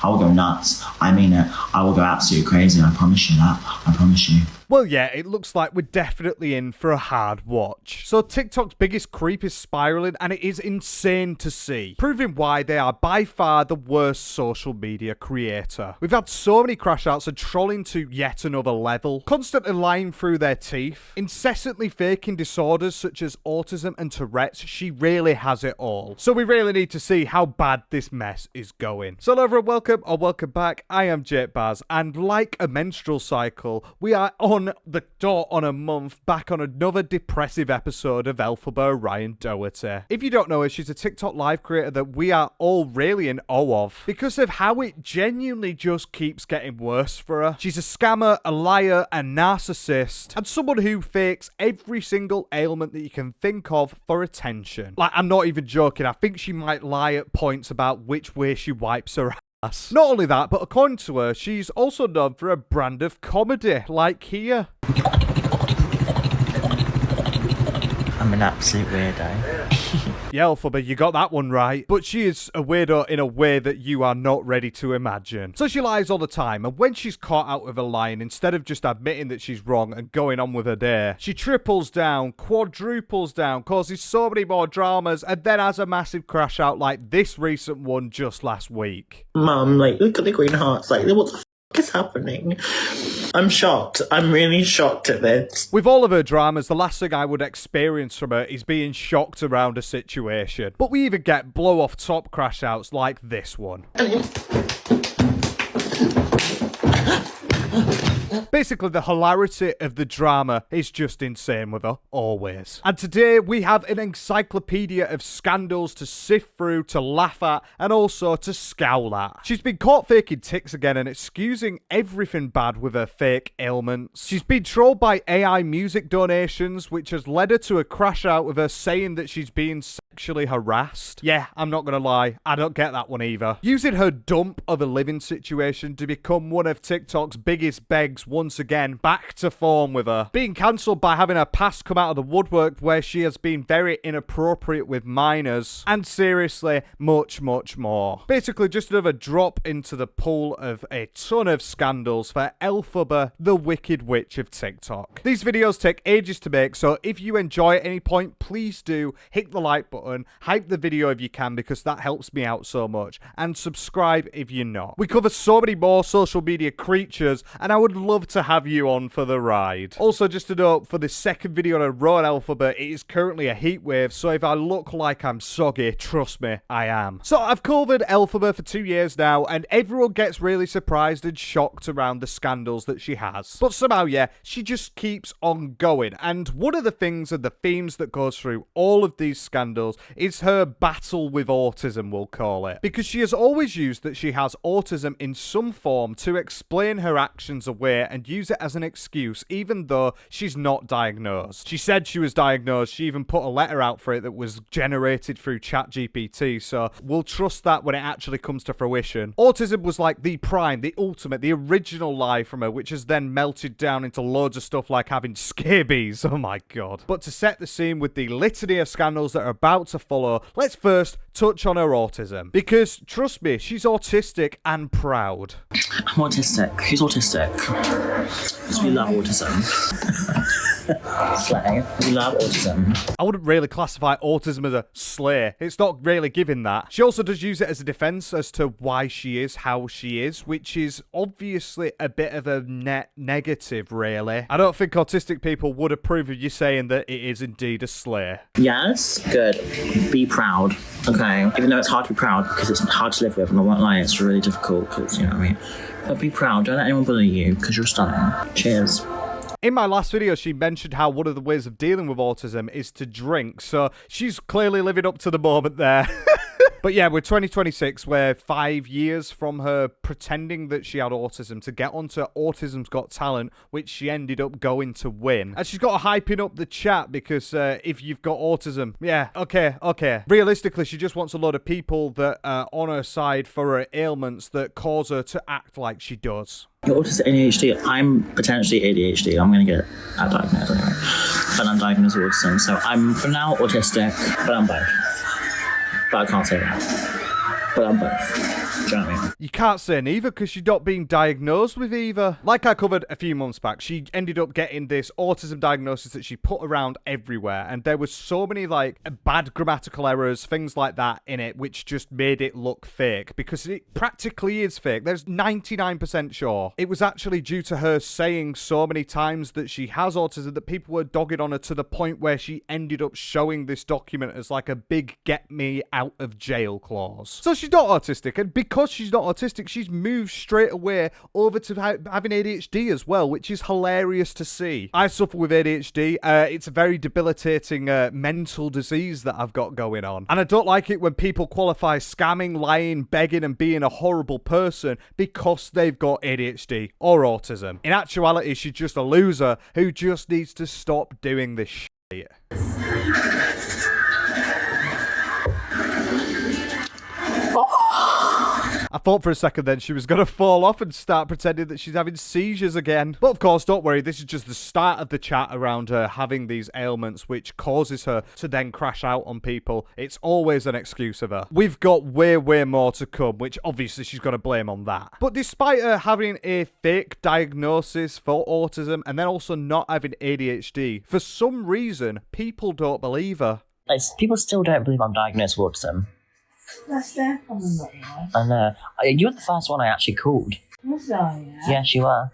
I will go nuts. I mean it. I will go absolutely crazy. I promise you that. I promise you. Well, yeah, it looks like we're definitely in for a hard watch. So TikTok's biggest creep is spiraling, and it is insane to see, proving why they are by far the worst social media creator. We've had so many crash outs and trolling to yet another level, constantly lying through their teeth, incessantly faking disorders such as autism and Tourette's. She really has it all. So we really need to see how bad this mess is going. So hello everyone, welcome or welcome back. I am Jake Baz, and like a menstrual cycle, we are on the dot on a month back on another depressive episode of Elphaba, Orion, Doherty. If you don't know her, she's a TikTok live creator that we are all really in awe of because of how it genuinely just keeps getting worse for her. She's a scammer, a liar, a narcissist, and someone who fakes every single ailment that you can think of for attention. Like, I'm not even joking, I think she might lie at points about which way she wipes her ass. Not only that, but according to her, she's also known for a brand of comedy, like here. I'm an absolute weirdo. Yeah, Elphaba, you got that one right. But she is a weirdo in a way that you are not ready to imagine. So she lies all the time, and when she's caught out with a lying, instead of just admitting that she's wrong and going on with her day, she triples down, quadruples down, causes so many more dramas, and then has a massive crash out like this recent one just last week. Mum, like, look at the green hearts. Like, what the f*** is happening? I'm shocked. I'm really shocked at this. With all of her dramas, the last thing I would experience from her is being shocked around a situation. But we even get blow-off-top crash-outs like this one. Basically, the hilarity of the drama is just insane with her, always. And today, we have an encyclopedia of scandals to sift through, to laugh at, and also to scowl at. She's been caught faking tics again and excusing everything bad with her fake ailments. She's been trolled by AI music donations, which has led her to a crash out with her saying that she's being sexually harassed. Yeah, I'm not gonna lie, I don't get that one either. Using her dump of a living situation to become one of TikTok's biggest begs once again, back to form with her. Being cancelled by having her past come out of the woodwork where she has been very inappropriate with minors. And seriously, much, much more. Basically, just another drop into the pool of a ton of scandals for Elphaba, the Wicked Witch of TikTok. These videos take ages to make, so if you enjoy at any point, please do hit the like button, hype the video if you can because that helps me out so much, and subscribe if you're not. We cover so many more social media creatures, and I would love to have you on for the ride. Also, just a note, for the second video on a row on Elphaba, it is currently a heat wave, so if I look like I'm soggy, trust me, I am. So I've covered Elphaba for 2 years now, and everyone gets really surprised and shocked around the scandals that she has. But somehow, yeah, she just keeps on going, and one of the things and the themes that goes through all of these scandals is her battle with autism, we'll call it. Because she has always used that she has autism in some form to explain her actions away and use it as an excuse, even though she's not diagnosed. She said she was diagnosed. She even put a letter out for it that was generated through ChatGPT, so we'll trust that when it actually comes to fruition. Autism was like the prime, the ultimate, the original lie from her, which has then melted down into loads of stuff like having scabies. Oh my god. But to set the scene with the litany of scandals that are about to follow, let's first touch on her autism. Because, trust me, she's autistic and proud. I'm autistic. Who's autistic? Because we love autism. Slay. We love autism. I wouldn't really classify autism as a slay. It's not really giving that. She also does use it as a defense as to why she is how she is, which is obviously a bit of a net negative, really. I don't think autistic people would approve of you saying that it is indeed a slay. Yes, good. Be proud. Okay. Even though it's hard to be proud because it's hard to live with, and I won't lie, it's really difficult because, you know what I mean? But be proud. Don't let anyone bully you because you're stunning. Cheers. In my last video, she mentioned how one of the ways of dealing with autism is to drink, so she's clearly living up to the moment there. But yeah, we're 2026, we're 5 years from her pretending that she had autism to get onto Autism's Got Talent, which she ended up going to win. And she's got hyping up the chat because if you've got autism, yeah, okay. Realistically, she just wants a lot of people that are on her side for her ailments that cause her to act like she does. Your autistic ADHD, I'm potentially ADHD. I'm going to get diagnosed anyway. But I'm diagnosed with autism. So I'm, for now, autistic, but I'm both. But I can't say that. But I'm both. Do you know what I mean? You can't say neither because she's not being diagnosed with either. Like I covered a few months back, she ended up getting this autism diagnosis that she put around everywhere, and there was so many like bad grammatical errors, things like that in it, which just made it look fake, because it practically is fake. There's 99% sure it was actually due to her saying so many times that she has autism that people were dogging on her to the point where she ended up showing this document as like a big get me out of jail clause. So she's not autistic, and because she's not autistic, she's moved straight away over to having ADHD as well, which is hilarious to see. I suffer with ADHD. It's a very debilitating mental disease that I've got going on, and I don't like it when people qualify scamming, lying, begging and being a horrible person because they've got ADHD or autism. In actuality, she's just a loser who just needs to stop doing this shit. I thought for a second then she was going to fall off and start pretending that she's having seizures again. But of course, don't worry, this is just the start of the chat around her having these ailments which causes her to then crash out on people. It's always an excuse of her. We've got way more to come, which obviously she's going to blame on that. But despite her having a fake diagnosis for autism and then also not having ADHD, for some reason, people don't believe her. People still don't believe I'm diagnosed with autism. That's their problem, not yours. I know. You were the first one I actually called. Was I? Yeah. Yes, you were.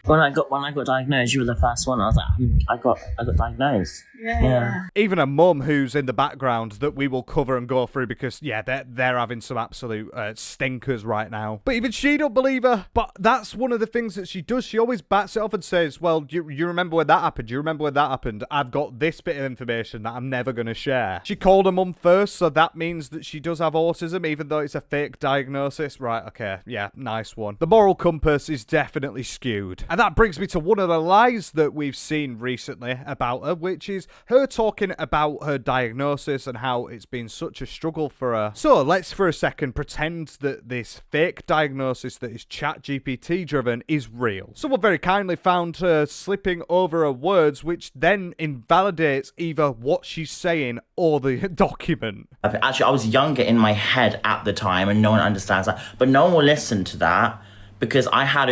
When I got diagnosed, you were the first one. I was like, I got diagnosed. Yeah. Even a mum who's in the background that we will cover and go through because, yeah, they're having some absolute stinkers right now. But even she don't believe her. But that's one of the things that she does. She always bats it off and says, well, you remember when that happened? You remember when that happened? I've got this bit of information that I'm never going to share. She called her mum first, so that means that she does have autism, even though it's a fake diagnosis. Right, okay, yeah, nice one. The moral compass is definitely skewed. And that brings me to one of the lies that we've seen recently about her, which is her talking about her diagnosis and how it's been such a struggle for her. So let's for a second pretend that this fake diagnosis that is ChatGPT driven is real. Someone very kindly found her slipping over her words, which then invalidates either what she's saying or the document. Actually, I was younger in my head at the time, and no one understands that. But no one will listen to that. Because I had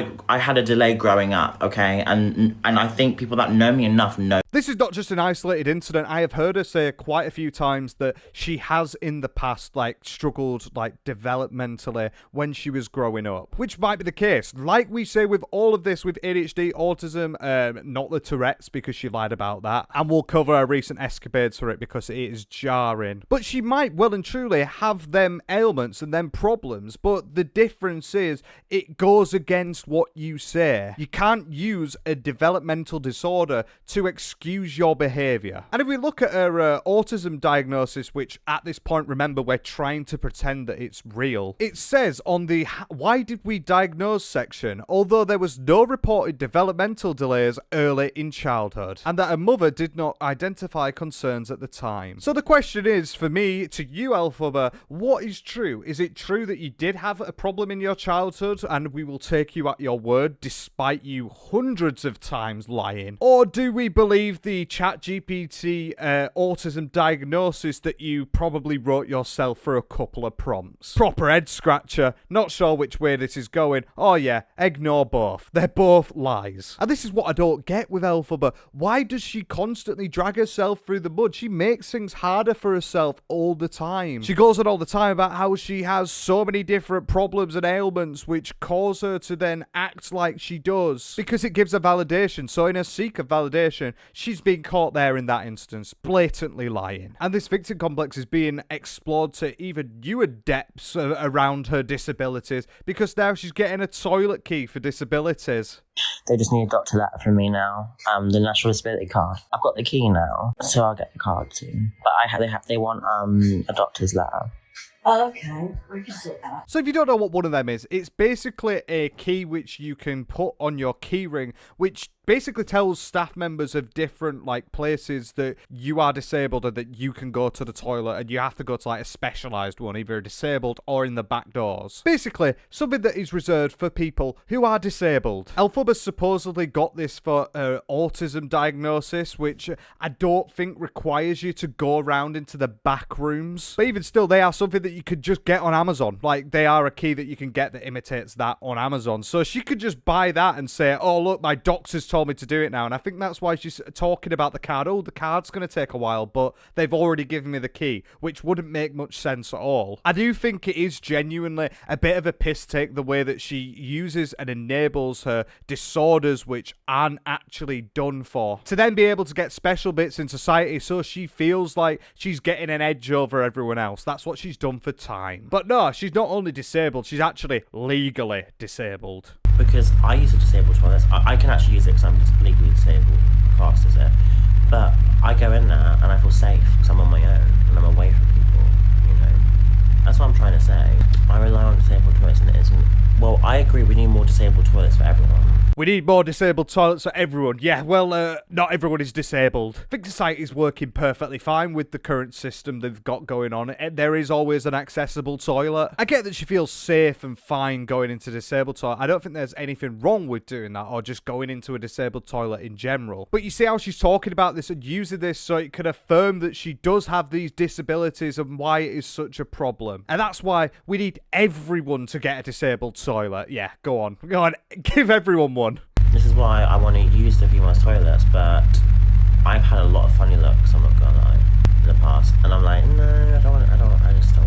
a delay growing up, okay? And I think people that know me enough know. This is not just an isolated incident. I have heard her say quite a few times that she has in the past, like, struggled, like, developmentally when she was growing up. Which might be the case. Like we say with all of this, with ADHD, autism, not the Tourette's because she lied about that. And we'll cover her recent escapades for it because it is jarring. But she might well and truly have them ailments and them problems. But the difference is it goes against what you say. You can't use a developmental disorder to excuse your behavior. And if we look at her autism diagnosis, which at this point, remember, we're trying to pretend that it's real, it says on the why did we diagnose section, although there was no reported developmental delays early in childhood, and that her mother did not identify concerns at the time. So the question is, for me, to you, Elphaba, what is true? Is it true that you did have a problem in your childhood and we will take you at your word despite you hundreds of times lying? Or do we believe the ChatGPT autism diagnosis that you probably wrote yourself for a couple of prompts? Proper head scratcher. Not sure which way this is going. Oh yeah, ignore both. They're both lies. And this is what I don't get with Elphaba. Why does she constantly drag herself through the mud? She makes things harder for herself all the time. She goes on all the time about how she has so many different problems and ailments which cause her to then act like she does because it gives her validation. So in her seek of validation, she's being caught there in that instance, blatantly lying. And this victim complex is being explored to even newer depths around her disabilities because now she's getting a toilet key for disabilities. They just need a doctor letter from me now. The National Disability card. I've got the key now, so I'll get the card soon. But they want a doctor's letter. Oh, okay, we can sort that out. So if you don't know what one of them is, it's basically a key which you can put on your key ring, which basically tells staff members of different like places that you are disabled and that you can go to the toilet, and you have to go to like a specialized one, either disabled or in the back doors. Basically, something that is reserved for people who are disabled. Elphaba supposedly got this for autism diagnosis, which I don't think requires you to go around into the back rooms. But even still, they are something that you could just get on Amazon. Like, they are a key that you can get that imitates that on Amazon. So she could just buy that and say, oh, look, my doctor's told me to do it now. And I think that's why she's talking about the card. Oh, the card's going to take a while, but they've already given me the key, which wouldn't make much sense at all. I do think it is genuinely a bit of a piss take the way that she uses and enables her disorders which aren't actually done for, to then be able to get special bits in society so she feels like she's getting an edge over everyone else. That's what she's done for time. But no, she's not only disabled, she's actually legally disabled. Because I use a disabled toilet. I can actually use it because I'm legally disabled, classed as it. But I go in there and I feel safe because I'm on my own and I'm away from people, you know. That's what I'm trying to say. I rely on disabled toilets and it isn't. Well, I agree we need more disabled toilets for everyone. We need more disabled toilets for everyone. Yeah, well, not everyone is disabled. I think society's working perfectly fine with the current system they've got going on. There is always an accessible toilet. I get that she feels safe and fine going into a disabled toilet. I don't think there's anything wrong with doing that or just going into a disabled toilet in general. But you see how she's talking about this and using this so it can affirm that she does have these disabilities and why it is such a problem. And that's why we need everyone to get a disabled toilet. Yeah, go on, give everyone one. This is why I want to use the female's toilets, but I've had a lot of funny looks, I'm not gonna lie, in the past, and I'm like, no, I just don't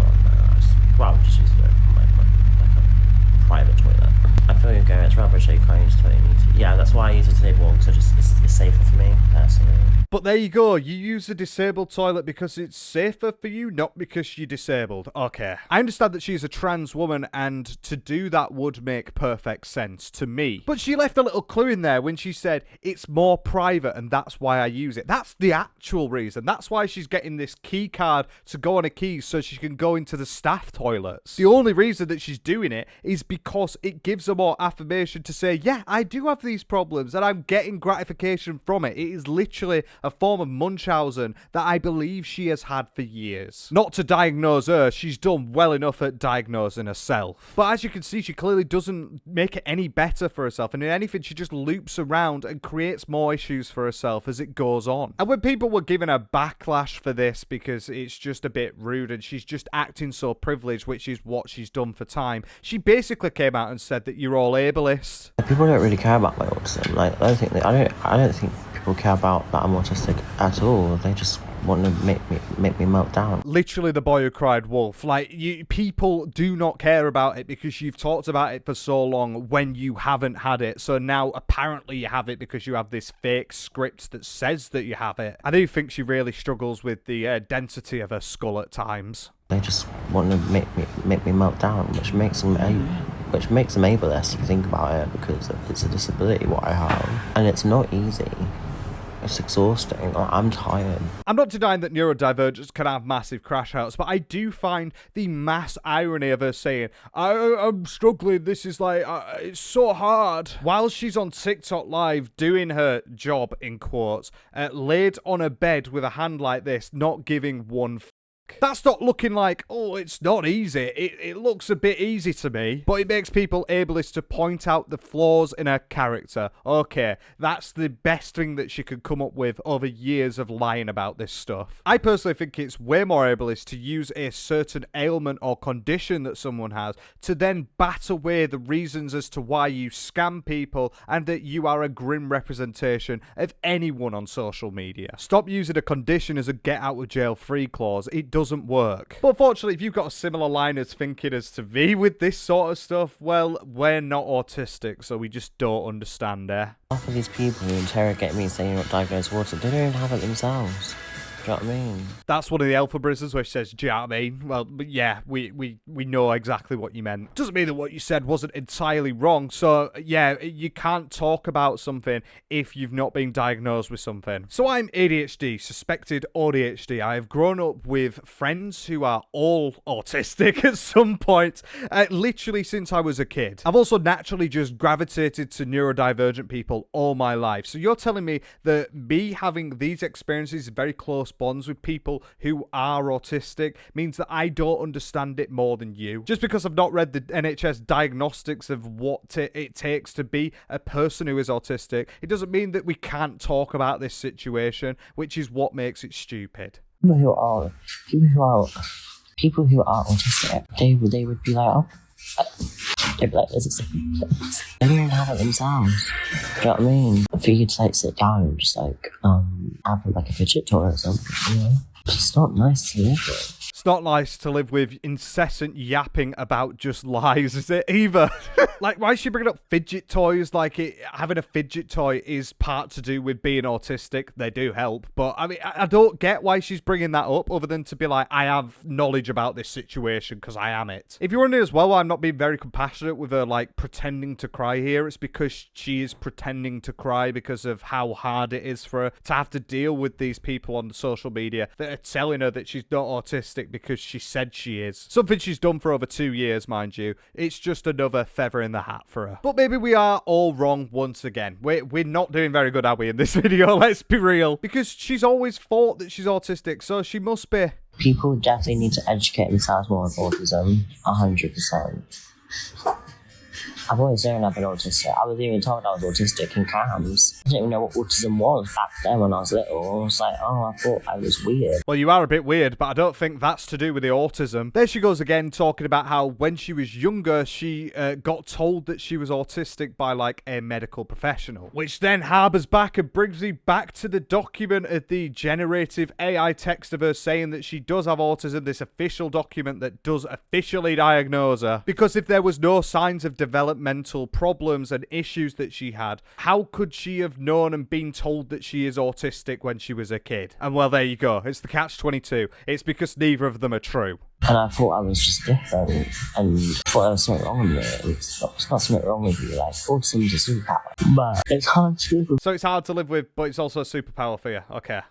want just use like a private toilet. I feel you're going, it's rubbish, so you can't use the toilet you need to. Yeah, that's why I use a disabled one, because it's safer for me, personally. But there you go, you use a disabled toilet because it's safer for you, not because you're disabled. Okay. I understand that she's a trans woman, and to do that would make perfect sense to me. But she left a little clue in there when she said, it's more private, and that's why I use it. That's the actual reason. That's why she's getting this key card to go on a key so she can go into the staff toilets. The only reason that she's doing it is because it gives her more affirmation to say, yeah, I do have these problems, and I'm getting gratification from it. It is literally a form of Munchausen that I believe she has had for years. Not to diagnose her, she's done well enough at diagnosing herself. But as you can see, she clearly doesn't make it any better for herself, and in anything, she just loops around and creates more issues for herself as it goes on. And when people were giving her backlash for this because it's just a bit rude and she's just acting so privileged, which is what she's done for time, she basically came out and said that you're all ableist. People don't really care about my autism. Like, I don't think people care about that I'm autistic at all. They just want to make me melt down. Literally the boy who cried wolf. Like, people do not care about it because you've talked about it for so long when you haven't had it. So now apparently you have it because you have this fake script that says that you have it. I do think she really struggles with the density of her skull at times. They just want to make me melt down, which makes them ableist if you think about it, because it's a disability what I have, and it's not easy. It's exhausting. I'm tired. I'm not denying that neurodivergents can have massive crash outs, but I do find the mass irony of her saying, I'm struggling, this is like, it's so hard. While she's on TikTok live doing her job, in quotes, laid on a bed with a hand like this, not giving one That's not looking like, oh, it's not easy. It looks a bit easy to me, but it makes people ableist to point out the flaws in her character. Okay, that's the best thing that she could come up with over years of lying about this stuff. I personally think it's way more ableist to use a certain ailment or condition that someone has to then bat away the reasons as to why you scam people and that you are a grim representation of anyone on social media. Stop using a condition as a get out of jail free clause. It doesn't work. But fortunately, if you've got a similar line of thinking as to me with this sort of stuff, well, we're not autistic, so we just don't understand it. Half of these people who interrogate me saying you're not diagnosed with autism, they don't even have it themselves. Do you know what I mean? That's one of the Elphaba where she says, do you know what I mean? Well, but yeah, we know exactly what you meant. Doesn't mean that what you said wasn't entirely wrong. So, yeah, you can't talk about something if you've not been diagnosed with something. So I'm ADHD, suspected ADHD. I have grown up with friends who are all autistic at some point, literally since I was a kid. I've also naturally just gravitated to neurodivergent people all my life. So you're telling me that me having these experiences, very close bonds with people who are autistic, means that I don't understand it more than you? Just because I've not read the NHS diagnostics of what it takes to be a person who is autistic, it doesn't mean that we can't talk about this situation, which is what makes it stupid. People who are autistic, they would be like, oh, they'd be like, is it something? They don't even have it themselves. Do you know what I mean? For you to like sit down and just like have like a fidget toy or something, you know? It's not nice to live with. It's not nice to live with incessant yapping about just lies, is it, either? Like, why is she bringing up fidget toys? Like, having a fidget toy is part to do with being autistic. They do help. But, I mean, I don't get why she's bringing that up, other than to be like, I have knowledge about this situation because I am it. If you're wondering as well why I'm not being very compassionate with her, like, pretending to cry here, it's because she is pretending to cry because of how hard it is for her to have to deal with these people on the social media that are telling her that she's not autistic because she said she is. Something she's done for over 2 years, mind you. It's just another feather in the hat for her. But maybe we are all wrong once again. We're not doing very good, are we, in this video? Let's be real. Because she's always thought that she's autistic, so she must be. People definitely need to educate themselves more on autism, 100%. I've always known I've been autistic. I was even told I was autistic in camps. I didn't even know what autism was back then when I was little. I was like, oh, I thought I was weird. Well, you are a bit weird, but I don't think that's to do with the autism. There she goes again, talking about how when she was younger, she got told that she was autistic by, like, a medical professional. Which then harbours back and brings me back to the document of the generative AI text of her saying that she does have autism, this official document that does officially diagnose her. Because if there was no signs of developmental problems and issues that she had, how could she have known and been told that she is autistic when she was a kid? And well, there you go. It's the catch-22. It's because neither of them are true. And I thought I was just different, and thought there was something wrong with me. It's not something wrong with you, like, autism is a superpower, but it's hard to live with. So it's hard to live with, but it's also a superpower for you. Okay.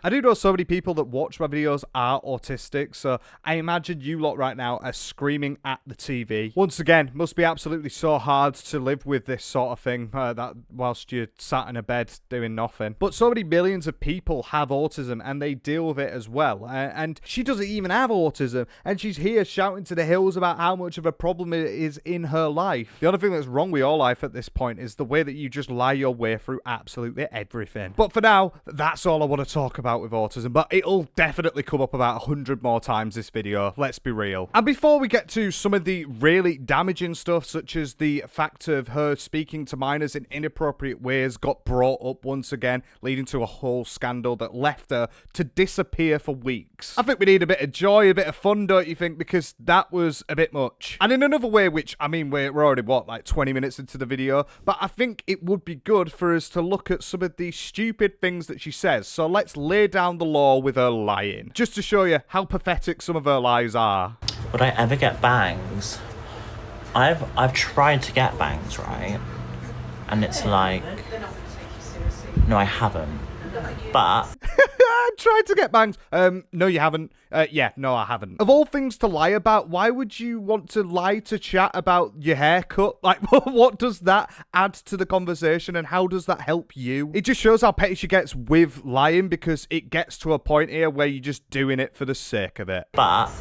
I do know so many people that watch my videos are autistic, so I imagine you lot right now are screaming at the TV. Once again, must be absolutely so hard to live with this sort of thing, that whilst you're sat in a bed doing nothing. But so many millions of people have autism, and they deal with it as well. And she doesn't even have autism. And she's here shouting to the hills about how much of a problem it is in her life. The only thing that's wrong with your life at this point is the way that you just lie your way through absolutely everything. But for now, that's all I want to talk about with autism. But it'll definitely come up about 100 more times this video, let's be real. And before we get to some of the really damaging stuff, such as the fact of her speaking to minors in inappropriate ways got brought up once again, leading to a whole scandal that left her to disappear for weeks. I think we need a bit of joy, a bit of fun, don't you think? Because that was a bit much. And in another way, which, I mean, we're already, what, like 20 minutes into the video? But I think it would be good for us to look at some of the stupid things that she says. So let's lay down the law with her lying, just to show you how pathetic some of her lies are. Would I ever get bangs? I've tried to get bangs, right? And it's like, no, I haven't. But I tried to get bangs. No, you haven't. Yeah, no, I haven't. Of all things to lie about, why would you want to lie to chat about your haircut? Like, what does that add to the conversation, and how does that help you? It just shows how petty she gets with lying, because it gets to a point here where you're just doing it for the sake of it. But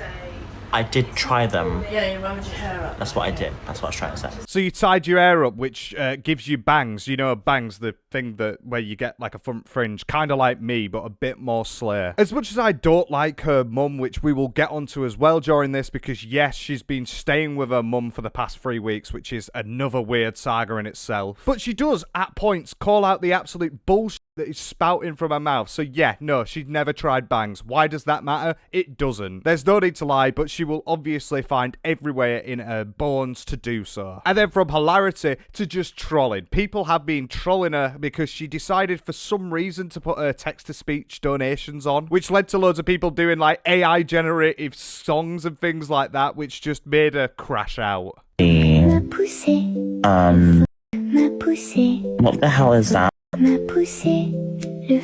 I did try them. Yeah, you rolled your hair up. That's what I did. That's what I was trying to say. So you tied your hair up, which gives you bangs. You know, bangs, the thing that where you get like a front fringe, kind of like me, but a bit more slay. As much as I don't like her mum, which we will get onto as well during this, because yes, she's been staying with her mum for the past 3 weeks, which is another weird saga in itself. But she does, at points, call out the absolute bullshit that is spouting from her mouth. So yeah, no, she'd never tried bangs. Why does that matter? It doesn't. There's no need to lie, but she will obviously find every way in her bones to do so. And then from hilarity to just trolling. People have been trolling her because she decided for some reason to put her text-to-speech donations on, which led to loads of people doing like AI generative songs and things like that, which just made her crash out. Ma poussée. Ma poussée. What the hell is that? Ma poussée. Le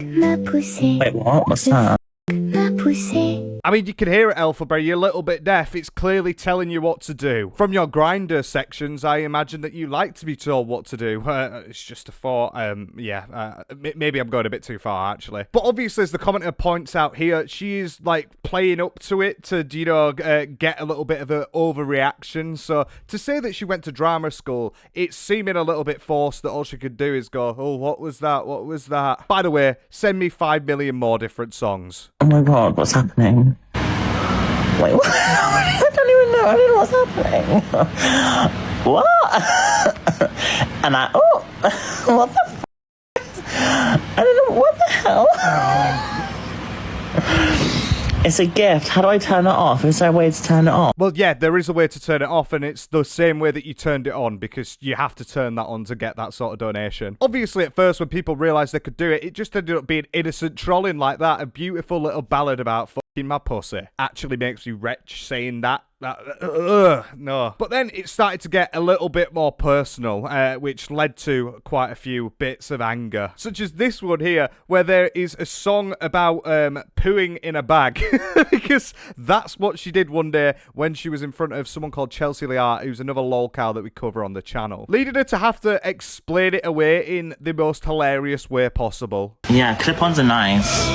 m'a poussée. Wait, what? What's that? M'a poussée. I mean, you can hear it, Elphaba, you're a little bit deaf. It's clearly telling you what to do. From your grinder sections, I imagine that you like to be told what to do. It's just a thought. Maybe I'm going a bit too far, actually. But obviously, as the commenter points out here, she is, like, playing up to it to, you know, get a little bit of an overreaction. So, to say that she went to drama school, it's seeming a little bit forced that all she could do is go, oh, what was that? What was that? By the way, send me 5 million more different songs. Oh my god, what's happening? Wait, what? I don't even know. I don't know what's happening. What? And what the f? I don't know, what the hell? It's a gift. How do I turn it off? Is there a way to turn it off? Well, yeah, there is a way to turn it off, and it's the same way that you turned it on, because you have to turn that on to get that sort of donation. Obviously, at first, when people realised they could do it, it just ended up being innocent trolling like that. A beautiful little ballad about fucking my pussy. Actually makes me retch saying that. No. But then it started to get a little bit more personal, which led to quite a few bits of anger. Such as this one here, where there is a song about pooing in a bag. Because that's what she did one day when she was in front of someone called Chelsea Liart, who's another lolcow that we cover on the channel. Leading her to have to explain it away in the most hilarious way possible. Yeah, clip-ons are nice.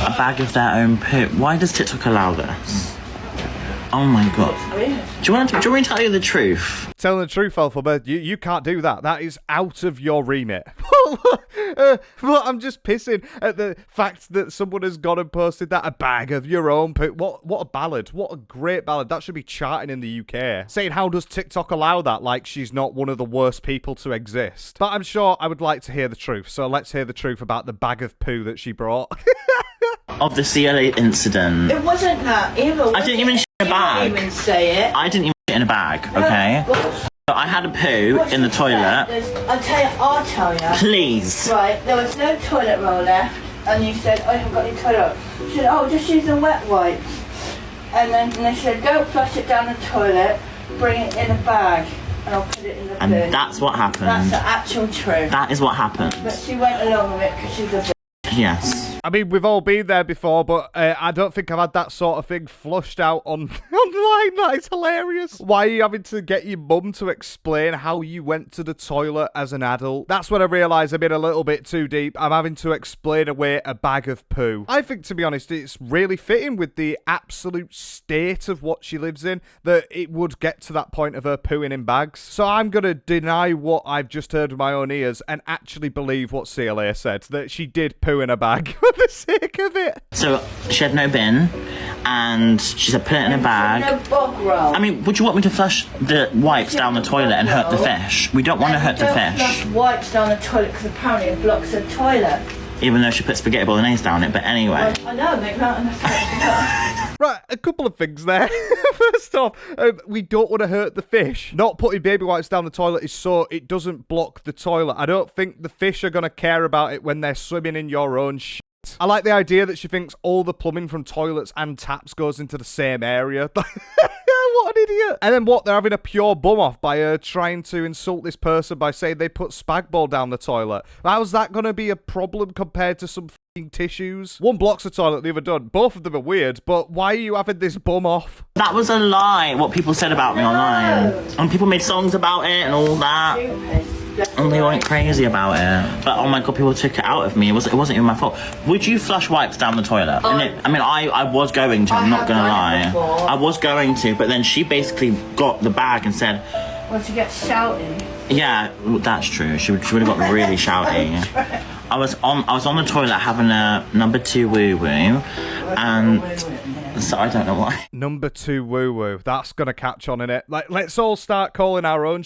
A bag of their own poo. Why does TikTok allow this? Oh my god. Do you want me to tell you the truth? Telling the truth, Elphaba, you can't do that. That is out of your remit. Well, I'm just pissing at the fact that someone has gone and posted that, a bag of your own poo. What a ballad. What a great ballad. That should be charting in the UK. Saying, how does TikTok allow that? Like she's not one of the worst people to exist. But I'm sure I would like to hear the truth. So let's hear the truth about the bag of poo that she brought. Of the CLA incident. It wasn't that either. I didn't even shit in a bag. Didn't even say it. I didn't even shit in a bag, okay? But I had a poo in the toilet. I'll tell you. Please. Right, there was no toilet roll left, and you said, I haven't got any toilet. She said, oh, just use the wet wipes. And then they said, go flush it down the toilet, bring it in a bag, and I'll put it in the bin. And that's what happened. That's the actual truth. That is what happened. But she went along with it because she's a bitch. Yes. I mean, we've all been there before, but I don't think I've had that sort of thing flushed out online. That is hilarious. Why are you having to get your mum to explain how you went to the toilet as an adult? That's when I realised I've been a little bit too deep. I'm having to explain away a bag of poo. I think, to be honest, it's really fitting with the absolute state of what she lives in that it would get to that point of her pooing in bags. So I'm going to deny what I've just heard with my own ears and actually believe what CLA said, that she did poo in a bag for the sake of it. So she had no bin, and she said put it in a bag. No bog roll. I mean, would you want me to flush the wipes down the toilet and hurt the fish? We don't want to hurt the fish. Flush wipes down the toilet because apparently it blocks the toilet. Even though she put spaghetti bolognese down it, but anyway. I know, make that an effect. Right, a couple of things there. First off, we don't want to hurt the fish. Not putting baby wipes down the toilet is so it doesn't block the toilet. I don't think the fish are going to care about it when they're swimming in your own shit. I like the idea that she thinks all the plumbing from toilets and taps goes into the same area. What an idiot. And then what? They're having a pure bum off by her trying to insult this person by saying they put spag bol down the toilet. How's that going to be a problem compared to some f***ing tissues? One blocks the toilet, the other doesn't. Both of them are weird, but why are you having this bum off? That was a lie, what people said about me online. And people made songs about it and all that. And they went crazy about it. But oh my god, people took it out of me. It wasn't even my fault. Would you flush wipes down the toilet? I was going to, I'm not gonna lie. I was going to, but then she basically got the bag and said, Well, she gets shouting. yeah, that's true. She would have got really shouty. I was on the toilet having a number 2 woo woo, and so I don't know why. Number 2 woo woo. That's gonna catch on in it. Like, let's all start calling our own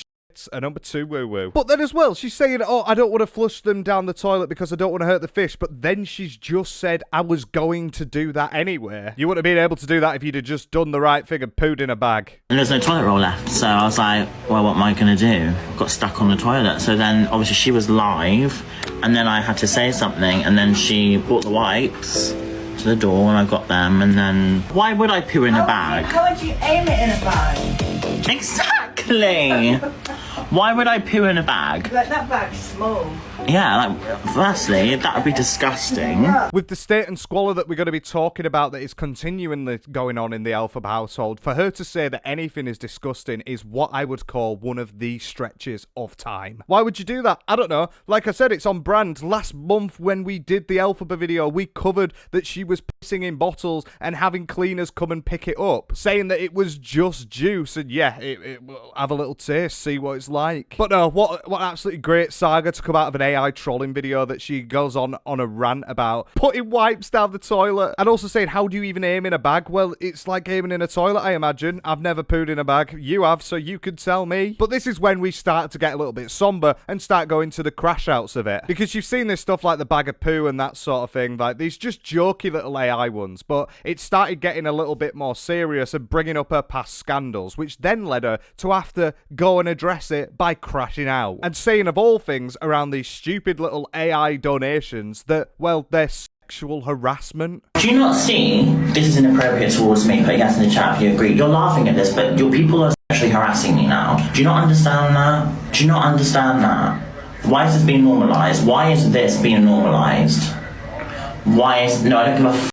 a number 2 woo woo. But then as well, she's saying, oh, I don't want to flush them down the toilet because I don't want to hurt the fish. But then she's just said, I was going to do that anyway. You wouldn't have been able to do that if you'd have just done the right thing and pooed in a bag. And there's no toilet roll left, so I was like, well, what am I gonna do? Got stuck on the toilet. So then obviously she was live, and then I had to say something, and then she brought the wipes to the door, and I got them, and then why would I poo in a bag? How would you aim it in a bag? Exactly. Why would I poo in a bag? Like, that bag's small. Yeah, like, firstly, that would be disgusting. With the state and squalor that we're going to be talking about that is continually going on in the Elphaba household, for her to say that anything is disgusting is what I would call one of the stretches of time. Why would you do that? I don't know. Like I said, it's on brand. Last month when we did the Elphaba video, we covered that she was pissing in bottles and having cleaners come and pick it up, saying that it was just juice, and yeah, it will have a little taste, see what it's like. But no, what absolutely great Saga to come out of an AI trolling video that she goes on a rant about putting wipes down the toilet and also saying, how do you even aim in a bag? Well, it's like aiming in a toilet, I imagine. I've never pooed in a bag. You have, so you could tell me. But this is when we start to get a little bit somber and start going to the crash outs of it, because you've seen this stuff like the bag of poo and that sort of thing, like these just jokey little AI ones, but it started getting a little bit more serious and bringing up her past scandals, which then led her to have to go and address it by crashing out and saying, of all things, around these stupid little AI donations that, well, they're sexual harassment. Do you not see this is inappropriate towards me? Put yes in the chat if you agree. You're laughing at this, but your people are sexually harassing me now. Do you not understand that? Do you not understand that? Why is this being normalised? Why is this being normalised? Why is... No, I don't give a f***.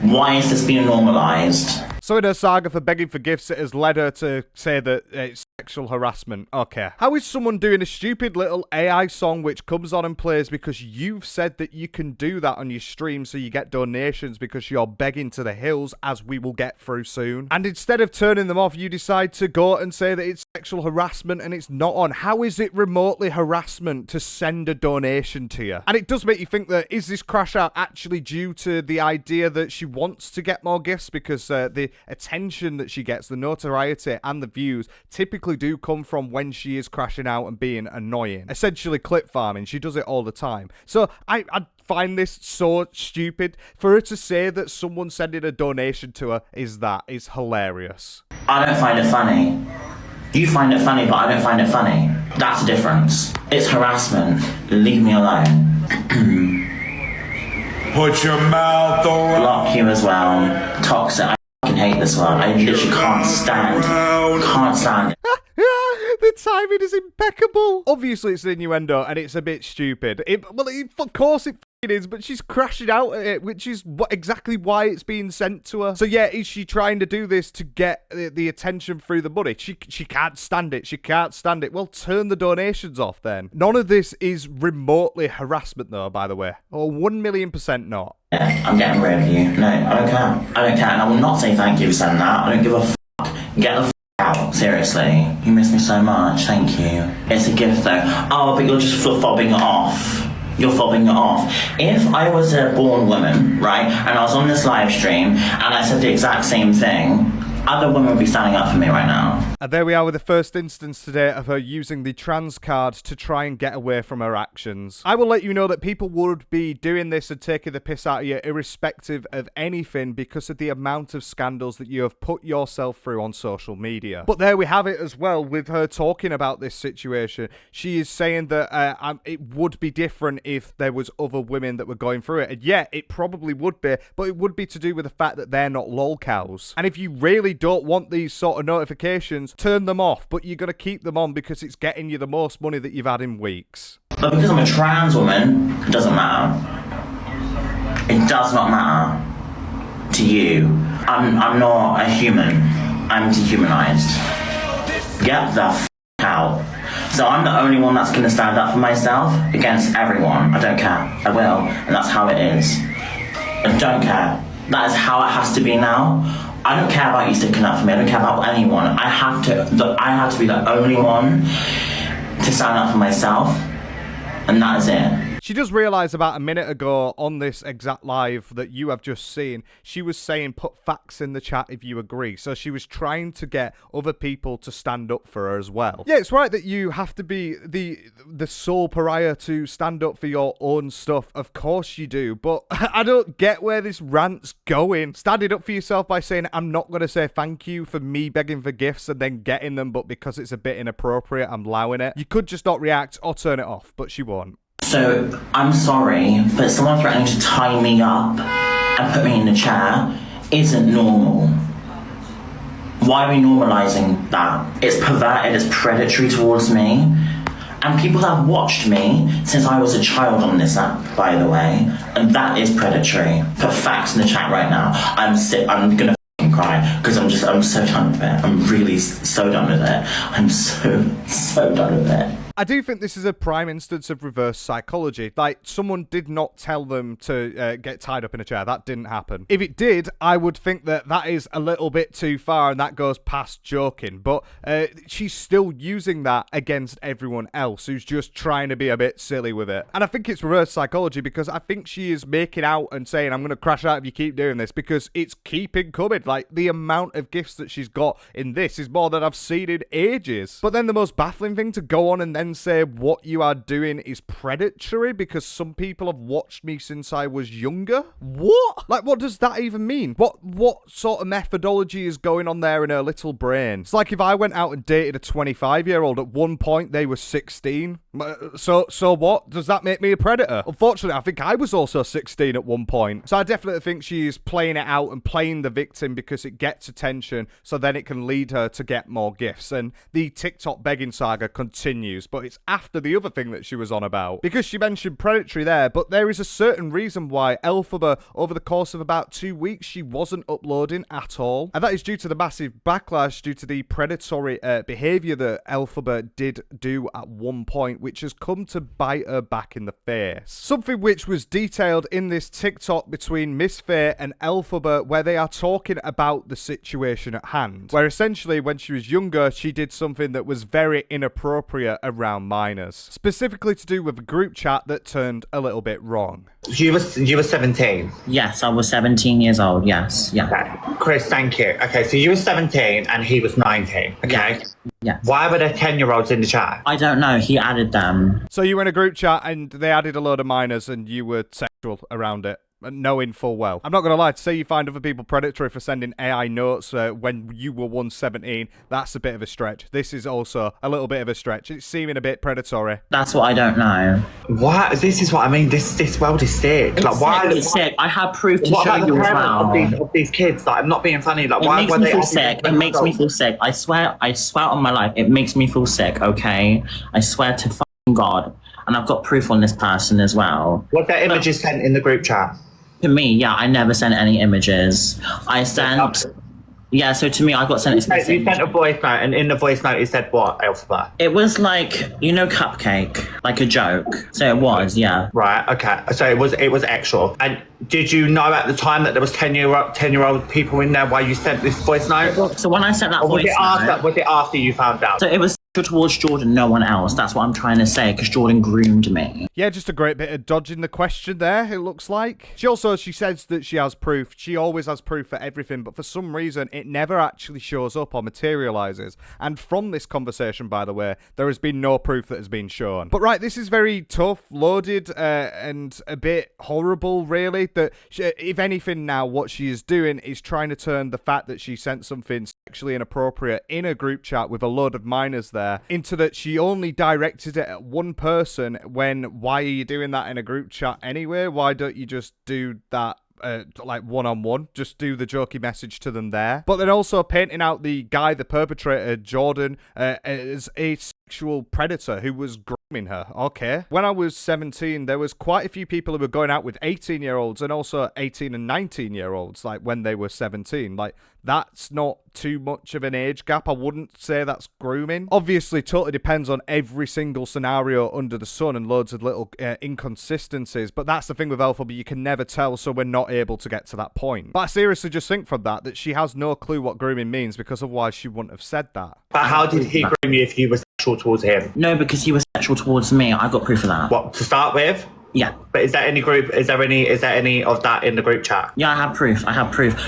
Why is this being normalised? So in her saga for begging for gifts, it has led her to say that it's sexual harassment. Okay. How is someone doing a stupid little AI song which comes on and plays because you've said that you can do that on your stream so you get donations because you're begging to the hills, as we will get through soon? And instead of turning them off, you decide to go and say that it's sexual harassment and it's not on. How is it remotely harassment to send a donation to you? And it does make you think that, is this crash out actually due to the idea that she wants to get more gifts because the attention that she gets, the notoriety and the views typically do come from when she is crashing out and being annoying. Essentially clip farming. She does it all the time. So I find this so stupid. For her to say that someone sending a donation to her is hilarious. I don't find it funny. You find it funny, but I don't find it funny. That's the difference. It's harassment. Leave me alone. Put your mouth around. Block you as well. Toxic. I fucking hate this one. I literally can't stand. Can't stand it. The timing is impeccable. Obviously, it's an innuendo and it's a bit stupid. Of course it is, but she's crashing out at it, which is exactly why it's being sent to her. So yeah, is she trying to do this to get the attention through the money? She can't stand it. She can't stand it. Well, turn the donations off then. None of this is remotely harassment though, by the way. Oh, 1,000,000% not. Yeah, I'm getting rid of you. No, I don't care. I don't care, and I will not say thank you for sending that. I don't give a f***. Get the f*** out. Seriously. You miss me so much. Thank you. It's a gift though. Oh, but you're just fobbing it off. You're fobbing it off. If I was a born woman, right, and I was on this live stream and I said the exact same thing, other women would be standing up for me right now. And there we are with the first instance today of her using the trans card to try and get away from her actions. I will let you know that people would be doing this and taking the piss out of you irrespective of anything because of the amount of scandals that you have put yourself through on social media. But there we have it as well with her talking about this situation. She is saying that it would be different if there was other women that were going through it. And yeah, it probably would be, but it would be to do with the fact that they're not lolcows. And if you really don't want these sort of notifications, turn them off, but you're going to keep them on because it's getting you the most money that you've had in weeks. But because I'm a trans woman, it doesn't matter. It does not matter to you. I'm not a human. I'm dehumanized. Get the f*** out. So I'm the only one that's going to stand up for myself against everyone. I don't care. I will. And that's how it is. I don't care. That is how it has to be now. I don't care about you sticking up for me. I don't care about anyone. I have to be the only one to stand up for myself, and that is it. She does realise about a minute ago on this exact live that you have just seen, she was saying put facts in the chat if you agree. So she was trying to get other people to stand up for her as well. Yeah, it's right that you have to be the sole pariah to stand up for your own stuff. Of course you do, but I don't get where this rant's going. Standing up for yourself by saying, I'm not going to say thank you for me begging for gifts and then getting them, but because it's a bit inappropriate, I'm allowing it. You could just not react or turn it off, but she won't. So, I'm sorry, but someone threatening to tie me up and put me in the chair isn't normal. Why are we normalising that? It's perverted, it's predatory towards me. And people have watched me since I was a child on this app, by the way, and that is predatory. Put facts in the chat right now. I'm gonna cry because I'm so done with it. I'm really so done with it. I'm so done with it. I do think this is a prime instance of reverse psychology. Like, someone did not tell them to get tied up in a chair. That didn't happen. If it did, I would think that that is a little bit too far and that goes past joking. But she's still using that against everyone else who's just trying to be a bit silly with it. And I think it's reverse psychology because I think she is making out and saying, I'm going to crash out if you keep doing this, because it's keeping coming. Like, the amount of gifts that she's got in this is more than I've seen in ages. But then the most baffling thing to go on and then say what you are doing is predatory because some people have watched me since I was younger. What? Like, what does that even mean? What sort of methodology is going on there in her little brain? It's like if I went out and dated a 25-year-old, at one point they were 16. So what? Does that make me a predator? Unfortunately, I think I was also 16 at one point. So I definitely think she's playing it out and playing the victim because it gets attention, so then it can lead her to get more gifts. And the TikTok begging saga continues, but it's after the other thing that she was on about. Because she mentioned predatory there, but there is a certain reason why Elphaba, over the course of about 2 weeks, she wasn't uploading at all. And that is due to the massive backlash due to the predatory behaviour that Elphaba did do at one point, which has come to bite her back in the face. Something which was detailed in this TikTok between Miss Faye and Elphaba, where they are talking about the situation at hand. Where essentially, when she was younger, she did something that was very inappropriate around minors. Specifically to do with a group chat that turned a little bit wrong. You were 17? Yes, I was 17 years old, yes. Yeah. Okay. Chris, thank you. Okay, so you were 17 and he was 19, okay? Yeah. Why were there 10-year-olds in the chat? I don't know, he added them. So you were in a group chat and they added a load of minors and you were sexual around it, knowing full well. I'm not going to lie, to say you find other people predatory for sending AI notes when you were 117, that's a bit of a stretch. This is also a little bit of a stretch. It's seeming a bit predatory. That's what I don't know. What? This is what I mean. This world is sick. It's like, why? Sick, it's sick. I have proof to What show about you the as parents well. of these kids? Like, I'm not being funny. Like, It why makes were me they feel asking sick. It them makes me adults? feel sick. I swear on my life, it makes me feel sick, okay? I swear to fucking God. And I've got proof on this person as well. Was there images sent in the group chat? To me, yeah, I never sent any images. I sent... Yeah, so to me, I got sent You sent a voice note, and in the voice note it said what, Elphaba? It was like, you know, cupcake, like a joke. So it was, yeah. Right, okay. So it was actual. And did you know at the time that there was 10-year-old people in there while you sent this voice note? So when I sent that Or voice note... was it after you found out? So it was towards Jordan, no one else. That's what I'm trying to say, because Jordan groomed me. Yeah, just a great bit of dodging the question there, it looks like. She says that she has proof. She always has proof for everything, but for some reason, it never actually shows up or materializes. And from this conversation, by the way, there has been no proof that has been shown. But right, this is very tough, loaded, and a bit horrible, really. That if anything now, what she is doing is trying to turn the fact that she sent something sexually inappropriate in a group chat with a load of minors there into that she only directed it at one person. When why are you doing that in a group chat anyway? Why don't you just do that like one-on-one, just do the jokey message to them there? But then also painting out the guy, the perpetrator, Jordan, as a sexual predator who was grooming her. Okay. When I was 17, there was quite a few people who were going out with 18-year-olds and also 18 and 19-year-olds, like when they were 17. Like, that's not too much of an age gap. I wouldn't say that's grooming. Obviously, totally depends on every single scenario under the sun and loads of little inconsistencies. But that's the thing with Elphaba, you can never tell, so we're not able to get to that point. But I seriously just think from that she has no clue what grooming means, because otherwise she wouldn't have said that. But how did he groom you if you were sexual towards him? No, because he was sexual towards me. I got proof of that. What, to start with? Yeah. But is there any of that in the group chat? Yeah, I have proof.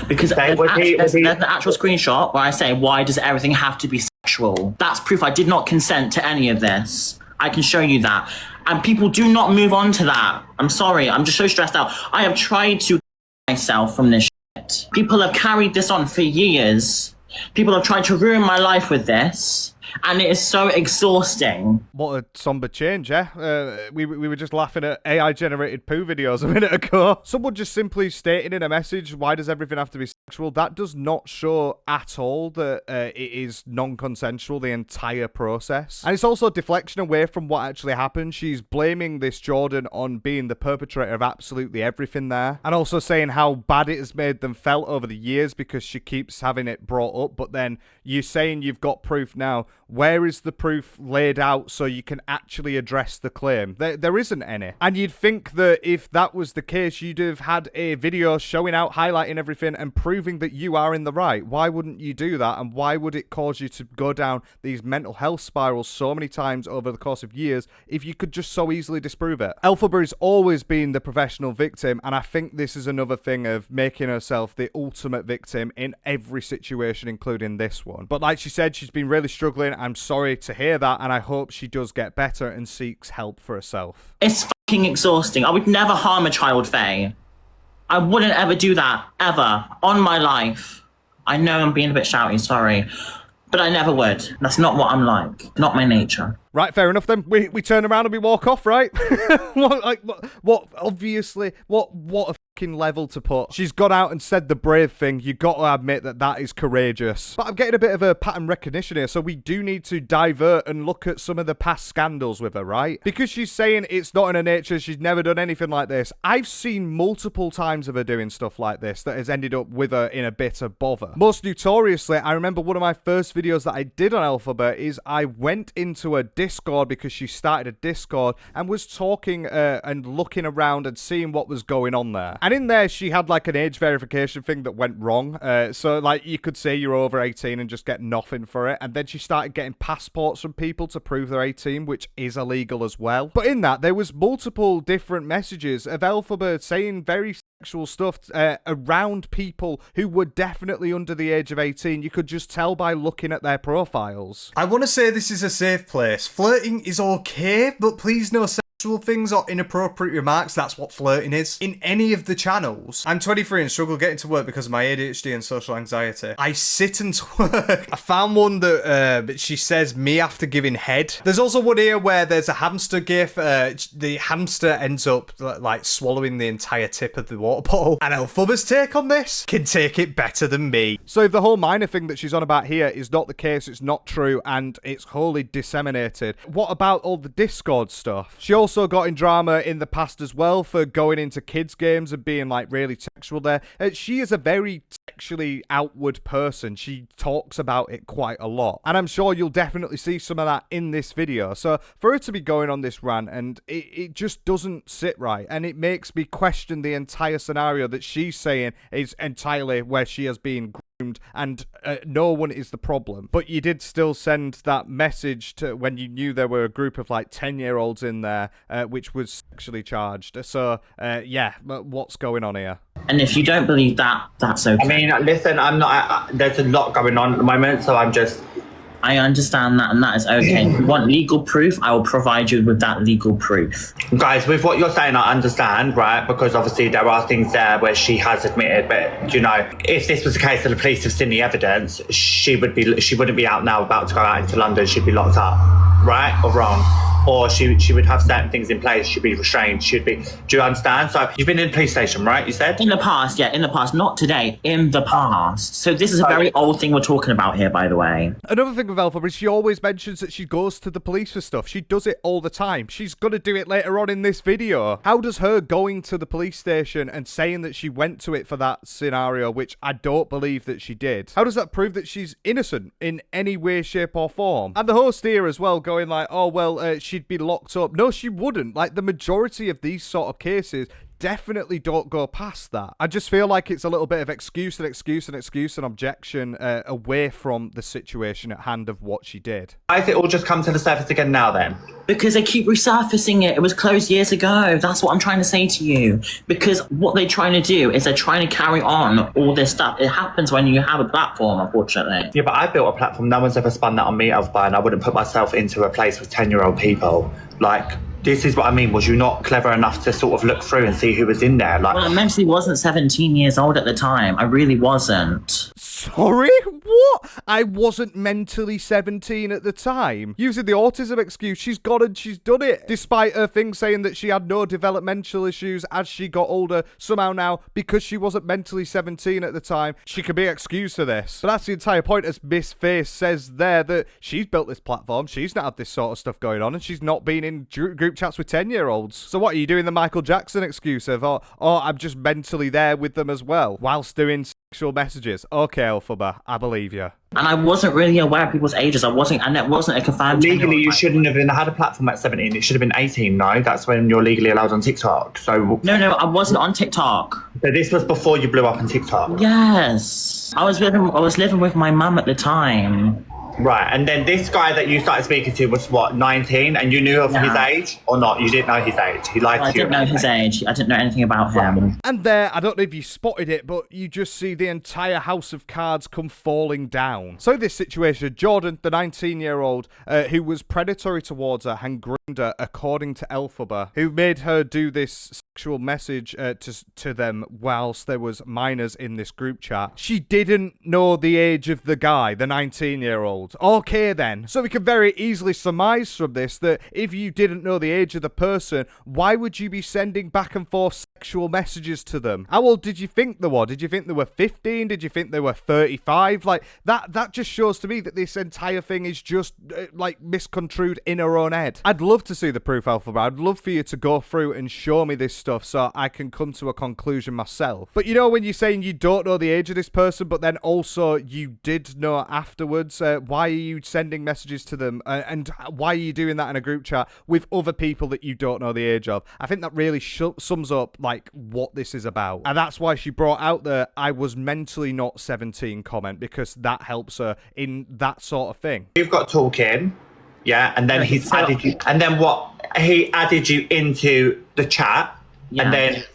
Because there's an actual screenshot where I say, why does everything have to be sexual? That's proof I did not consent to any of this. I can show you that. And people do not move on to that. I'm sorry. I'm just so stressed out. I have tried to myself from this shit. People have carried this on for years. People have tried to ruin my life with this. And it is so exhausting. What a somber change, eh? We were just laughing at AI-generated poo videos a minute ago. Someone just simply stating in a message, why does everything have to be sexual? That does not show at all that it is non-consensual, the entire process. And it's also deflection away from what actually happened. She's blaming this Jordan on being the perpetrator of absolutely everything there. And also saying how bad it has made them felt over the years because she keeps having it brought up. But then you're saying you've got proof now. Where is the proof laid out so you can actually address the claim? There isn't any. And you'd think that if that was the case, you'd have had a video showing out, highlighting everything and proving that you are in the right. Why wouldn't you do that? And why would it cause you to go down these mental health spirals so many times over the course of years if you could just so easily disprove it? Elphaba has always been the professional victim, and I think this is another thing of making herself the ultimate victim in every situation, including this one. But like she said, she's been really struggling. I'm sorry to hear that, and I hope she does get better and seeks help for herself. It's fucking exhausting. I would never harm a child, Faye. I wouldn't ever do that, ever, on my life. I know I'm being a bit shouty, sorry. But I never would. That's not what I'm like. Not my nature. Right, fair enough then. We turn around and we walk off, right? Obviously, what a fucking level to put. She's gone out and said the brave thing. You got to admit that is courageous. But I'm getting a bit of a pattern recognition here, so we do need to divert and look at some of the past scandals with her, right? Because she's saying it's not in her nature, she's never done anything like this. I've seen multiple times of her doing stuff like this that has ended up with her in a bit of bother. Most notoriously, I remember one of my first videos that I did on Elphaba is I went into a Discord because she started a Discord and was talking and looking around and seeing what was going on there. And in there, she had like an age verification thing that went wrong. So like you could say you're over 18 and just get nothing for it. And then she started getting passports from people to prove they're 18, which is illegal as well. But in that, there was multiple different messages of Elphaba saying very sexual stuff around people who were definitely under the age of 18. You could just tell by looking at their profiles. I want to say this is a safe place. Flirting is okay, but please no sexual things or inappropriate remarks. That's what flirting is. In any of the channels, I'm 23 and struggle getting to work because of my ADHD and social anxiety. I sit and twerk. I found one that she says me after giving head. There's also one here where there's a hamster gif. The hamster ends up like swallowing the entire tip of the water bottle. And Elphaba's take on this can take it better than me. So if the whole minor thing that she's on about here is not the case, it's not true, and it's wholly disseminated, what about all the Discord stuff? She also got in drama in the past as well for going into kids' games and being like really sexual there. She is a very sexually outward person. She talks about it quite a lot. And I'm sure you'll definitely see some of that in this video. So for her to be going on this rant, and it just doesn't sit right. And it makes me question the entire scenario that she's saying is entirely where she has been groomed and no one is the problem. But you did still send that message to when you knew there were a group of like 10-year-olds in there which was sexually charged. So yeah, what's going on here? And if you don't believe that, that's okay. I mean, listen, I'm not. There's a lot going on at the moment, so I'm just. I understand that, and that is okay. If you want legal proof, I will provide you with that legal proof. Guys, with what you're saying, I understand, right? Because obviously there are things there where she has admitted, but you know, if this was the case that the police have seen the evidence, she wouldn't be out now about to go out into London. She'd be locked up, right or wrong? Or she would have certain things in place. She'd be restrained. She'd be. Do you understand? So you've been in the police station, right? You said in the past, yeah, in the past, not today. In the past. So this is a very old thing we're talking about here, by the way. Another thing with Elphaba is she always mentions that she goes to the police for stuff. She does it all the time. She's gonna do it later on in this video. How does her going to the police station and saying that she went to it for that scenario, which I don't believe that she did, how does that prove that she's innocent in any way, shape, or form? And the host here as well, going like, oh well, she'd be locked up. No, she wouldn't. Like the majority of these sort of cases, definitely don't go past that. I just feel like it's a little bit of excuse and objection away from the situation at hand of what she did. Why has it all just come to the surface again now then? Because they keep resurfacing it. It was closed years ago. That's what I'm trying to say to you. Because what they're trying to do is they're trying to carry on all this stuff. It happens when you have a platform, unfortunately. Yeah, but I built a platform. No one's ever spun that on me, Elphaba, and I wouldn't put myself into a place with 10-year-old people. Like, this is what I mean. Was you not clever enough to sort of look through and see who was in there? Like, Well, I mentally wasn't 17 years old at the time. I really wasn't. Sorry? What? I wasn't mentally 17 at the time. Using the autism excuse, she's gone and she's done it. Despite her thing saying that she had no developmental issues as she got older, somehow now, because she wasn't mentally 17 at the time, she can be excused for this. But that's the entire point, as Miss Face says there, that she's built this platform, she's not had this sort of stuff going on, and she's not been in group chats with 10-year-olds. So what, are you doing the Michael Jackson excuse of, oh, I'm just mentally there with them as well, whilst doing sexual messages? Okay, Elphaba, I believe you. And I wasn't really aware of people's ages. And it wasn't a confirmed legally, you 10-year-old. shouldn't have had a platform at 17. It should have been 18, no? That's when you're legally allowed on TikTok. So No, I wasn't on TikTok. So this was before you blew up on TikTok? Yes. I was living with my mum at the time. Right, and then this guy that you started speaking to was what, 19, and you knew of his age or not? You didn't know his age. He lied to you. I didn't know his age. I didn't know anything about him. And there, I don't know if you spotted it, but you just see the entire house of cards come falling down. So in this situation, Jordan, the 19-year-old, who was predatory towards her and groomed her, according to Elphaba, who made her do this sexual message to them whilst there was minors in this group chat. She didn't know the age of the guy, the 19-year-old. Okay then. So we can very easily surmise from this that if you didn't know the age of the person, why would you be sending back and forth sexual messages to them? How old did you think they were? Did you think they were 15? Did you think they were 35? Like, that just shows to me that this entire thing is just, like, misconstrued in her own head. I'd love to see the proof, Elphaba. I'd love for you to go through and show me this stuff so I can come to a conclusion myself. But you know, when you're saying you don't know the age of this person, but then also you did know afterwards, why are you sending messages to them, and why are you doing that in a group chat with other people that you don't know the age of? I think that really sums up, like, what this is about. And that's why she brought out the "I was mentally not 17" comment, because that helps her in that sort of thing. You've got talking, yeah, and then he's added you, and then what? He added you into the chat, and then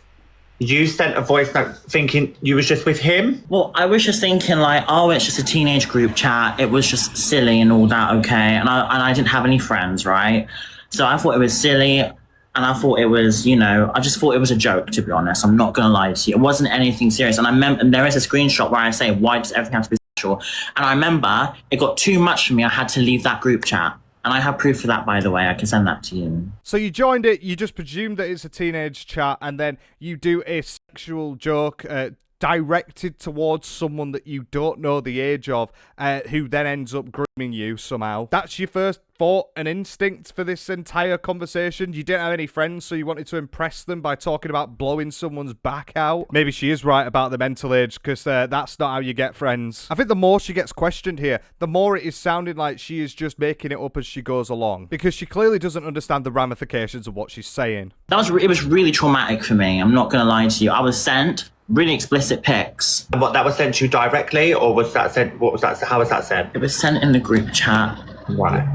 you sent a voice note thinking you was just with him? Well, I was just thinking, like, oh, it's just a teenage group chat. It was just silly and all that, okay? And I didn't have any friends, right? So I thought it was silly, and I thought it was, you know, I just thought it was a joke, to be honest. I'm not going to lie to you. It wasn't anything serious. And and there is a screenshot where I say, why does everything have to be sexual? And I remember it got too much for me. I had to leave that group chat. And I have proof for that, by the way. I can send that to you. So you joined it, you just presumed that it's a teenage chat, and then you do a sexual joke directed towards someone that you don't know the age of, who then ends up grooming you somehow. That's your first thought and instinct for this entire conversation. You didn't have any friends, so you wanted to impress them by talking about blowing someone's back out. Maybe she is right about the mental age, because that's not how you get friends. I think the more she gets questioned here, the more it is sounding like she is just making it up as she goes along, because she clearly doesn't understand the ramifications of what she's saying. It was really traumatic for me. I'm not going to lie to you. I was sent really explicit pics. And what, that was sent to you directly, or was that sent, what was that, how was that sent? It was sent in the group chat. Right,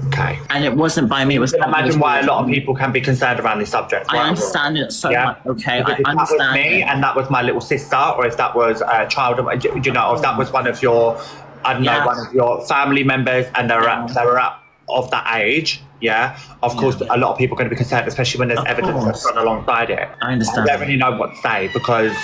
okay. And it wasn't by me. It was. I can imagine why a lot of people can be concerned around this subject. I understand it so much. Okay, I understand. If that was me, and that was my little sister, or if that was a child of, you know, or if that was one of your, I don't know, one of your family members, and they were at of that age, of course, a lot of people are going to be concerned, especially when there's evidence that's gone alongside it. I understand. I don't really know what to say, because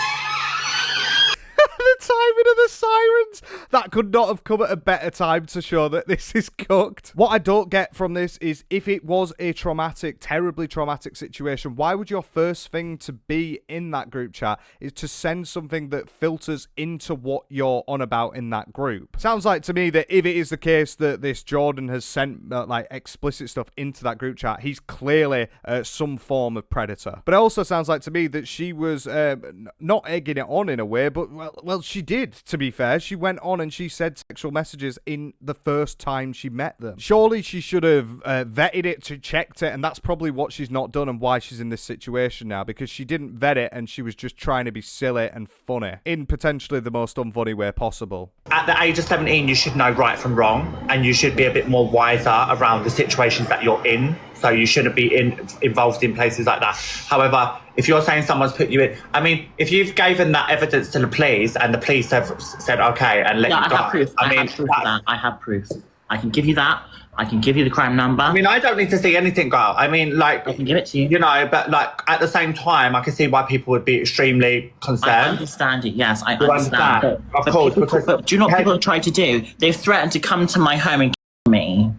The timing of the sirens! That could not have come at a better time to show that this is cooked. What I don't get from this is, if it was a traumatic, terribly traumatic situation, why would your first thing to be in that group chat is to send something that filters into what you're on about in that group? Sounds like to me that if it is the case that this Jordan has sent like explicit stuff into that group chat, he's clearly some form of predator. But it also sounds like to me that she was not egging it on in a way, but well, she did, to to be fair. She went on and she said sexual messages in the first time she met them. Surely she should have vetted it, to checked it, and that's probably what she's not done and why she's in this situation now, because she didn't vet it and she was just trying to be silly and funny in potentially the most unfunny way possible. At the age of 17, you should know right from wrong, and you should be a bit more wiser around the situations that you're in. So you shouldn't be involved in places like that. However, if you're saying someone's put you in, I mean, if you've given that evidence to the police and the police have said okay and let you go, I have proof. I have proof of that. I have proof. I can give you that. I can give you the crime number. I mean, I don't need to see anything, girl. I mean, like, I can give it to you. You know, but like at the same time, I can see why people would be extremely concerned. I understand it. Yes, I understand. Of course, but do you know what people have tried to do? They've threatened to come to my home and kill me.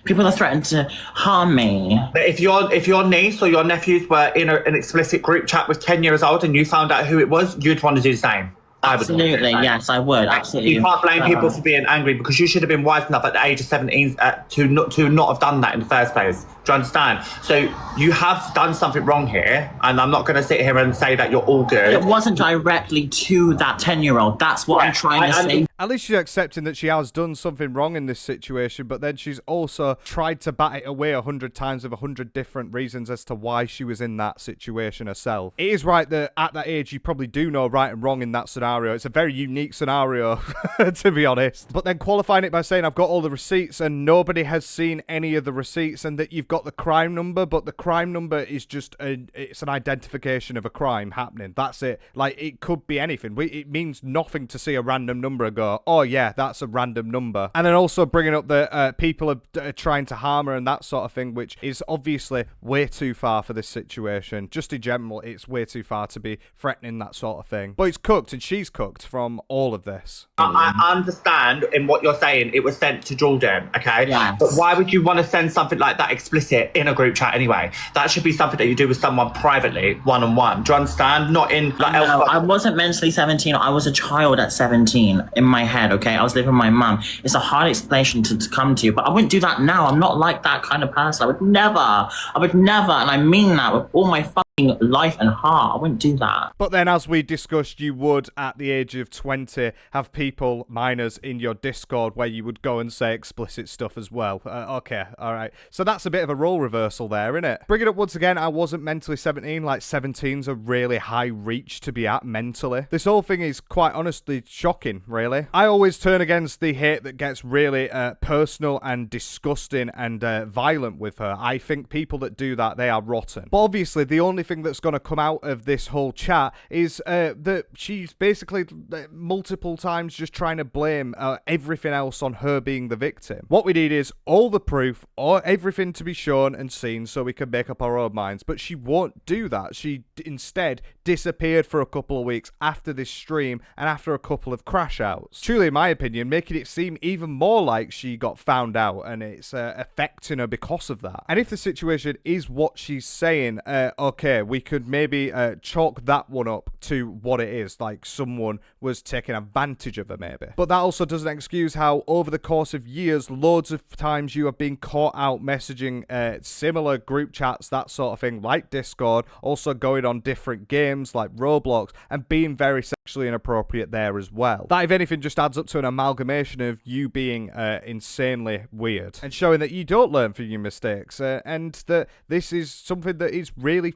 People have threatened to harm me. If your niece or your nephews were in an explicit group chat with 10 years old and you found out who it was, you'd want to do the same. Absolutely, yes, I would. Absolutely. You can't blame people for being angry, because you should have been wise enough at the age of 17 to not have done that in the first place. Do you understand? So you have done something wrong here, and I'm not going to sit here and say that you're all good. It wasn't directly to that 10-year-old. That's what I'm trying to say. At least she's accepting that she has done something wrong in this situation, but then she's also tried to bat it away 100 times with 100 different reasons as to why she was in that situation herself. It is right that at that age you probably do know right and wrong in that scenario. It's a very unique scenario, to be honest. But then qualifying it by saying I've got all the receipts and nobody has seen any of the receipts, and that you've got the crime number, but the crime number is just it's an identification of a crime happening. That's it. Like, it could be anything. It means nothing to see a random number and go, oh yeah, that's a random number. And then also bringing up that people are trying to harm her and that sort of thing, which is obviously way too far for this situation. Just in general, it's way too far to be threatening that sort of thing. But it's cooked, and she's cooked from all of this. I understand in what you're saying. It was sent to Jordan, okay? Yes. But why would you want to send something like that explicit in a group chat anyway? That should be something that you do with someone privately, one-on-one. Do you understand? Not in like No, I wasn't mentally 17. I was a child at 17 in my head, okay? I was living with my mum. It's a hard explanation to come to, but I wouldn't do that now. I'm not like that kind of person. I would never, and I mean that with all my fucking life and heart. I wouldn't do that. But then, as we discussed, you would, at the age of 20, have people, minors, in your Discord where you would go and say explicit stuff as well. Okay, all right. So that's a bit of a role reversal there, isn't it? Bring it up once again, I wasn't mentally 17. Like, 17's a really high reach to be at mentally. This whole thing is quite honestly shocking, really. I always turn against the hate that gets really personal and disgusting and violent with her. I think people that do that, they are rotten. But obviously, the only thing that's going to come out of this whole chat is that she's basically multiple times just trying to blame everything else on her being the victim. What we need is all the proof, or everything to be shown and seen so we can make up our own minds. But she won't do that. She instead disappeared for a couple of weeks after this stream and after a couple of crash outs. Truly, in my opinion, making it seem even more like she got found out and it's affecting her because of that. And if the situation is what she's saying, okay, we could maybe chalk that one up to what it is, like someone was taking advantage of her maybe. But that also doesn't excuse how over the course of years, loads of times you have been caught out messaging similar group chats, that sort of thing, like Discord, also going on different games like Roblox and being very sexually inappropriate there as well. That, if anything, just adds up to an amalgamation of you being insanely weird and showing that you don't learn from your mistakes and that this is something that is really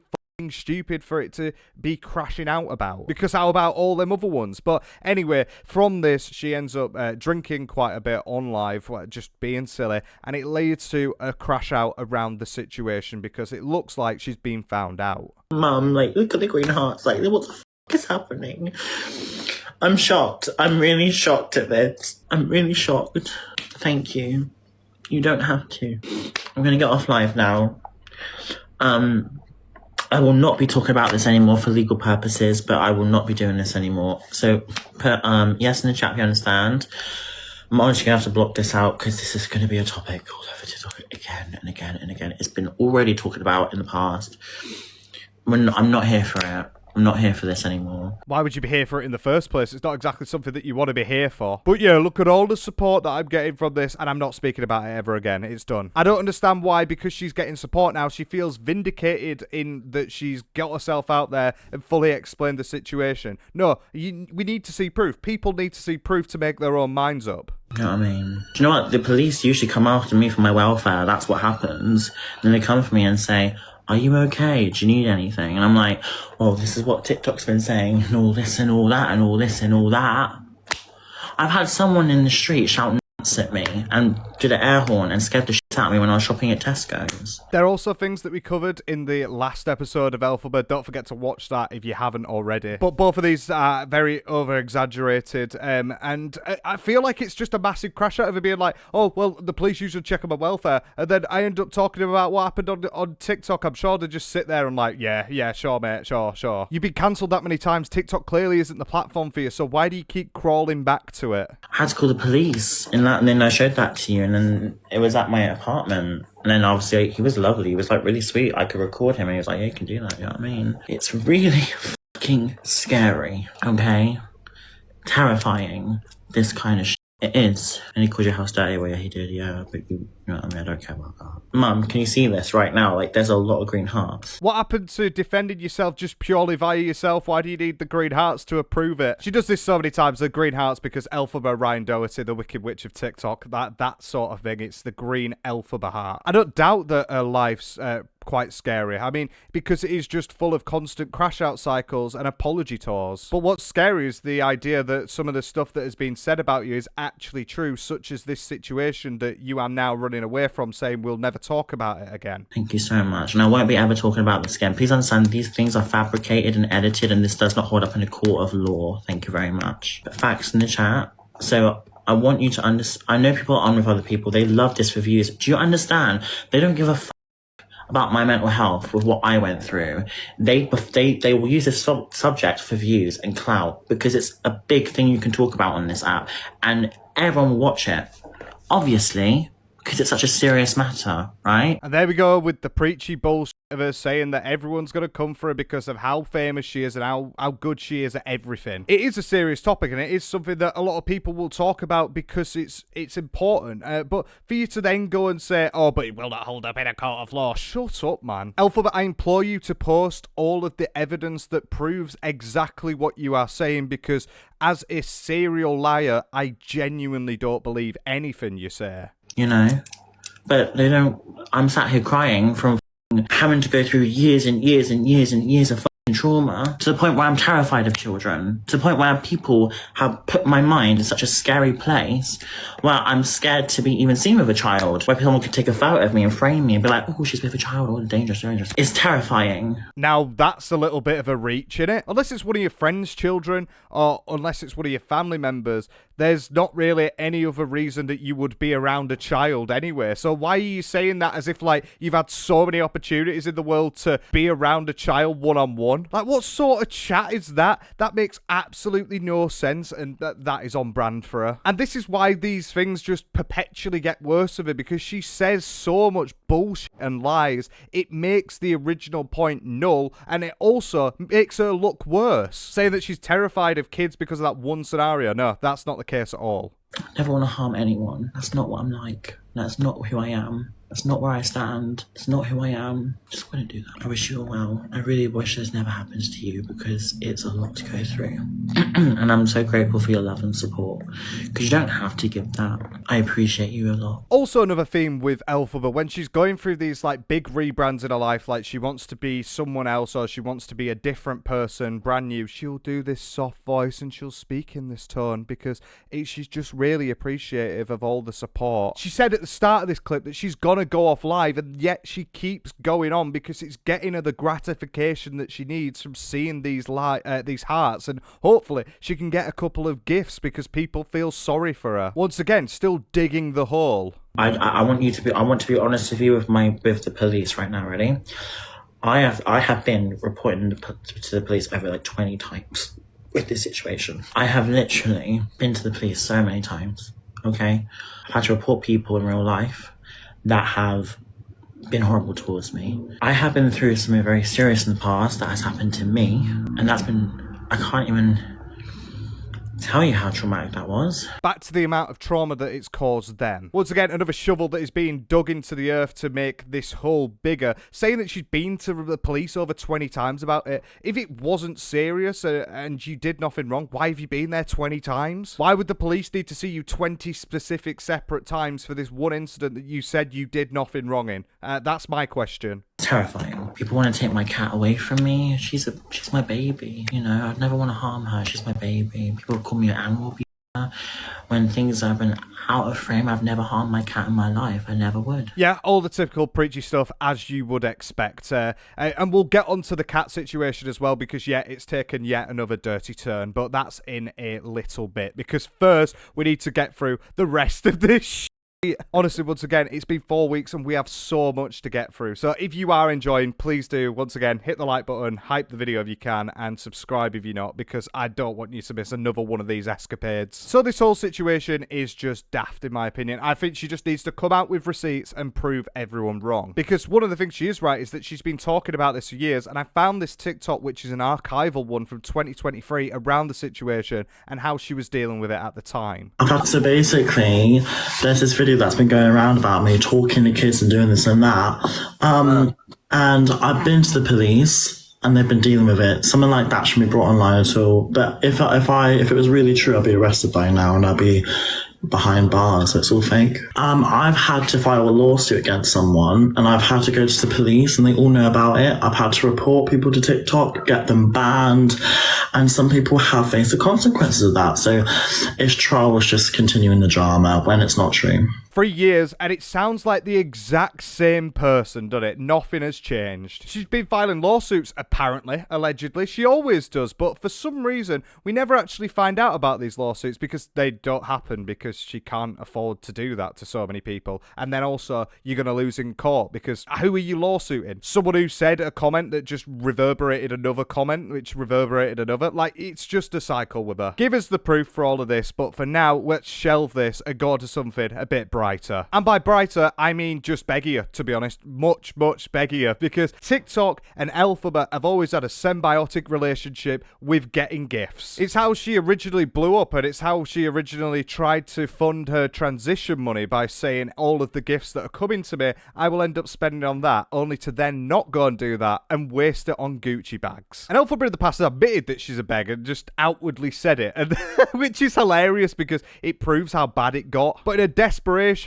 stupid for it to be crashing out about, because how about all them other ones? But anyway, from this she ends up drinking quite a bit on live, just being silly, and it leads to a crash out around the situation because it looks like she's been found out. Mum, like, look at the green hearts, like, what the f*** is happening? I'm shocked. I'm really shocked at this. I'm really shocked. Thank you. You don't have to. I'm gonna get off live now. I will not be talking about this anymore for legal purposes, but I will not be doing this anymore. So put yes in the chat if you understand. I'm honestly going to have to block this out because this is going to be a topic all over TikTok again and again and again. It's been already talked about in the past. I'm not here for it. I'm not here for this anymore. Why would you be here for it in the first place? It's not exactly something that you want to be here for. But yeah, look at all the support that I'm getting from this, and I'm not speaking about it ever again. It's done. I don't understand why, because she's getting support now, she feels vindicated in that she's got herself out there and fully explained the situation. No, we need to see proof. People need to see proof to make their own minds up. You know what I mean? Do you know what? The police usually come after me for my welfare. That's what happens. Then they come for me and say, are you okay? Do you need anything? And I'm like, oh, this is what TikTok's been saying, and all this and all that and all this and all that. I've had someone in the street shout nuts at me and did an air horn and scared the shit out of me when I was shopping at Tesco's. There are also things that we covered in the last episode of Elphaba. Don't forget to watch that if you haven't already. But both of these are very over-exaggerated, and I feel like it's just a massive crash out of it being like, oh, well, the police usually check on my welfare, and then I end up talking about what happened on TikTok. I'm sure they just sit there and like, yeah, sure, mate, sure. You've been cancelled that many times. TikTok clearly isn't the platform for you, so why do you keep crawling back to it? I had to call the police, and then I showed that to you, and then it was at my apartment. And then obviously he was lovely. He was like really sweet. I could record him, and he was like, yeah, you can do that. You know what I mean? It's really fucking scary, okay? Terrifying, this kind of shit. It is. And he called your house dirty. Well, yeah, he did, yeah. But you know what I mean? I don't care about that. Mum, can you see this right now? Like, there's a lot of green hearts. What happened to defending yourself just purely via yourself? Why do you need the green hearts to approve it? She does this so many times, the green hearts, because Elphaba, Ryan Doherty, the Wicked Witch of TikTok, that sort of thing. It's the green Elphaba heart. I don't doubt that her life's quite scary. I mean, because it is just full of constant crash out cycles and apology tours. But what's scary is the idea that some of the stuff that has been said about you is actually true, such as this situation that you are now running away from, saying we'll never talk about it again. Thank you so much. And I won't be ever talking about this again. Please understand, these things are fabricated and edited, and this does not hold up in a court of law. Thank you very much. But facts in the chat. So I want you to understand. I know people are on with other people. They love this for views. Do you understand? They don't give a about my mental health with what I went through. They will use this subject for views and clout because it's a big thing you can talk about on this app, and everyone will watch it. Obviously, because it's such a serious matter, right? And there we go with the preachy bullshit of her saying that everyone's going to come for her because of how famous she is and how good she is at everything. It is a serious topic, and it is something that a lot of people will talk about because it's important. But for you to then go and say, oh, but it will not hold up in a court of law. Shut up, man. Elphaba, I implore you to post all of the evidence that proves exactly what you are saying, because as a serial liar, I genuinely don't believe anything you say. You know? But they don't... I'm sat here crying from having to go through years and years and years and years of trauma, to the point where I'm terrified of children, to the point where people have put my mind in such a scary place where I'm scared to be even seen with a child, where someone could take a photo of me and frame me and be like, oh, she's with a child, oh, dangerous. It's terrifying. Now, that's a little bit of a reach, innit? Unless it's one of your friends' children, or unless it's one of your family members, there's not really any other reason that you would be around a child anyway. So why are you saying that as if, like, you've had so many opportunities in the world to be around a child one-on-one? Like, what sort of chat is that? That makes absolutely no sense, and that is on brand for her. And this is why these things just perpetually get worse of her, because she says so much bullshit and lies. It makes the original point null, and it also makes her look worse. Saying that she's terrified of kids because of that one scenario. No, that's not the case at all. I never want to harm anyone. That's not what I'm like. That's not who I am. That's not where I stand. It's not who I am. Just wouldn't do that. I wish you all well. I really wish this never happens to you, because it's a lot to go through. And I'm so grateful for your love and support, because you don't have to give that. I appreciate you a lot. Also, another theme with Elphaba, when she's going through these like big rebrands in her life, like she wants to be someone else or she wants to be a different person, brand new, she'll do this soft voice and she'll speak in this tone because she's just really appreciative of all the support. She said at the start of this clip that she's gonna go off live, and yet she keeps going on because it's getting her the gratification that she needs from seeing these hearts, and hopefully she can get a couple of gifts because people feel sorry for her. Once again, still digging the hole. I want to be honest with you with the police right now. Ready? I have been reporting to the police over like 20 times with this situation. I have literally been to the police so many times. Okay, I've had to report people in real life that have been horrible towards me. I have been through something very serious in the past that has happened to me, and that's been, I can't even tell you how traumatic that was. Back to the amount of trauma that it's caused them. Once again, another shovel that is being dug into the earth to make this hole bigger, saying that she's been to the police over 20 times about it. If it wasn't serious and you did nothing wrong, why have you been there 20 times? Why would the police need to see you 20 specific separate times for this one incident that you said you did nothing wrong in? That's my question. Terrifying. People want to take my cat away from me. She's my baby. You know, I'd never want to harm her. She's my baby. People call me an animal abuser. When things have been out of frame, I've never harmed my cat in my life. I never would. Yeah, all the typical preachy stuff as you would expect. And we'll get onto the cat situation as well because, yeah, it's taken yet another dirty turn. But that's in a little bit because first we need to get through the rest of this Honestly, once again, it's been 4 weeks and we have so much to get through. So if you are enjoying, please do, once again, hit the like button, hype the video if you can, and subscribe if you're not, because I don't want you to miss another one of these escapades. So this whole situation is just daft, in my opinion. I think she just needs to come out with receipts and prove everyone wrong. Because one of the things she is right is that she's been talking about this for years, and I found this TikTok, which is an archival one from 2023, around the situation and how she was dealing with it at the time. So basically, there's this video that's been going around about me talking to kids and doing this and that. And I've been to the police and they've been dealing with it. Something like that shouldn't be brought online at all. But if it was really true, I'd be arrested by now and I'd be behind bars, so it's all fake. I've had to file a lawsuit against someone and I've had to go to the police and they all know about it. I've had to report people to TikTok, get them banned, and some people have faced the consequences of that. So it's trolls just continuing the drama when it's not true. 3 years, and it sounds like the exact same person, doesn't it? Nothing has changed. She's been filing lawsuits, apparently, allegedly. She always does, but for some reason, we never actually find out about these lawsuits because they don't happen because she can't afford to do that to so many people. And then also, you're going to lose in court because who are you lawsuiting? Someone who said a comment that just reverberated another comment, which reverberated another. Like, it's just a cycle with her. Give us the proof for all of this, but for now, let's shelve this and go to something a bit brighter. And by brighter, I mean just beggier, to be honest. Much, much beggier. Because TikTok and Elphaba have always had a symbiotic relationship with getting gifts. It's how she originally blew up, and it's how she originally tried to fund her transition money by saying all of the gifts that are coming to me, I will end up spending on that, only to then not go and do that and waste it on Gucci bags. And Elphaba in the past has admitted that she's a beggar and just outwardly said it, and which is hilarious because it proves how bad it got. But in a desperation,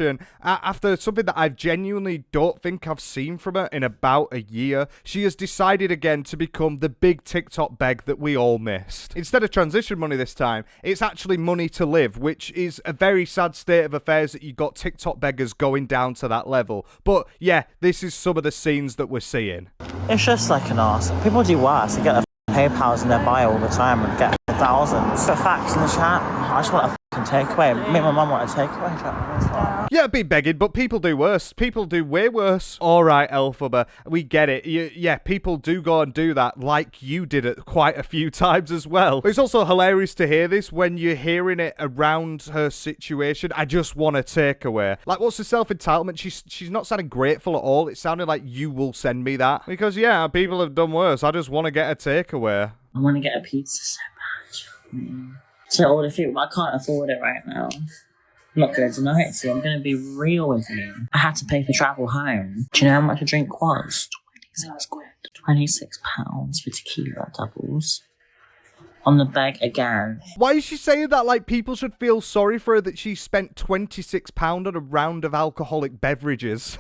after something that I genuinely don't think I've seen from her in about a year, she has decided again to become the big TikTok beg that we all missed. Instead of transition money this time, it's actually money to live, which is a very sad state of affairs that you got TikTok beggars going down to that level. But yeah, this is some of the scenes that we're seeing. It's just like an arse. People do worse. They get their PayPals in their bio all the time and get thousands. Put facts in the chat. I just want a fucking takeaway. Me and my mum want a takeaway. Yeah, be begging, but people do worse. People do way worse. All right, Elphaba, we get it. Yeah, people do go and do that, like you did it quite a few times as well. But it's also hilarious to hear this when you're hearing it around her situation. I just want a takeaway. Like, what's the self-entitlement? She's not sounding grateful at all. It sounded like you will send me that. Because, yeah, people have done worse. I just want to get a takeaway. I want to get a pizza so bad. So all the food, I can't afford it right now. I'm not going to deny it to you. I'm going to be real with you. I had to pay for travel home. Do you know how much a drink was? 26 quid. £26 for tequila doubles. On the bag again. Why is she saying that like people should feel sorry for her that she spent £26 on a round of alcoholic beverages?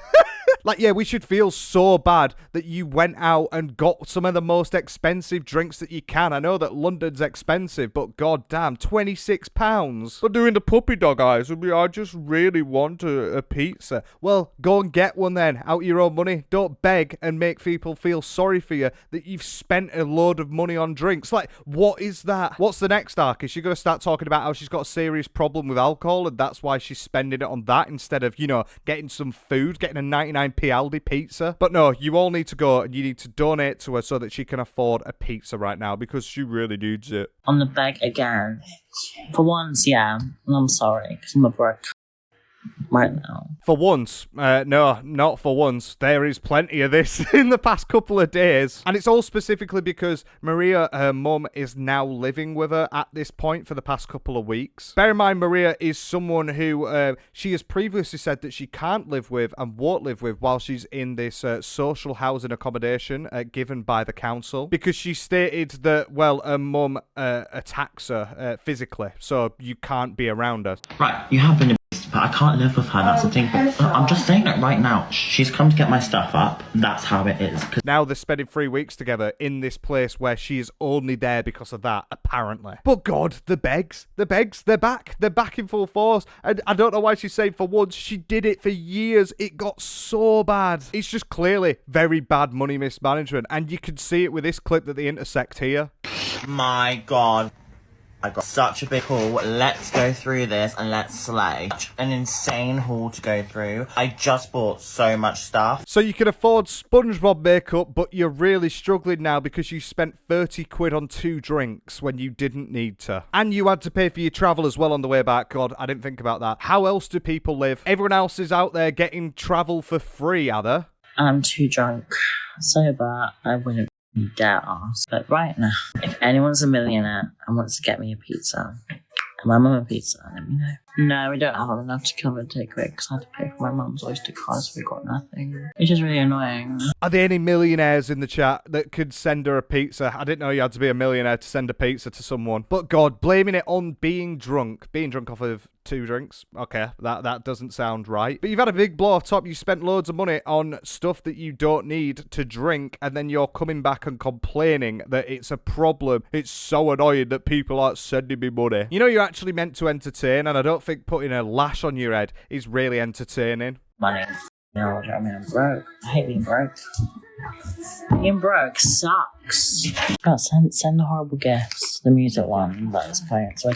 Like, yeah, we should feel so bad that you went out and got some of the most expensive drinks that you can. I know that London's expensive, but goddamn, £26. But doing the puppy dog eyes with me, I just really want a pizza. Well, go and get one then, out your own money. Don't beg and make people feel sorry for you that you've spent a load of money on drinks. Like, what is that? What's the next arc? Is she going to start talking about how she's got a serious problem with alcohol and that's why she's spending it on that instead of, you know, getting some food, getting a 99p Aldi pizza? But no, you all need to go and you need to donate to her so that she can afford a pizza right now because she really needs it. On the bag again. For once, yeah. And I'm sorry, because I'm a broke. right now. For once, no, not for once. There is plenty of this in the past couple of days. And it's all specifically because Maria, her mum, is now living with her at this point for the past couple of weeks. Bear in mind, Maria is someone who she has previously said that she can't live with and won't live with while she's in this social housing accommodation given by the council. Because she stated that, well, her mum attacks her physically, so you can't be around her. Right, you have been abused, but I can't live with her, that's the thing. I'm just saying it right now. She's come to get my stuff up. That's how it is. Now they're spending 3 weeks together in this place where she is only there because of that, apparently. But God, the Beggs, they're back. They're back in full force. And I don't know why she's saying for once. She did it for years. It got so bad. It's just clearly very bad money mismanagement. And you can see it with this clip that they intersect here. My God. I got such a big haul. Let's go through this and let's slay. Such an insane haul to go through. I just bought so much stuff. So you can afford SpongeBob makeup, but you're really struggling now because you spent 30 quid on 2 drinks when you didn't need to. And you had to pay for your travel as well on the way back. God, I didn't think about that. How else do people live? Everyone else is out there getting travel for free, are they? I'm too drunk. Sober, I wouldn't dare ask. But right now, if anyone's a millionaire and wants to get me a pizza, and my mum a pizza, let me know. No, we don't have enough to cover takeaway because I had to pay for my mum's Oyster card, so we got nothing. Which is really annoying. Are there any millionaires in the chat that could send her a pizza? I didn't know you had to be a millionaire to send a pizza to someone. But God, blaming it on being drunk off of 2 drinks. Okay, that doesn't sound right. But you've had a big blow off top. You spent loads of money on stuff that you don't need to drink, and then you're coming back and complaining that it's a problem. It's so annoying that people aren't sending me money. You know you're actually meant to entertain, and I don't think putting a lash on your head is really entertaining. Money. No, I mean, I'm broke. I hate being broke. Being broke sucks. God, send the horrible gifts. The music one that is playing so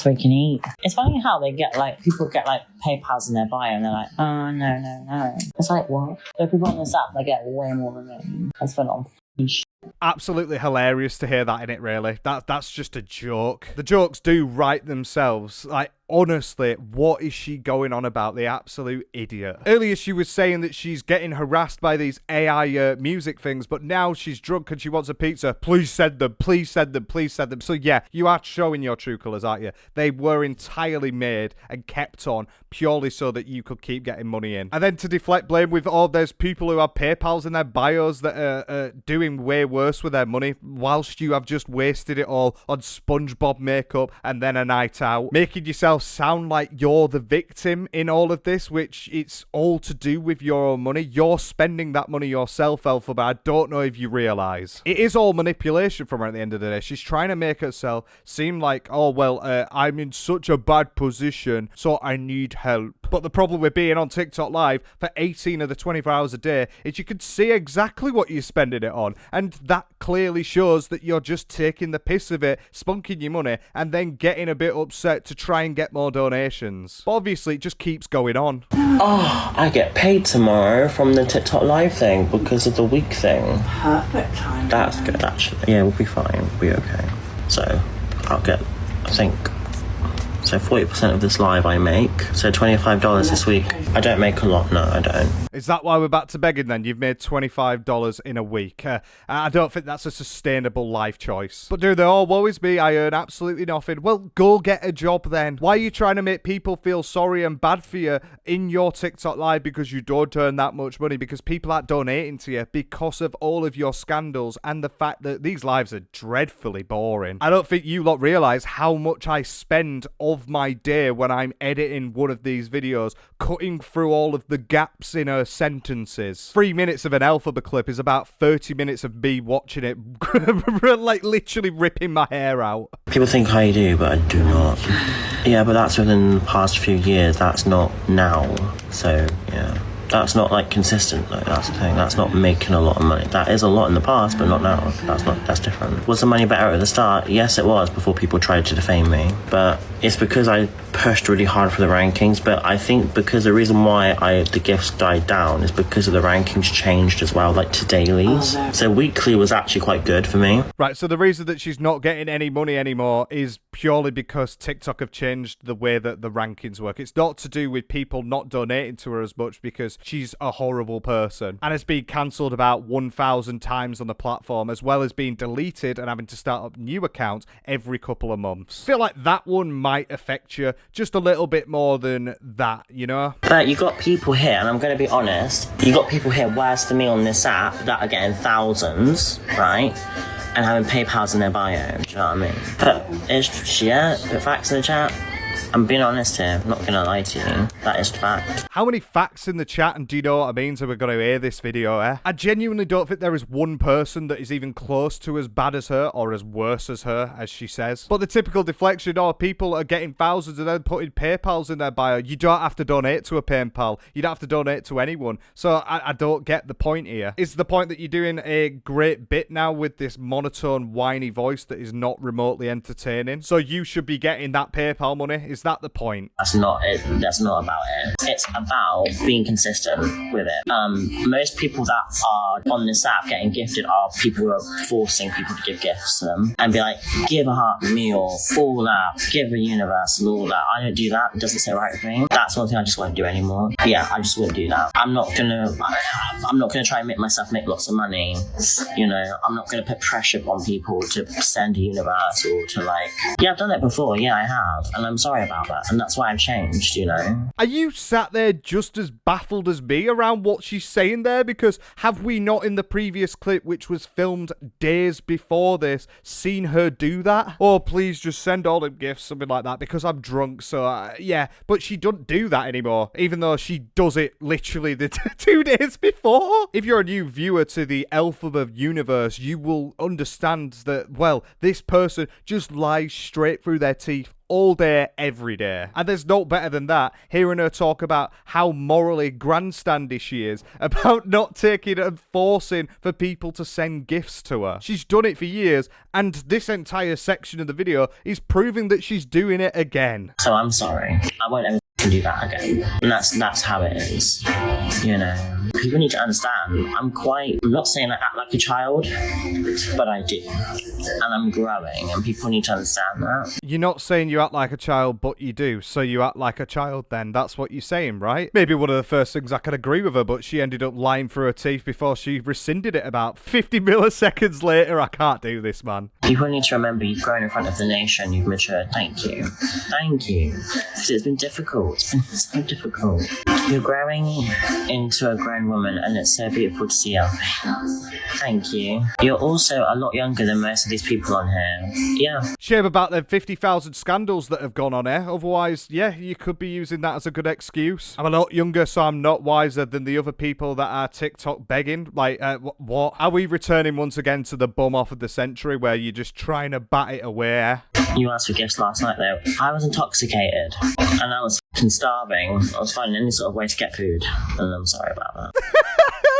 we can eat. It's funny how they get people get PayPal's in their bio and they're like, oh no. It's like, what? If people on this app, they get way more than me. I spent on shit. Absolutely hilarious to hear that in it, really. That's just a joke. The jokes do write themselves. Like, honestly, what is she going on about? The absolute idiot. Earlier she was saying that she's getting harassed by these AI music things, but now she's drunk and she wants a pizza. Please send them, please send them, please send them. So yeah, you are showing your true colours, aren't you? They were entirely made and kept on purely so that you could keep getting money in. And then to deflect blame with all those people who have PayPals in their bios that are doing way worse with their money, whilst you have just wasted it all on SpongeBob makeup and then a night out, making yourself sound like you're the victim in all of this, which it's all to do with your own money. You're spending that money yourself, Elphaba. I don't know if you realise. It is all manipulation from her at the end of the day. She's trying to make herself seem like, oh, well, I'm in such a bad position, so I need help. But the problem with being on TikTok Live for 18 of the 24 hours a day is you can see exactly what you're spending it on. And that clearly shows that you're just taking the piss of it, spunking your money, and then getting a bit upset to try and get more donations. But obviously, it just keeps going on. Oh, I get paid tomorrow from the TikTok Live thing because of the week thing. Perfect time. That's good, actually. Yeah, we'll be fine. We'll be okay. So, I'll get, I think... So 40% of this live I make. So $25 this week. I don't make a lot. No, I don't. Is that why we're back to begging then? You've made $25 in a week. I don't think that's a sustainable life choice. But do they all always be? I earn absolutely nothing. Well, go get a job then. Why are you trying to make people feel sorry and bad for you in your TikTok Live because you don't earn that much money? Because people aren't donating to you because of all of your scandals and the fact that these lives are dreadfully boring. I don't think you lot realise how much I spend of my day when I'm editing one of these videos, cutting through all of the gaps in her sentences. 3 minutes of an Elphaba clip is about 30 minutes of me watching it, like literally ripping my hair out. People think I do, but I do not. Yeah, but that's within the past few years. That's not now. So, yeah. That's not like consistent, like that's the thing. That's not making a lot of money. That is a lot in the past, but not now. That's different. Was the money better at the start? Yes, it was, before people tried to defame me. But it's because I pushed really hard for the rankings, but I think because the reason why the gifts died down is because of the rankings changed as well, like to dailies. So weekly was actually quite good for me. Right, so the reason that she's not getting any money anymore is purely because TikTok have changed the way that the rankings work. It's not to do with people not donating to her as much because she's a horrible person and has been cancelled about 1,000 times on the platform, as well as being deleted and having to start up new accounts every couple of months. I feel like that one might affect you just a little bit more than that, you know? But you got people here, and I'm going to be honest, you got people here worse than me on this app that are getting thousands, right? And having PayPals in their bio, do you know what I mean? But it's, yeah, put facts in the chat. I'm being honest here, I'm not gonna lie to you. That is fact. How many facts in the chat, and do you know what I mean? So we're going to hear this video, eh? I genuinely don't think there is one person that is even close to as bad as her or as worse as her, as she says. But the typical deflection, people are getting thousands and then putting PayPals in their bio. You don't have to donate to a PayPal. You don't have to donate to anyone. So I don't get the point here. Is the point that you're doing a great bit now with this monotone, whiny voice that is not remotely entertaining? So you should be getting that PayPal money? Is that the point? That's not it. That's not about it. It's about being consistent with it. Most people that are on this app getting gifted are people who are forcing people to give gifts to them and be like, give a heart meal, all that, give a universal, all that. I don't do that. It doesn't sit right with me. That's one thing I just won't do anymore. Yeah, I just wouldn't do that. I'm not gonna try and make myself make lots of money. You know, I'm not gonna put pressure on people to send a universal to like. Yeah, I've done that before. Yeah, I have, and I'm sorry about that, and that's why I've changed, you know. Are you sat there just as baffled as me around what she's saying there? Because have we not in the previous clip, which was filmed days before this, seen her do that? Oh, please just send all them gifts, something like that, because I'm drunk, so yeah. But she doesn't do that anymore, even though she does it literally the 2 days before. If you're a new viewer to the Elphaba universe, you will understand that, well, this person just lies straight through their teeth all day, every day. And there's no better than that, hearing her talk about how morally grandstandy she is, about not taking and forcing for people to send gifts to her. She's done it for years, and this entire section of the video is proving that she's doing it again. So I'm sorry. I won't ever do that again. And that's how it is. You know. People need to understand, I'm not saying I act like a child, but I do. And I'm growing, and people need to understand that. You're not saying you act like a child, but you do. So you act like a child then. That's what you're saying, right? Maybe one of the first things I could agree with her, but she ended up lying through her teeth before she rescinded it about 50 milliseconds later. I can't do this, man. People need to remember you've grown in front of the nation, you've matured. Thank you. Thank you. Because it's been difficult. It's been so difficult. You're growing into a grown woman, and it's so beautiful to see you. Thank you. You're also a lot younger than most of these people on here. Yeah. Shame about the 50,000 scandals that have gone on here. Otherwise, yeah, you could be using that as a good excuse. I'm a lot younger, so I'm not wiser than the other people that are TikTok begging. Like, what? Are we returning once again to the bum off of the century where you're just trying to bat it away? You asked for gifts last night, though. I was intoxicated, and I was fucking starving. I was finding any sort of way to get food, and I'm sorry about that.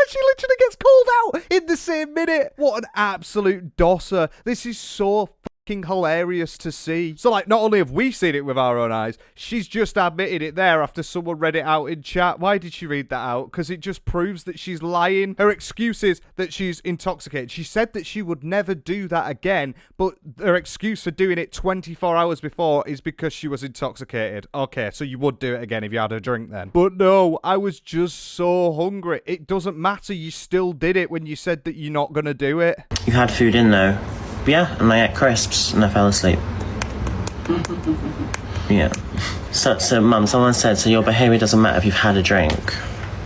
She literally gets called out in the same minute. What an absolute dosser. This is so fucking hilarious to see. So, like, not only have we seen it with our own eyes, she's just admitted it there after someone read it out in chat. Why did she read that out? Because it just proves that she's lying. Her excuse is that she's intoxicated. She said that she would never do that again, but her excuse for doing it 24 hours before is because she was intoxicated. Okay, so you would do it again if you had a drink then. But no, I was just so hungry. It doesn't matter. You still did it when you said that you're not going to do it. You had food in, though. Yeah, and I ate crisps and I fell asleep. Yeah. So Mum, someone said, so your behaviour doesn't matter if you've had a drink.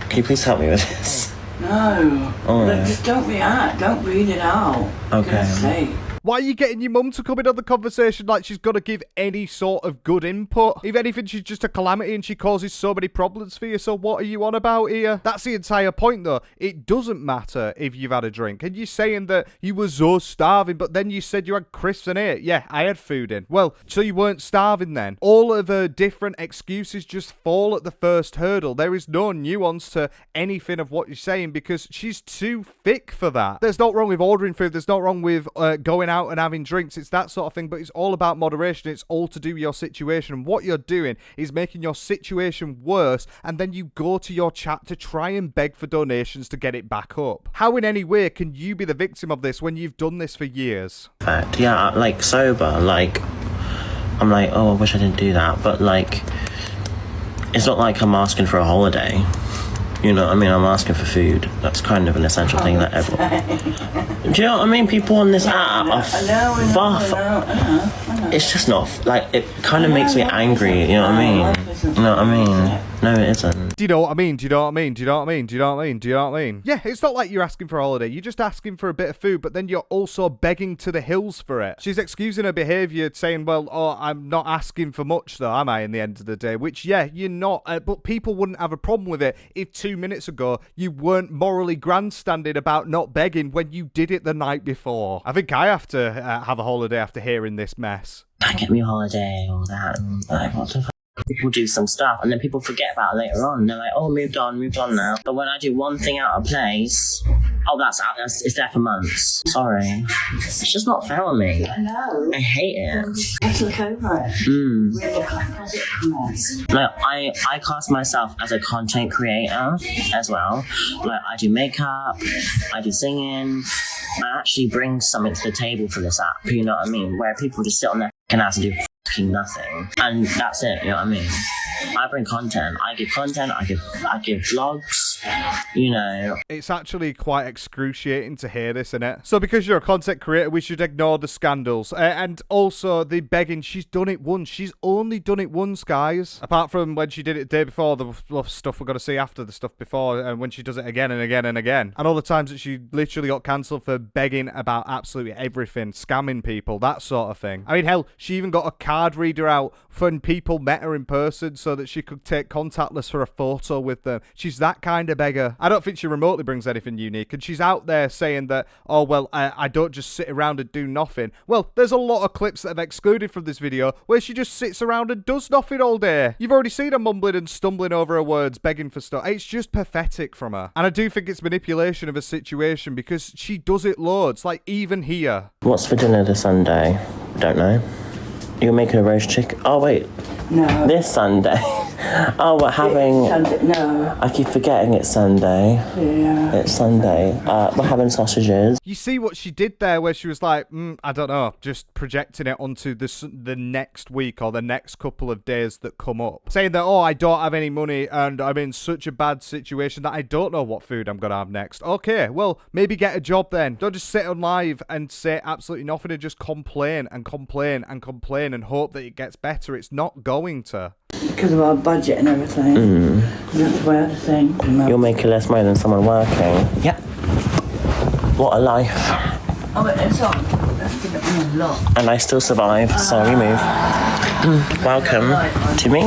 Can you please help me with this? No. Oh. Look, just don't react. Don't read it out. Okay. For God's sake. Why are you getting your mum to come in on the conversation like she's got to give any sort of good input? If anything, she's just a calamity and she causes so many problems for you, so what are you on about here? That's the entire point, though. It doesn't matter if you've had a drink. And you're saying that you were so starving, but then you said you had crisps and ate. Yeah, I had food in. Well, so you weren't starving then. All of her different excuses just fall at the first hurdle. There is no nuance to anything of what you're saying because she's too thick for that. There's not wrong with ordering food. There's not wrong with going out and having drinks, it's that sort of thing, but it's all about moderation. It's all to do with your situation. And what you're doing is making your situation worse, and then you go to your chat to try and beg for donations to get it back up. How in any way can you be the victim of this when you've done this for years? Fact, yeah, like sober, like I'm like, oh, I wish I didn't do that, but like it's not like I'm asking for a holiday. You know what I mean? I'm asking for food. That's kind of an essential thing that everyone... Do you know what I mean? People on this app are It's just not... Like, it kind of makes me angry, you know what I mean? You know what I mean? No, it isn't. Do you know what I mean? Do you know what I mean? Do you know what I mean? Do you know what I mean? Do you know what I mean? Yeah, it's not like you're asking for a holiday. You're just asking for a bit of food, but then you're also begging to the hills for it. She's excusing her behaviour, saying, well, oh, I'm not asking for much, though, am I, in the end of the day? Which, yeah, you're not. But people wouldn't have a problem with it if 2 minutes ago you weren't morally grandstanding about not begging when you did it the night before. I think I have to have a holiday after hearing this mess. Don't get me a holiday, all that, and like, what the fuck? People do some stuff and then people forget about it later on. They're like, oh, moved on now. But when I do one thing out of place, oh, it's there for months. Sorry. It's just not fair on me. I know. I hate it. Let's look over it. Like, I class myself as a content creator as well. Like, I do makeup, I do singing. I actually bring something to the table for this app, you know what I mean? Where people just sit on their f***ing ass and do fucking nothing. And that's it, you know what I mean? I bring content. I give content, I give vlogs, you know. It's actually quite excruciating to hear this, isn't it? So because you're a content creator, we should ignore the scandals. And also the begging, she's done it once. She's only done it once, guys. Apart from when she did it the day before, the stuff we're going to see after the stuff before, and when she does it again and again and again. And all the times that she literally got cancelled for begging about absolutely everything, scamming people, that sort of thing. I mean, hell, she even got a card reader out when people met her in person so that she could take contactless for a photo with them. She's that kind of beggar. I don't think she remotely brings anything unique, and she's out there saying that, oh, well, I don't just sit around and do nothing. Well, there's a lot of clips that I've excluded from this video where she just sits around and does nothing all day. You've already seen her mumbling and stumbling over her words, begging for stuff. It's just pathetic from her. And I do think it's manipulation of a situation because she does it loads, like even here. What's for dinner this Sunday? Don't know. You're making a roast chicken? Oh, wait. No. This Sunday? Oh, we're having... Sunday, no. I keep forgetting it's Sunday. Yeah. It's Sunday. We're having sausages. You see what she did there where she was like, I don't know, just projecting it onto the next week or the next couple of days that come up. Saying that, oh, I don't have any money and I'm in such a bad situation that I don't know what food I'm going to have next. Okay, well, maybe get a job then. Don't just sit on live and say absolutely nothing and just complain and complain and complain and hope that it gets better. It's not going to. Because of our budget and everything. That's the way I think. You're making less money than someone working. Yep. What a life. Oh, but it's on. That's been on a lot. And I still survive, so we move. Welcome to me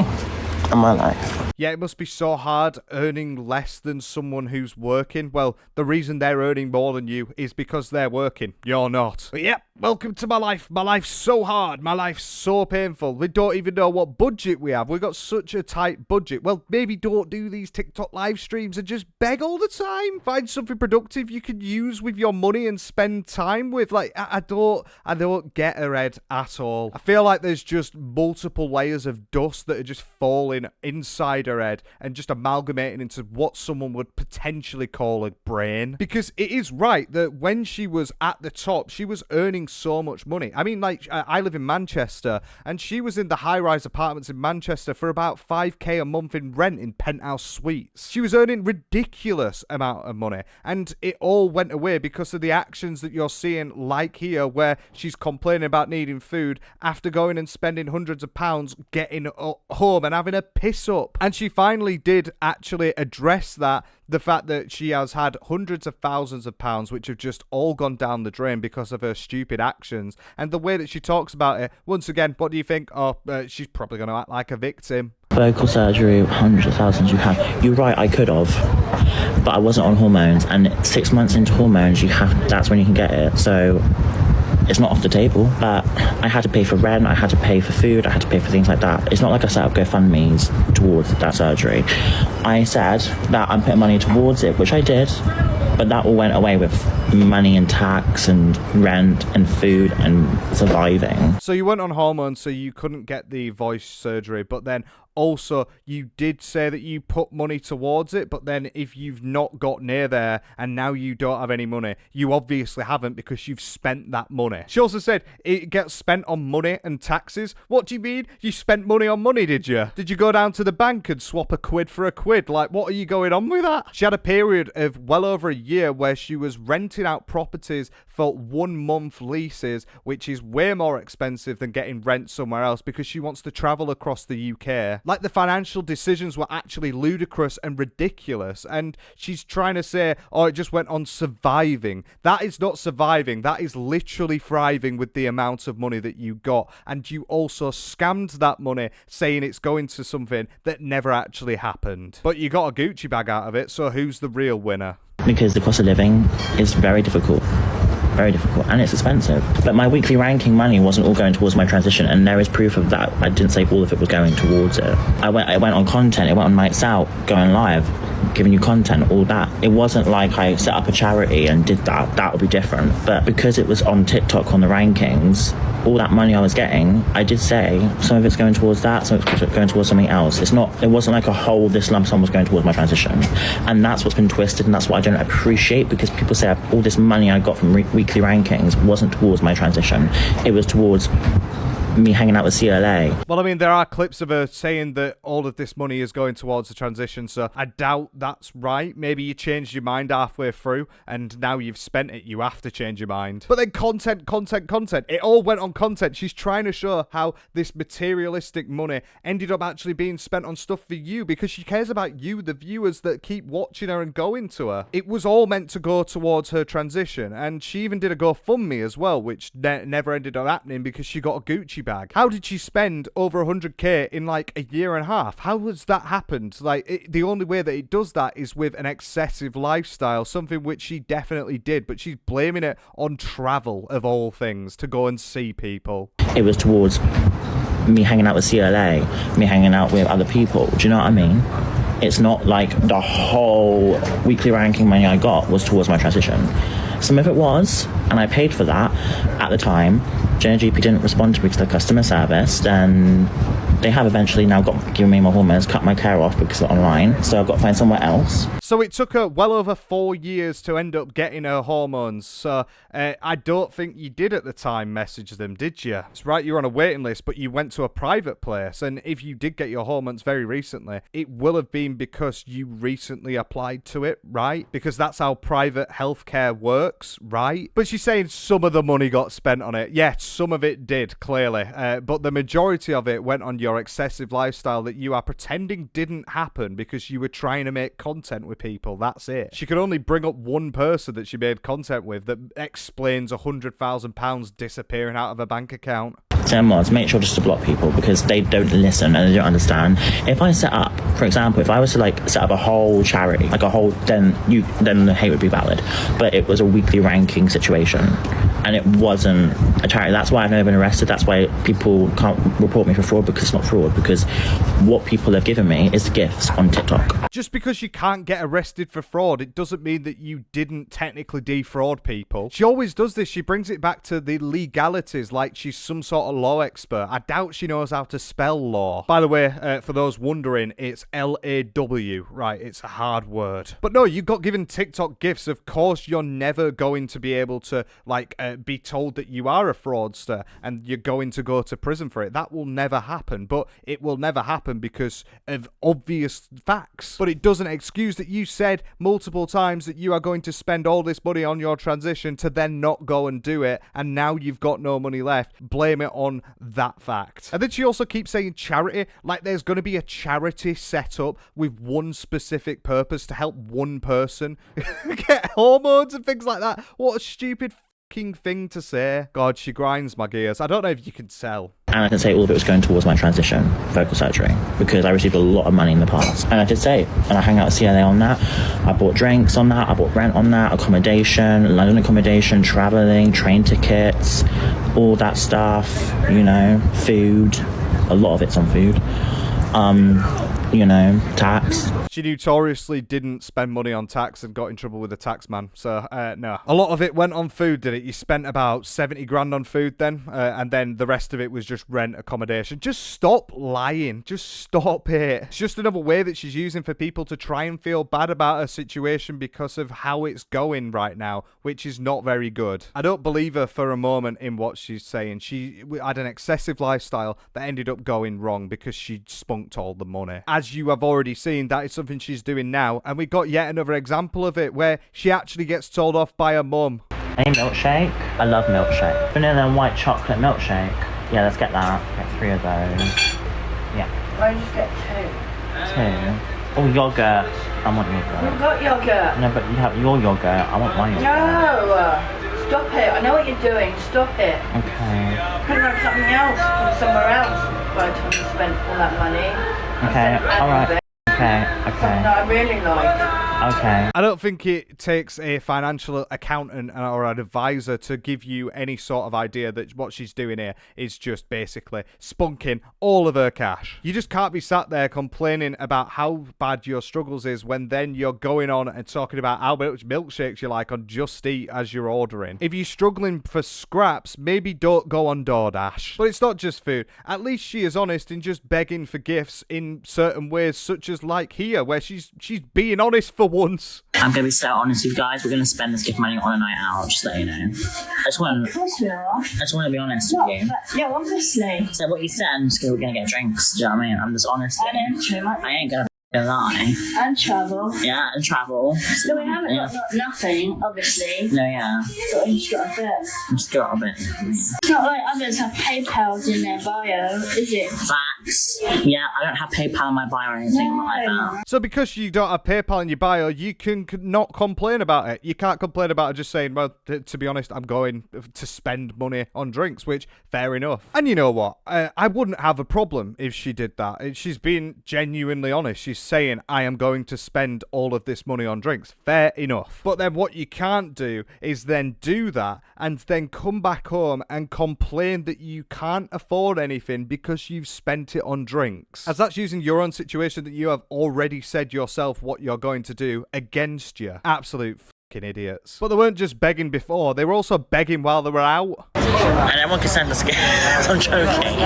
and my life. Yeah, it must be so hard earning less than someone who's working. Well, the reason they're earning more than you is because they're working. You're not. But yeah, welcome to my life. My life's so hard. My life's so painful. We don't even know what budget we have. We've got such a tight budget. Well, maybe don't do these TikTok live streams and just beg all the time. Find something productive you can use with your money and spend time with. Like, I don't get her head at all. I feel like there's just multiple layers of dust that are just falling inside her head and just amalgamating into what someone would potentially call a brain. Because it is right that when she was at the top, she was earning so much money. I mean, like, I live in Manchester, and she was in the high-rise apartments in Manchester for about 5k a month in rent in penthouse suites. She was earning ridiculous amount of money, and it all went away because of the actions that you're seeing, like here, where she's complaining about needing food after going and spending hundreds of pounds getting home and having a piss up. And she finally did actually address that, the fact that she has had hundreds of thousands of pounds which have just all gone down the drain because of her stupid actions. And the way that she talks about it, once again, what do you think? Oh, she's probably going to act like a victim. Vocal surgery, hundreds of thousands you have. You're right, I could have, but I wasn't on hormones, and 6 months into hormones, that's when you can get it. So it's not off the table, but I had to pay for rent, I had to pay for food, I had to pay for things like that. It's not like I set up GoFundMes towards that surgery. I said that I'm putting money towards it, which I did, But that all went away with money and tax and rent and food and surviving. So you went on hormones so you couldn't get the voice surgery, but then also you did say that you put money towards it, but then if you've not got near there and now you don't have any money, you obviously haven't because you've spent that money. She also said it gets spent on money and taxes. What do you mean? You spent money on money, did you? Did you go down to the bank and swap a quid for a quid? Like, what are you going on with that? She had a period of well over a year where she was renting out properties for 1 month leases, which is way more expensive than getting rent somewhere else because she wants to travel across the UK. Like, the financial decisions were actually ludicrous and ridiculous, and she's trying to say, oh, it just went on surviving. That is not surviving. That is literally thriving with the amount of money that you got, and you also scammed that money saying it's going to something that never actually happened. But you got a Gucci bag out of it, so who's the real winner? Because the cost of living is very difficult, and it's expensive. But my weekly ranking money wasn't all going towards my transition, and there is proof of that. I didn't say all of it was going towards it. I went on content, it went on nights out, going live, giving you content, all that. It wasn't like I set up a charity and did that. That would be different. But because it was on TikTok on the rankings, all that money I was getting, I did say some of it's going towards that, some of it's going towards something else. It wasn't like a whole, this lump sum was going towards my transition. And that's what's been twisted, and that's what I don't appreciate, because people say all this money I got from weekly rankings wasn't towards my transition. It was towards me hanging out with CLA. Well, I mean, there are clips of her saying that all of this money is going towards the transition, so I doubt that's right. Maybe you changed your mind halfway through, and now you've spent it, you have to change your mind. But then content. It all went on content. She's trying to show how this materialistic money ended up actually being spent on stuff for you, because she cares about you, the viewers that keep watching her and going to her. It was all meant to go towards her transition, and she even did a GoFundMe as well, which never ended up happening because she got a Gucci bag. How did she spend over 100k in like a year and a half? How has that happened? Like, the only way that it does that is with an excessive lifestyle, something which she definitely did, but she's blaming it on travel, of all things, to go and see people. It was towards me hanging out with CLA, me hanging out with other people. Do you know what I mean? It's not like the whole weekly ranking money I got was towards my transition. Some of it was, and I paid for that at the time. GP didn't respond to me to the customer service, and they have eventually now given me my hormones, cut my care off because they're online, so I've got to find somewhere else. So it took her well over 4 years to end up getting her hormones, so I don't think you did at the time message them, did you? It's right, you're on a waiting list, but you went to a private place, and if you did get your hormones very recently, it will have been because you recently applied to it, right? Because that's how private healthcare works, right? But she's saying some of the money got spent on it. Yeah, some of it did, clearly, but the majority of it went on your excessive lifestyle that you are pretending didn't happen because you were trying to make content with people. That's it. She could only bring up one person that she made content with that explains £100,000 disappearing out of a bank account. Mods, make sure just to block people because they don't listen and they don't understand. If I set up, for example, if I was to like set up a whole charity, like a whole, then the hate would be valid. But it was a weekly ranking situation, and it wasn't a charity. That's why I've never been arrested. That's why people can't report me for fraud, because it's not fraud. Because what people have given me is gifts on TikTok. Just because you can't get arrested for fraud, it doesn't mean that you didn't technically defraud people. She always does this. She brings it back to the legalities, like she's some sort of law expert. I doubt she knows how to spell law. By the way, for those wondering, it's L-A-W. Right, it's a hard word. But no, you got given TikTok gifts. Of course, you're never going to be able to, like, be told that you are a fraudster and you're going to go to prison for it. That will never happen. But it will never happen because of obvious facts. But it doesn't excuse that you said multiple times that you are going to spend all this money on your transition to then not go and do it, and now you've got no money left. Blame it on that fact. And then she also keeps saying charity, like there's going to be a charity set up with one specific purpose to help one person get hormones and things like that. What a stupid fucking thing to say. God, she grinds my gears. I don't know if you can tell. And I can say all of it was going towards my transition, vocal surgery, because I received a lot of money in the past. And I did say, and I hang out with CLA on that. I bought drinks on that. I bought rent on that, accommodation, London accommodation, traveling, train tickets, all that stuff, you know, food. A lot of it's on food. you know, tax. She notoriously didn't spend money on tax and got in trouble with the tax man. So, no. A lot of it went on food, did it? You spent about 70 grand on food then, and then the rest of it was just rent, accommodation. Just stop lying. Just stop it. It's just another way that she's using for people to try and feel bad about her situation because of how it's going right now, which is not very good. I don't believe her for a moment in what she's saying. She had an excessive lifestyle that ended up going wrong because she spunked all the money. As you have already seen, that is something she's doing now, and we got yet another example of it where she actually gets told off by her mum. A milkshake? I love milkshake. Vanilla and white chocolate milkshake. Yeah, let's get that. Get 3 of those. Yeah. I just get 2. 2. Oh, yogurt. I want yogurt. You've got yogurt. No, but you have your yogurt. I want my yogurt. No! Stop it. I know what you're doing. Stop it. Okay. Could have had something else from somewhere else by the time you spent all that money. Okay, alright. Okay, Something that I really like. Okay. I don't think it takes a financial accountant or an advisor to give you any sort of idea that what she's doing here is just basically spunking all of her cash. You just can't be sat there complaining about how bad your struggles is when then you're going on and talking about how much milkshakes you like on Just Eat as you're ordering. If you're struggling for scraps, maybe don't go on DoorDash. But it's not just food. At least she is honest in just begging for gifts in certain ways, such as like here, where she's being honest for once. I'm gonna be so honest with you guys. We're gonna spend this gift money on a night out, just so you know. I just want to be honest with you. Yeah, obviously. So what you said, I'm just gonna get drinks. Do you know what I mean? I'm just honest. I ain't gonna lie. And travel. Yeah, and travel. No, we haven't got nothing, obviously. No, yeah. But we just got a bit. Just got a bit. It's not like others have PayPals in their bio, is it? Facts. Yeah, I don't have PayPal in my bio or anything like that. So because you don't have PayPal in your bio, you can not complain about it. You can't complain about it just saying, well, to be honest, I'm going to spend money on drinks, which, fair enough. And you know what? I wouldn't have a problem if she did that. She's being genuinely honest. She's saying, I am going to spend all of this money on drinks. Fair enough. But then what you can't do is then do that and then come back home and complain that you can't afford anything because you've spent it on drinks. As that's using your own situation that you have already said yourself what you're going to do against you. Absolute fucking idiots. But they weren't just begging before, they were also begging while they were out. And everyone can send us gifts. I'm joking.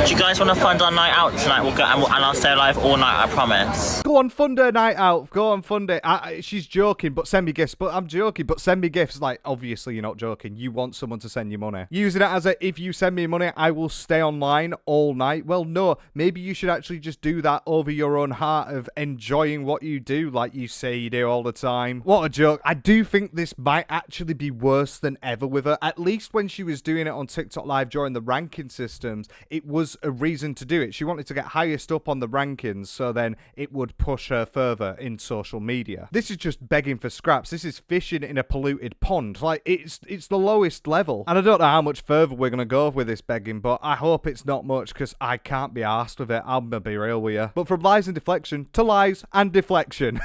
Do you guys want to fund our night out tonight? We'll go and I'll stay alive all night, I promise. Go on, fund her night out. Go on, fund it. She's joking, but send me gifts. But I'm joking, but send me gifts. Like, obviously you're not joking. You want someone to send you money. Using it as a, if you send me money, I will stay online all night. Well, no. Maybe you should actually just do that over your own heart of enjoying what you do, like you say you do all the time. What a joke. I do think this might actually be worse than ever with her. At least when she was doing it on TikTok Live during the ranking systems, it was a reason to do it. She wanted to get highest up on the rankings, so then it would push her further in social media. This is just begging for scraps. This is fishing in a polluted pond. Like, it's the lowest level. And I don't know how much further we're going to go with this begging, but I hope it's not much, because I can't be arsed with it. I'm going to be real with you. But from lies and deflection to lies and deflection.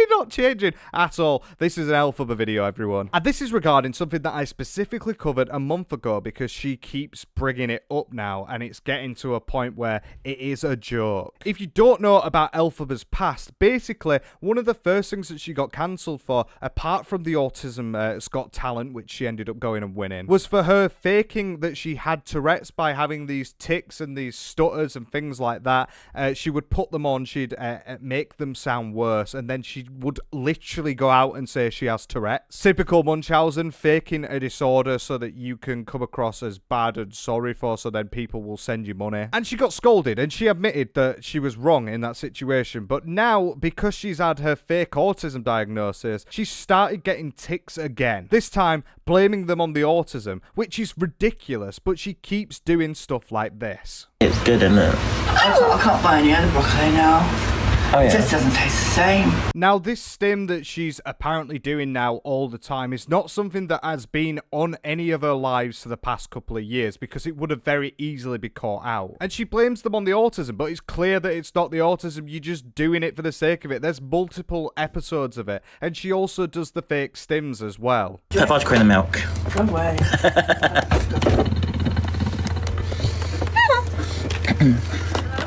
Not changing at all. This is an Elphaba video, everyone. And this is regarding something that I specifically covered a month ago because she keeps bringing it up now and it's getting to a point where it is a joke. If you don't know about Elphaba's past, basically one of the first things that she got cancelled for, apart from the Autism Got Talent, which she ended up going and winning, was for her faking that she had Tourette's by having these tics and these stutters and things like that. She would put them on, she'd make them sound worse, and then she would literally go out and say she has Tourette's. Typical Munchausen, faking a disorder so that you can come across as bad and sorry for, so then people will send you money. And she got scolded, and she admitted that she was wrong in that situation. But now, because she's had her fake autism diagnosis, she started getting tics again. This time, blaming them on the autism, which is ridiculous, but she keeps doing stuff like this. It's good, isn't it? I can't buy any other broccoli now. Oh, yeah. It just doesn't taste the same. Now, this stim that she's apparently doing now all the time is not something that has been on any of her lives for the past couple of years, because it would have very easily been caught out. And she blames them on the autism, but it's clear that it's not the autism. You're just doing it for the sake of it. There's multiple episodes of it. And she also does the fake stims as well. Put vodka in the milk. No way.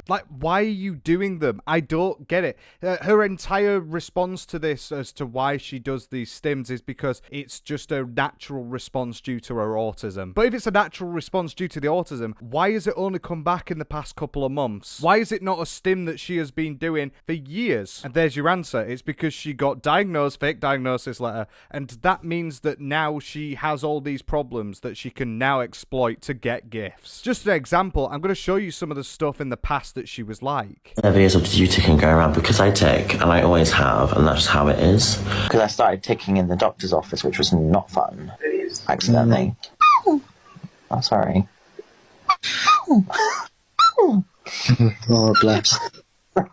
Like, why are you doing them? I don't get it. Her entire response to this as to why she does these stims is because it's just a natural response due to her autism. But if it's a natural response due to the autism, why has it only come back in the past couple of months? Why is it not a stim that she has been doing for years? And there's your answer. It's because she got diagnosed, fake diagnosis letter, and that means that now she has all these problems that she can now exploit to get gifts. Just an example, I'm going to show you some of the stuff in the past that she was like. There are videos of you ticking going around because I tick, and I always have, and that's just how it is. Because I started ticking in the doctor's office, which was not fun. Accidentally. Oh, sorry. Oh, bless.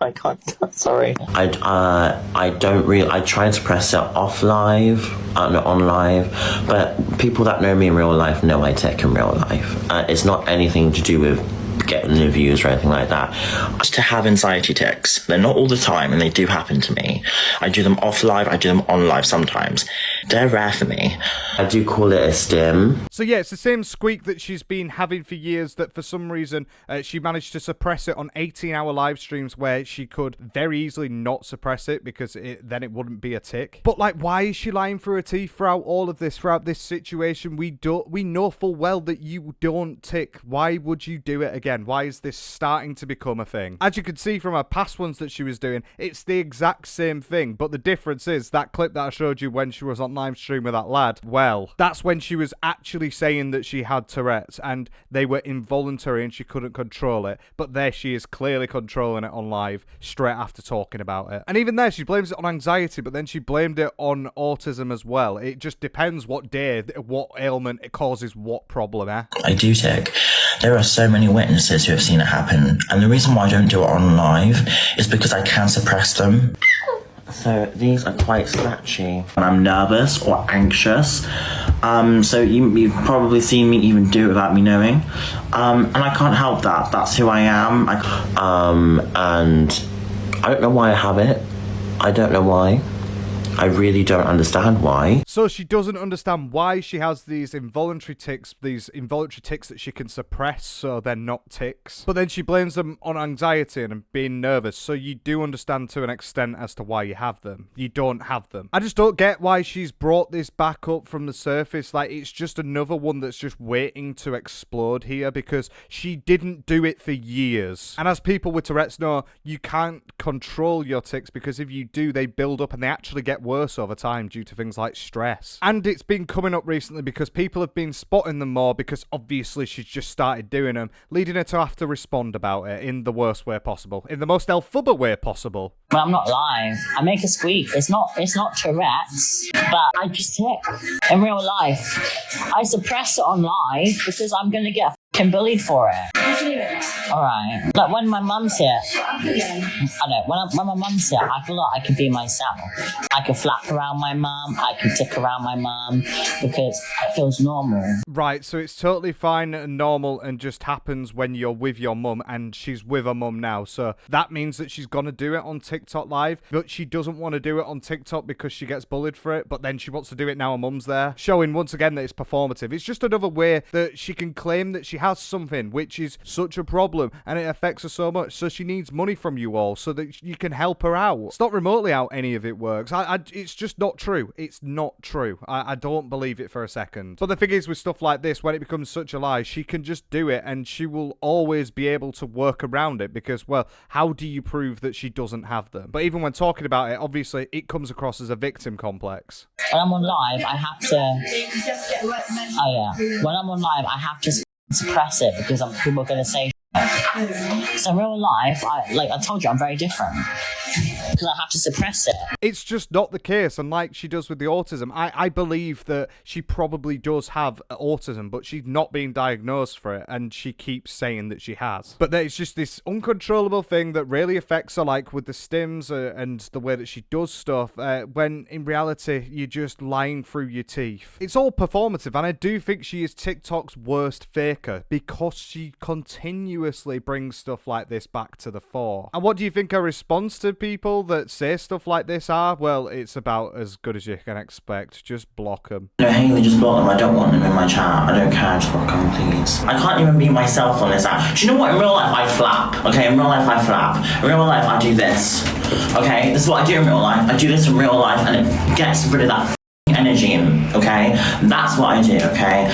I can't. Sorry. I don't really. I try and suppress it off live, no, on live. But people that know me in real life know I tick in real life. It's not anything to do with getting the views or anything like that. Just to have anxiety tics. They're not all the time, and they do happen to me. I do them off live. I do them on live sometimes. They're rare for me. I do call it a stim. So yeah, it's the same squeak that she's been having for years that for some reason she managed to suppress it on 18-hour live streams where she could very easily not suppress it because then it wouldn't be a tic. But like, why is she lying through her teeth throughout all of this, throughout this situation? We know full well that you don't tic. Why would you do it again? Why is this starting to become a thing? As you can see from her past ones that she was doing, it's the exact same thing, but the difference is that clip that I showed you when she was on live stream with that lad, well, that's when she was actually saying that she had Tourette's and they were involuntary and she couldn't control it, but there she is clearly controlling it on live straight after talking about it. And even there, she blames it on anxiety, but then she blamed it on autism as well. It just depends what day, what ailment it causes what problem, eh? I do tick. There are so many witnesses who have seen it happen, and the reason why I don't do it on live is because I can suppress them. So these are quite scratchy when I'm nervous or anxious. So you've probably seen me even do it without me knowing. And I can't help that. That's who I am. And I don't know why I have it. I don't know why. I really don't understand why. So she doesn't understand why she has these involuntary tics that she can suppress so they're not tics. But then she blames them on anxiety and being nervous, so you do understand to an extent as to why you have them. You don't have them. I just don't get why she's brought this back up from the surface. Like, it's just another one that's just waiting to explode here because she didn't do it for years. And as people with Tourette's know, you can't control your tics because if you do, they build up and they actually get worse over time due to things like stress. And it's been coming up recently because people have been spotting them more because obviously she's just started doing them, leading her to have to respond about it in the worst way possible, in the most Elphaba way possible. When I'm not live, I make a squeak. It's not Tourette's, but I just tick. In real life, I suppress it on live because I'm gonna get fucking bullied for it. Alright. Like when my mum's here, I know, when my mum's here, I feel like I can be myself. I can flap around my mum, I can tick around my mum because it feels normal. Right, so it's totally fine and normal and just happens when you're with your mum, and she's with her mum now, so that means that she's gonna do it on TikTok live, but she doesn't want to do it on TikTok because she gets bullied for it, but then she wants to do it now her mum's there, showing once again that it's performative. It's just another way that she can claim that she has something which is such a problem and it affects her so much, so she needs money from you all so that you can help her out. It's not remotely how any of it works. It's just not true. It's not true. I don't believe it for a second. But the thing is with stuff like this, when it becomes such a lie, she can just do it and she will always be able to work around it because, well, how do you prove that she doesn't have them? But even when talking about it, obviously it comes across as a victim complex. When I'm on live, I have to... Oh yeah. When I'm on live, I have to suppress it because people are going to say so in real life, I told you, I'm very different because I have to suppress it. It's just not the case, and like she does with the autism, I believe that she probably does have autism, but she's not being diagnosed for it, and she keeps saying that she has. But it's just this uncontrollable thing that really affects her, like with the stims and the way that she does stuff, when in reality, you're just lying through your teeth. It's all performative, and I do think she is TikTok's worst faker because she continuously brings stuff like this back to the fore. And what do you think her response to people people that say stuff like this are, well, it's about as good as you can expect. Just block them. No, Haley, just block them. I don't want them in my chat. I don't care. Just block them, please. I can't even be myself on this app. Do you know what? In real life, I flap. Okay, in real life, I flap. In real life, I do this. Okay, this is what I do in real life. I do this in real life, and it gets rid of that energy in. Okay, that's what I do. Okay.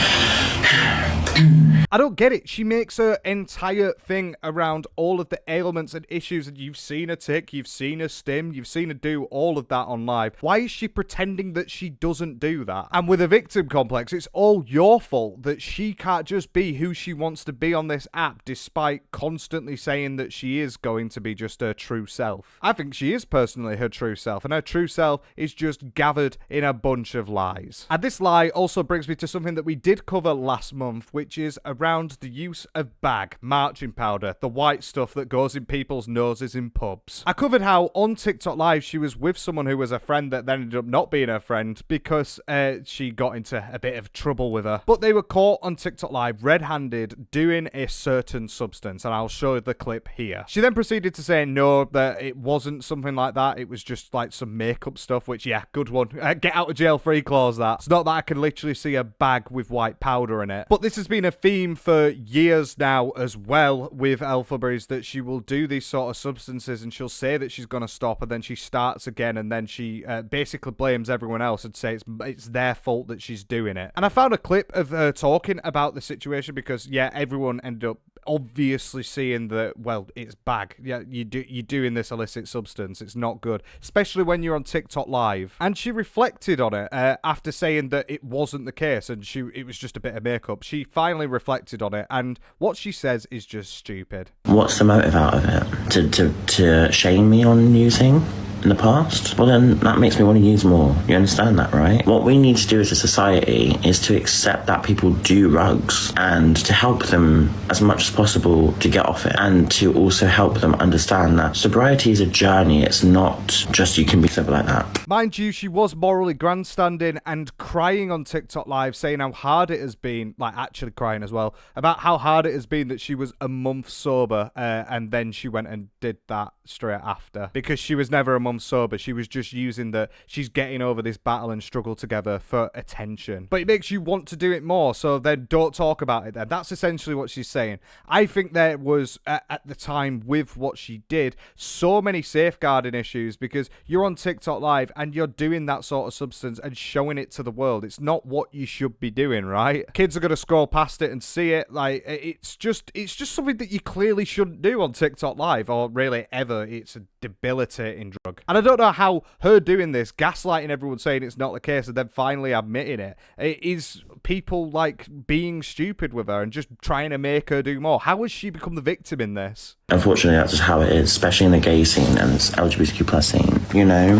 I don't get it. She makes her entire thing around all of the ailments and issues, and you've seen her tic, you've seen her stim, you've seen her do all of that on live. Why is she pretending that she doesn't do that? And with a victim complex, it's all your fault that she can't just be who she wants to be on this app, despite constantly saying that she is going to be just her true self. I think she is personally her true self, and her true self is just gathered in a bunch of lies. And this lie also brings me to something that we did cover last month, which is around the use of bag, marching powder, the white stuff that goes in people's noses in pubs. I covered how on TikTok Live she was with someone who was a friend that then ended up not being her friend because she got into a bit of trouble with her. But they were caught on TikTok Live red-handed doing a certain substance, and I'll show the clip here. She then proceeded to say no, that it wasn't something like that, it was just like some makeup stuff, which yeah, good one. Get out of jail free clause that. It's not that I can literally see a bag with white powder in it. But this has been a theme for years now as well with Elphaba, is that she will do these sort of substances and she'll say that she's going to stop, and then she starts again, and then she basically blames everyone else and say it's their fault that she's doing it. And I found a clip of her talking about the situation because yeah, everyone ended up obviously seeing that, well, it's bag. Yeah, you're doing this illicit substance. It's not good, especially when you're on TikTok Live. And she reflected on it after saying that it wasn't the case and it was just a bit of makeup. She finally reflected on it, and what she says is just stupid. What's the motive out of it? To shame me on using in the past? Well, then that makes me want to use more. You understand that, right? What we need to do as a society is to accept that people do drugs and to help them as much as possible to get off it, and to also help them understand that sobriety is a journey. It's not just you can be sober like that. Mind you, she was morally grandstanding and crying on TikTok Live, saying how hard it has been, like actually crying as well, about how hard it has been that she was a month sober and then she went and did that straight after, because she was never a month sober. She was just using that she's getting over this battle and struggle together for attention. But it makes you want to do it more, so then don't talk about it then. That's essentially what she's saying. I think there was, at the time with what she did, so many safeguarding issues, because you're on TikTok Live and you're doing that sort of substance and showing it to the world. It's not what you should be doing, right? Kids are going to scroll past it and see it. Like, it's just something that you clearly shouldn't do on TikTok Live, or really ever. It's a debilitating drug. And I don't know how her doing this, gaslighting everyone, saying it's not the case, and then finally admitting it is people like being stupid with her and just trying to make her do more. How has she become the victim in this? Unfortunately, that's just how it is, especially in the gay scene and LGBTQ plus scene, you know?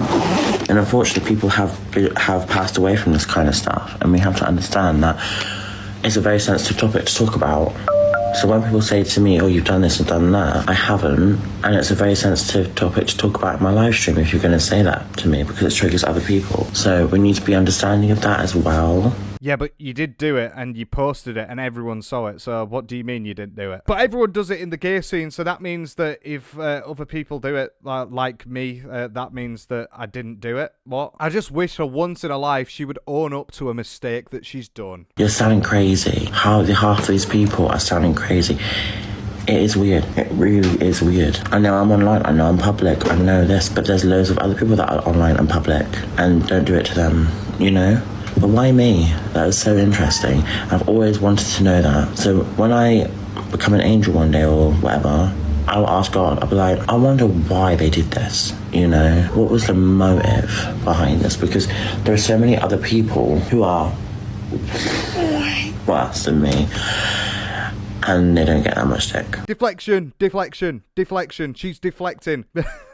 And unfortunately, people have passed away from this kind of stuff, and we have to understand that it's a very sensitive topic to talk about. So when people say to me, oh, you've done this and done that, I haven't, and it's a very sensitive topic to talk about in my live stream if you're going to say that to me, because it triggers other people. So we need to be understanding of that as well. Yeah, but you did do it, and you posted it, and everyone saw it, so what do you mean you didn't do it? But everyone does it in the gay scene, so that means that if other people do it, like me, that means that I didn't do it. What? I just wish for once in her life she would own up to a mistake that she's done. You're sounding crazy. Half of these people are sounding crazy. It is weird. It really is weird. I know I'm online, I know I'm public, I know this, but there's loads of other people that are online and public, and don't do it to them, you know? But why me? That is so interesting. I've always wanted to know that. So when I become an angel one day or whatever, I'll ask God, I'll be like, I wonder why they did this, you know? What was the motive behind this? Because there are so many other people who are worse than me, and they don't get that much stick. Deflection. She's deflecting.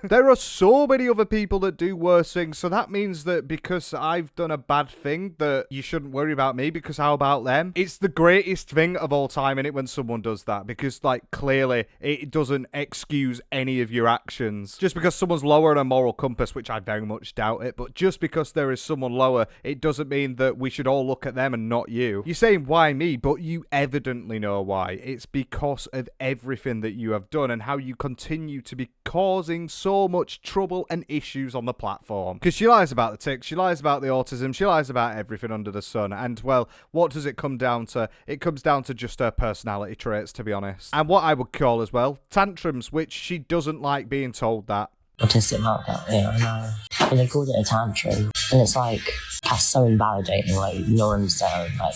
There are so many other people that do worse things, so that means that because I've done a bad thing that you shouldn't worry about me, because how about them? It's the greatest thing of all time, innit, when someone does that, because like clearly it doesn't excuse any of your actions. Just because someone's lower on a moral compass, which I very much doubt it, but just because there is someone lower, it doesn't mean that we should all look at them and not you. You're saying why me, but you evidently know why. it's because of everything that you have done and how you continue to be causing so much trouble and issues on the platform. Because she lies about the tics, she lies about the autism, she lies about everything under the sun. And, well, what does it come down to? It comes down to just her personality traits, to be honest. And what I would call as well, tantrums, which she doesn't like being told that. Autistic meltdown, yeah, I know. But they called it a tantrum, and it's like, that's so invalidating, like, no one's there, like,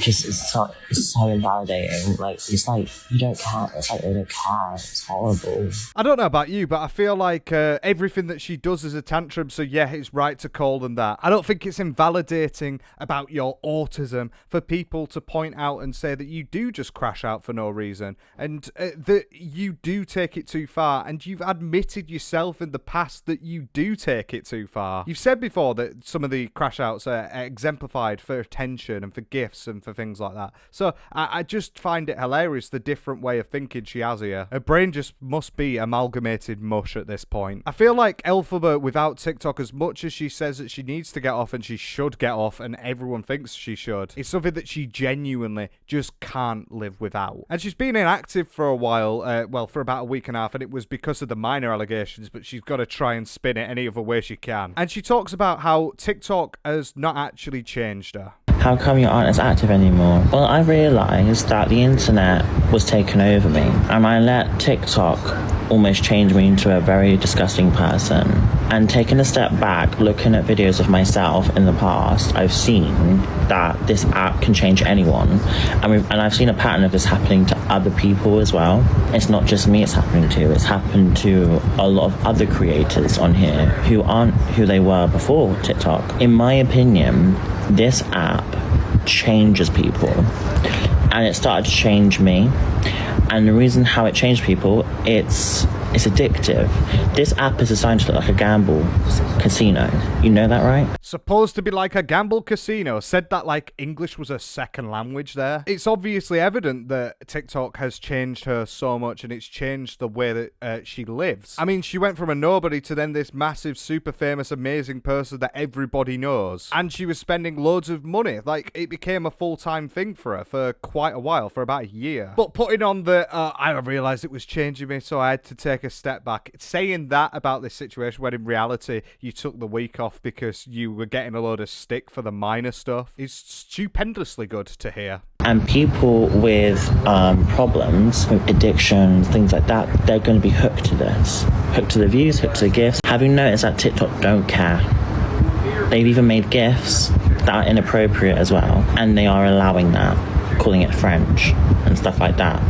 it's so invalidating, like, it's like, you don't care, it's like they don't care, it's horrible. I don't know about you, but I feel like everything that she does is a tantrum, so yeah, it's right to call them that. I don't think it's invalidating about your autism for people to point out and say that you do just crash out for no reason, and that you do take it too far, and you've admitted yourself in the past that you do take it too far. You've said before that some of the crash outs are exemplified for attention and for gifts and for things like that. So I just find it hilarious, the different way of thinking she has here. Her brain just must be amalgamated mush at this point. I feel like Elphaba without TikTok, as much as she says that she needs to get off and she should get off and everyone thinks she should, it's something that she genuinely just can't live without. And she's been inactive for a while, well, for about a week and a half, and it was because of the minor allegations, but she's got to try and spin it any other way she can. And she talks about how TikTok has not actually changed her. How come you aren't as active anymore? Well, I realised that the internet was taken over me, and I let TikTok almost change me into a very disgusting person. And taking a step back, looking at videos of myself in the past, I've seen that this app can change anyone. And I've seen a pattern of this happening to other people as well. It's not just me it's happening to, it's happened to a lot of other creators on here who aren't who they were before TikTok. In my opinion, this app changes people, and it started to change me. And the reason how it changed people, it's addictive. This app is designed to look like a gamble casino. You know that, right? Supposed to be like a gamble casino. Said that like English was a second language there. It's obviously evident that TikTok has changed her so much, and it's changed the way that she lives. I mean, she went from a nobody to then this massive, super famous, amazing person that everybody knows. And she was spending loads of money. Like, it became a full-time thing for her for quite a while, for about a year. But putting on the, I realised it was changing me, so I had to take a step back. Saying that about this situation when in reality you took the week off because you were getting a load of stick for the minor stuff is stupendously good to hear. And people with problems, with addiction, things like that, they're going to be hooked to this. Hooked to the views, hooked to the gifts. Have you noticed that TikTok don't care? They've even made gifts that are inappropriate as well, and they are allowing that, calling it French and stuff like that.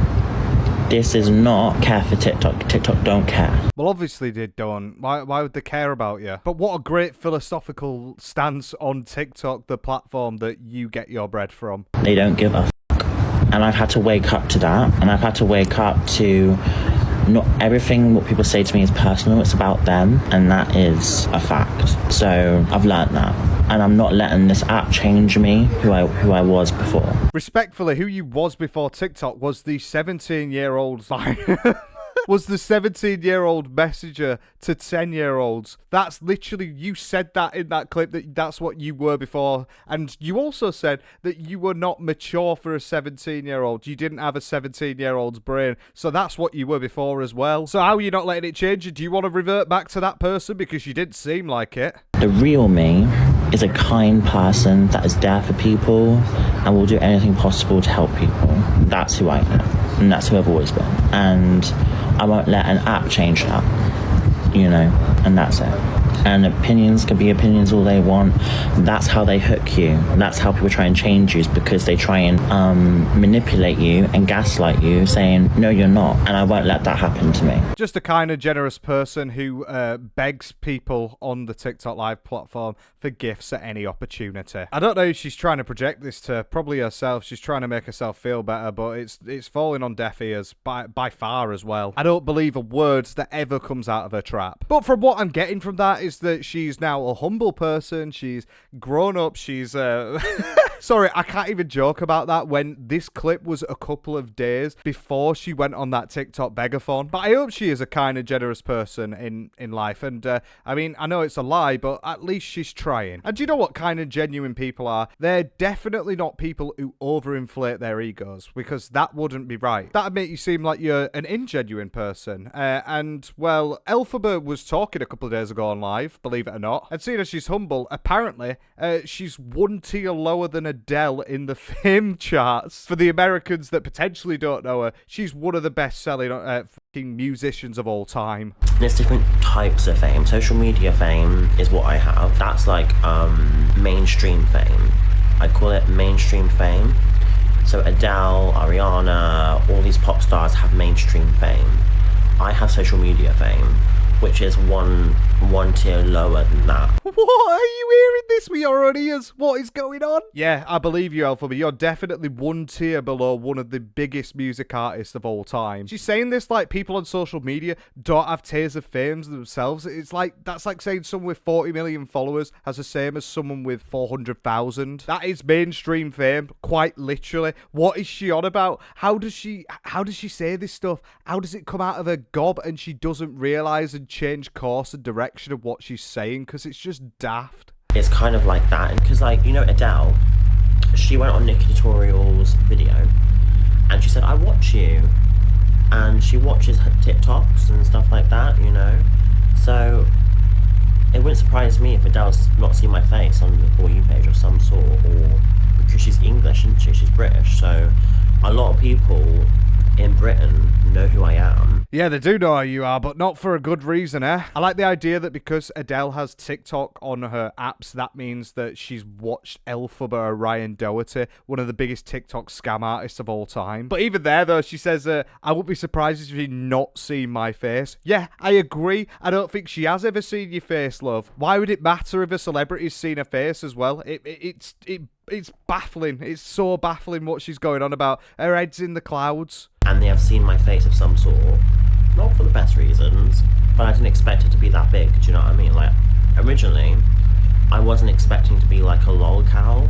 This is not care for TikTok. TikTok don't care. Well, obviously they don't. Why would they care about you? But what a great philosophical stance on TikTok, the platform that you get your bread from. They don't give a fuck. And I've had to wake up to that. And I've had to wake up to not everything what people say to me is personal. It's about them. And that is a fact. So I've learned that. And I'm not letting this app change me who I was before. Respectfully, who you was before TikTok was the 17-year-old was the 17-year-old messenger to 10-year-olds. That's literally, you said that in that clip, that that's what you were before. And you also said that you were not mature for a 17-year-old. You didn't have a 17-year-old's brain. So that's what you were before as well. So how are you not letting it change you? Do you want to revert back to that person? Because you didn't seem like it. The real me is a kind person that is there for people and will do anything possible to help people. That's who I am. And that's who I've always been. And I won't let an app change that, you know, and that's it. And opinions can be opinions all they want. That's how they hook you. That's how people try and change you, is because they try and manipulate you and gaslight you, saying, no, you're not. And I won't let that happen to me. Just a kind of generous person who begs people on the TikTok Live platform for gifts at any opportunity. I don't know if she's trying to project this to probably herself. She's trying to make herself feel better, but it's falling on deaf ears by far as well. I don't believe a word that ever comes out of her trap. But from what I'm getting from that is that she's now a humble person. She's grown up. She's Sorry, I can't even joke about that when this clip was a couple of days before she went on that TikTok Beggar-thon. But I hope she is a kind and generous person in life. And I mean, I know it's a lie, but at least she's trying. And do you know what kind of genuine people are? They're definitely not people who overinflate their egos, because that wouldn't be right. That'd make you seem like you're an ingenuine person. And, well, Elphaba was talking a couple of days ago on live, believe it or not. And seeing as she's humble, apparently, she's one tier lower than Adele in the fame charts. For the Americans that potentially don't know her, she's one of the best-selling fucking musicians of all time. There's different types of fame. Social media fame is what I have. That's like mainstream fame. I call it mainstream fame. So Adele, Ariana, all these pop stars have mainstream fame. I have social media fame, which is one tier lower than that. What? Are you hearing this with your own ears? What is going on? Yeah, I believe you, Elphaba. You're definitely one tier below one of the biggest music artists of all time. She's saying this like people on social media don't have tiers of fame themselves. It's like, that's like saying someone with 40 million followers has the same as someone with 400,000. That is mainstream fame, quite literally. What is she on about? How does she say this stuff? How does it come out of her gob and she doesn't realise and change course and direction of what she's saying? Because it's just daft. It's kind of like that, because like, you know, Adele, she went on Nicki Tutorial's video and she said, I watch you, and she watches her TikToks and stuff like that, you know. So it wouldn't surprise me if Adele's not seen my face on the For You page of some sort, or because she's English, isn't she? She's British, so a lot of people in Britain know who I am. Yeah, they do know who you are, but not for a good reason, eh? I like the idea that because Adele has TikTok on her apps, that means that she's watched Elphaba Orion Doherty, one of the biggest TikTok scam artists of all time. But even there, though, she says, I wouldn't be surprised if she'd not seen my face. Yeah, I agree. I don't think she has ever seen your face, love. Why would it matter if a celebrity's seen her face as well? It's baffling. It's so baffling what she's going on about. Her head's in the clouds. And they have seen my face of some sort. Not for the best reasons, but I didn't expect it to be that big, do you know what I mean? Like, originally, I wasn't expecting to be like a lol cow.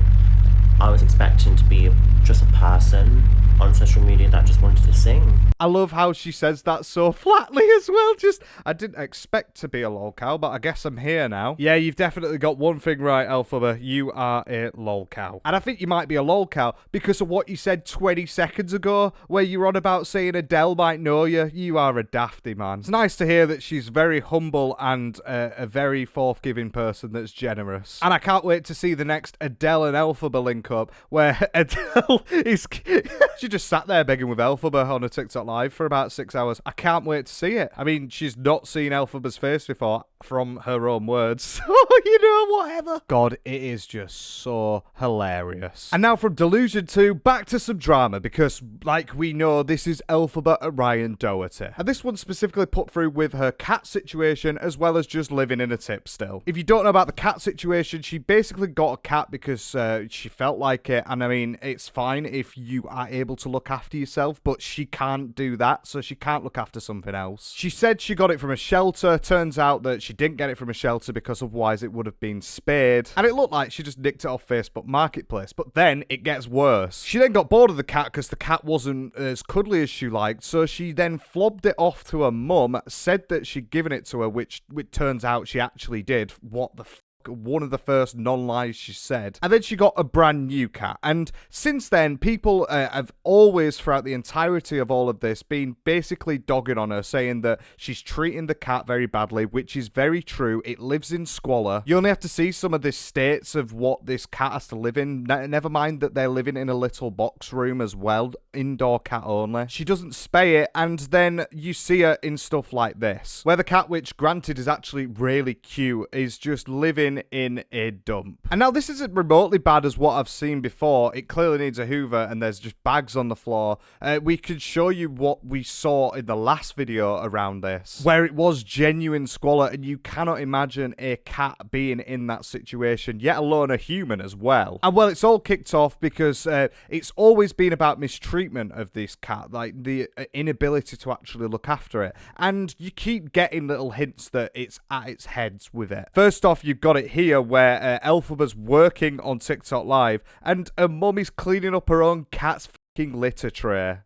I was expecting to be just a person on social media that just wanted to sing. I love how she says that so flatly as well. Just, I didn't expect to be a lolcow, but I guess I'm here now. Yeah, you've definitely got one thing right, Elphaba. You are a lolcow. And I think you might be a lolcow because of what you said 20 seconds ago, where you were on about saying Adele might know you. You are a dafty, man. It's nice to hear that she's very humble and a very forthgiving person that's generous. And I can't wait to see the next Adele and Elphaba link up, where Adele is... She just sat there begging with Elphaba on a TikTok live for about 6 hours. I can't wait to see it. I mean, she's not seen Elphaba's face before, from her own words. So, you know, whatever. God, it is just so hilarious. And now from Delusion 2, back to some drama, because, like we know, this is Elphaba Orion Doherty. And this one's specifically put through with her cat situation, as well as just living in a tip still. If you don't know about the cat situation, she basically got a cat because she felt like it. And I mean, it's fine if you are able to look after yourself, but she can't do that, so she can't look after something else. She said she got it from a shelter. Turns out that she didn't get it from a shelter because otherwise it would have been spayed, and it looked like she just nicked it off Facebook Marketplace. But then it gets worse. She then got bored of the cat because the cat wasn't as cuddly as she liked, so she then flobbed it off to her mum, said that she'd given it to her, which turns out she actually did. What the one of the first non-lies she said. And then she got a brand new cat. And since then, people have always, throughout the entirety of all of this, been basically dogging on her, saying that she's treating the cat very badly, which is very true. It lives in squalor. You only have to see some of the states of what this cat has to live in. Never mind that they're living in a little box room as well, indoor cat only. She doesn't spay it, and then you see her in stuff like this, where the cat, which granted is actually really cute, is just living in a dump. And now this isn't remotely bad as what I've seen before. It clearly needs a hoover and there's just bags on the floor. We could show you what we saw in the last video around this, where it was genuine squalor, and you cannot imagine a cat being in that situation, yet alone a human as well. And well, it's all kicked off because it's always been about mistreatment of this cat, like the inability to actually look after it. And you keep getting little hints that it's at its heads with it. First off, you've got it here where Elphaba's working on TikTok Live and her mum is cleaning up her own cat's fucking litter tray.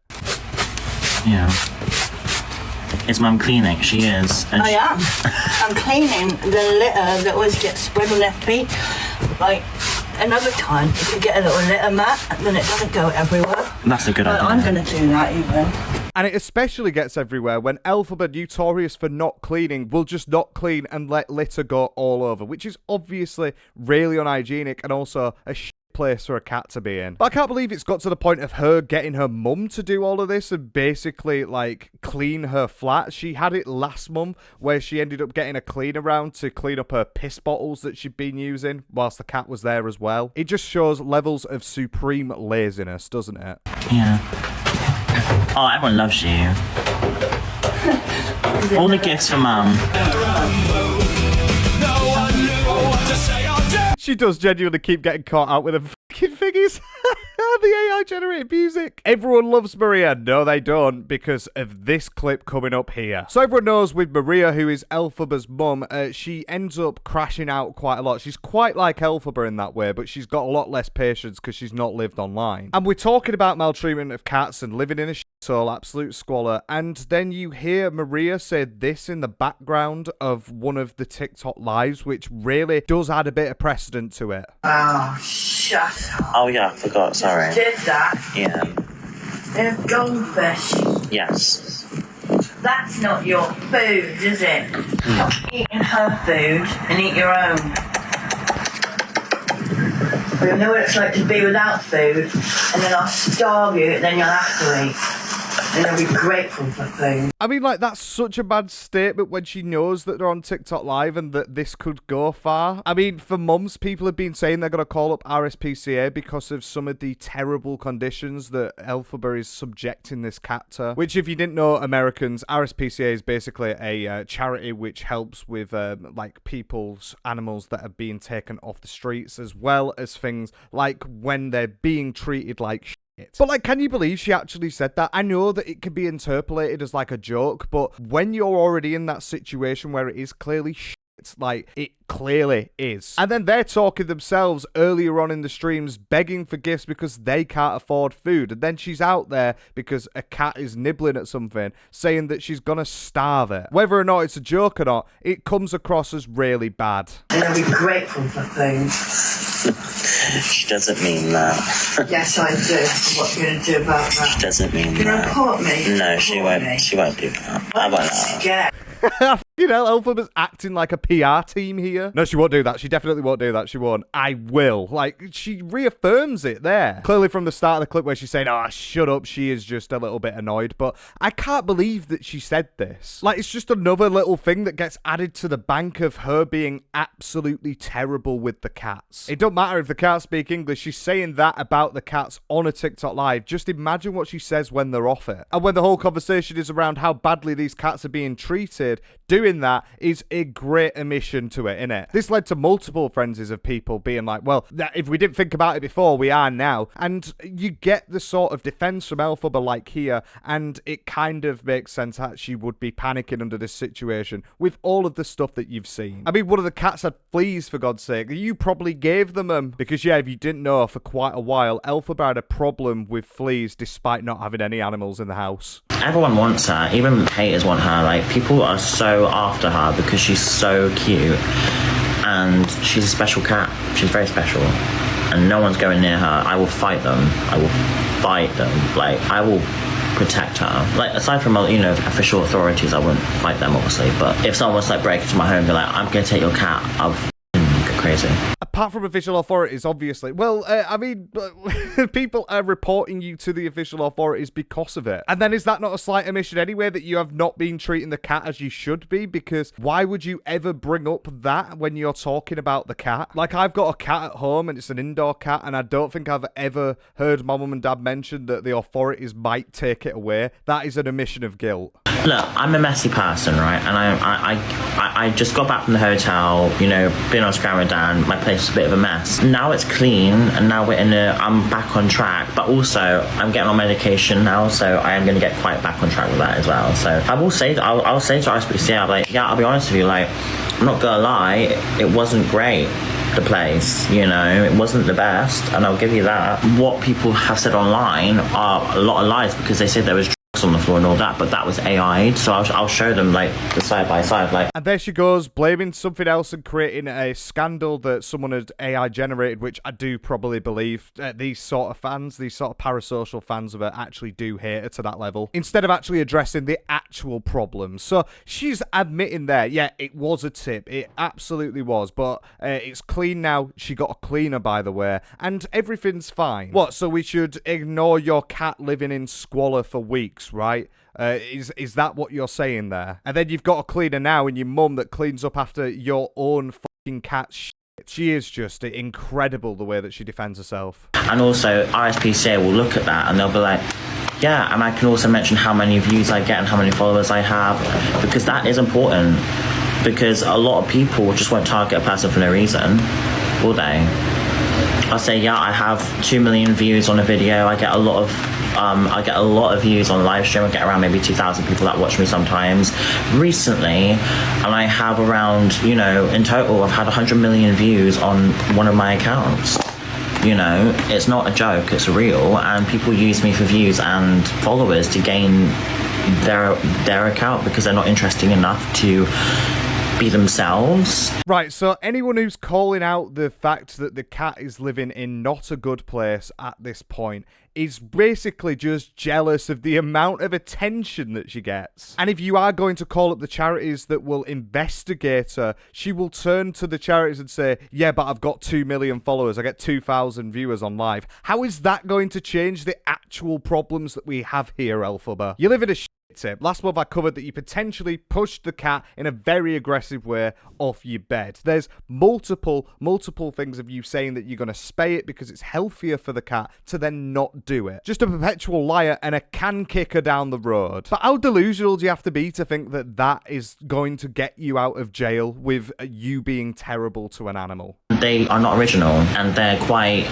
Yeah. Is mum cleaning? She is. And I am. I'm cleaning the litter that always gets spread on their feet. Like, another time, you could get a little litter mat and then it doesn't go everywhere. That's a good But idea. I'm going to do that even. And it especially gets everywhere when Elphaba, notorious for not cleaning, will just not clean and let litter go all over, which is obviously really unhygienic and also a place for a cat to be in. But I can't believe it's got to the point of her getting her mum to do all of this and basically like clean her flat. She had it last month where she ended up getting a cleaner around to clean up her piss bottles that she'd been using whilst the cat was there as well. It just shows levels of supreme laziness, doesn't it? Yeah. Oh, everyone loves you. All the gifts for mum. She does genuinely keep getting caught out with her fucking figures. The AI generated music. Everyone loves Maria. No, they don't, because of this clip coming up here. So everyone knows with Maria, who is Elphaba's mum, she ends up crashing out quite a lot. She's quite like Elphaba in that way, but she's got a lot less patience because she's not lived online. And we're talking about maltreatment of cats and living in a shithole, absolute squalor. And then you hear Maria say this in the background of one of the TikTok lives, which really does add a bit of precedent to it. Oh, shut up. Oh yeah, I forgot, sorry. Did that? Yeah. They're goldfish. Yes. That's not your food, is it? Stop eating her food and eat your own. You'll know what it's like to be without food, and then I'll starve you, and then you'll have to eat. And you'll be grateful for food. I mean, like, that's such a bad statement when she knows that they're on TikTok Live and that this could go far. I mean, for months, people have been saying they're going to call up RSPCA because of some of the terrible conditions that Elphaba is subjecting this cat to. Which, if you didn't know, Americans, RSPCA is basically a charity which helps with, like, people's animals that are being taken off the streets, as well as things like when they're being treated like shit. But, like, can you believe she actually said that? I know that it can be interpolated as, like, a joke, but when you're already in that situation where it is clearly shit, like, it clearly is. And then they're talking themselves earlier on in the streams, begging for gifts because they can't afford food. And then she's out there because a cat is nibbling at something, saying that she's gonna starve it. Whether or not it's a joke or not, it comes across as really bad. And you'll be grateful for food. She doesn't mean that. Yes, I do. What are you going to do about that? She doesn't mean You're going to that. report me? No, she won't. She won't do that. How about that? Yeah. You know, Elphaba's acting like a PR team here. No, she won't do that. She definitely won't do that. She won't. I will. Like, she reaffirms it there. Clearly from the start of the clip where she's saying, oh, shut up, she is just a little bit annoyed. But I can't believe that she said this. Like, it's just another little thing that gets added to the bank of her being absolutely terrible with the cats. It don't matter if the cats speak English. She's saying that about the cats on a TikTok Live. Just imagine what she says when they're off it. And when the whole conversation is around how badly these cats are being treated, doing that is a great omission to it, innit? This led to multiple frenzies of people being like, well, if we didn't think about it before, we are now. And you get the sort of defense from Elphaba like here, and it kind of makes sense that she would be panicking under this situation with all of the stuff that you've seen. I mean, one of the cats had fleas, for God's sake. You probably gave them because, yeah, if you didn't know, for quite a while, Elphaba had a problem with fleas despite not having any animals in the house. Everyone wants her. Even haters want her. Like, people are so after her because she's so cute. And she's a special cat. She's very special. And no one's going near her. I will fight them. I will fight them. Like, I will protect her. Like, aside from, you know, official authorities, I wouldn't fight them, obviously. But if someone was like break into my home and be like, I'm going to take your cat, I'll go crazy. Apart from official authorities, obviously. Well, I mean, people are reporting you to the official authorities because of it. And then is that not a slight omission anyway, that you have not been treating the cat as you should be? Because why would you ever bring up that when you're talking about the cat? Like, I've got a cat at home and it's an indoor cat, and I don't think I've ever heard my mum and dad mention that the authorities might take it away. That is an omission of guilt. Look, I'm a messy person, right? And I just got back from the hotel, you know, been on Scrammer down, my place was a bit of a mess. Now it's clean, and now I'm back on track, but also I'm getting on medication now, so I am going to get quite back on track with that as well. So I will say that I'll say to RSPCA, I'll be like, yeah, I'll be honest with you, like, I'm not gonna lie, it wasn't great, the place, you know, it wasn't the best, and I'll give you that. What people have said online are a lot of lies, because they said there was drugs on the floor and all that, but that was AI'd, so I'll show them, like, the side by side, like. And there she goes, blaming something else and creating a scandal that someone had AI generated, which I do probably believe these sort of fans, these sort of parasocial fans of her actually do hate her to that level, instead of actually addressing the actual problems. So she's admitting there, yeah, it was a tip, it absolutely was, but it's clean now. She got a cleaner, by the way, and everything's fine. What, so we should ignore your cat living in squalor for weeks, right? Is that what you're saying there? And then you've got a cleaner now and your mum that cleans up after your own fucking cat's shit. She is just incredible the way that she defends herself. And also, RSPCA will look at that and they'll be like, yeah, and I can also mention how many views I get and how many followers I have, because that is important. Because a lot of people just won't target a person for no reason, will they? I'll say, yeah, I have 2 million views on a video. I get a lot of views on live stream. I get around maybe 2,000 people that watch me sometimes recently, and I have around, you know, in total I've had 100 million views on one of my accounts. You know, it's not a joke, it's real, and people use me for views and followers to gain their account because they're not interesting enough to be themselves. Right, so anyone who's calling out the fact that the cat is living in not a good place at this point is basically just jealous of the amount of attention that she gets. And if you are going to call up the charities that will investigate her, she will turn to the charities and say, yeah, but I've got 2 million followers, I get 2,000 viewers on live. How is that going to change the actual problems that we have here, Elphaba? You live in a tip. Last month I covered that you potentially pushed the cat in a very aggressive way off your bed. There's multiple things of you saying that you're going to spay it because it's healthier for the cat to then not do it. Just a perpetual liar and a can kicker down the road. But how delusional do you have to be to think that that is going to get you out of jail with you being terrible to an animal? They are not original, and they're quite,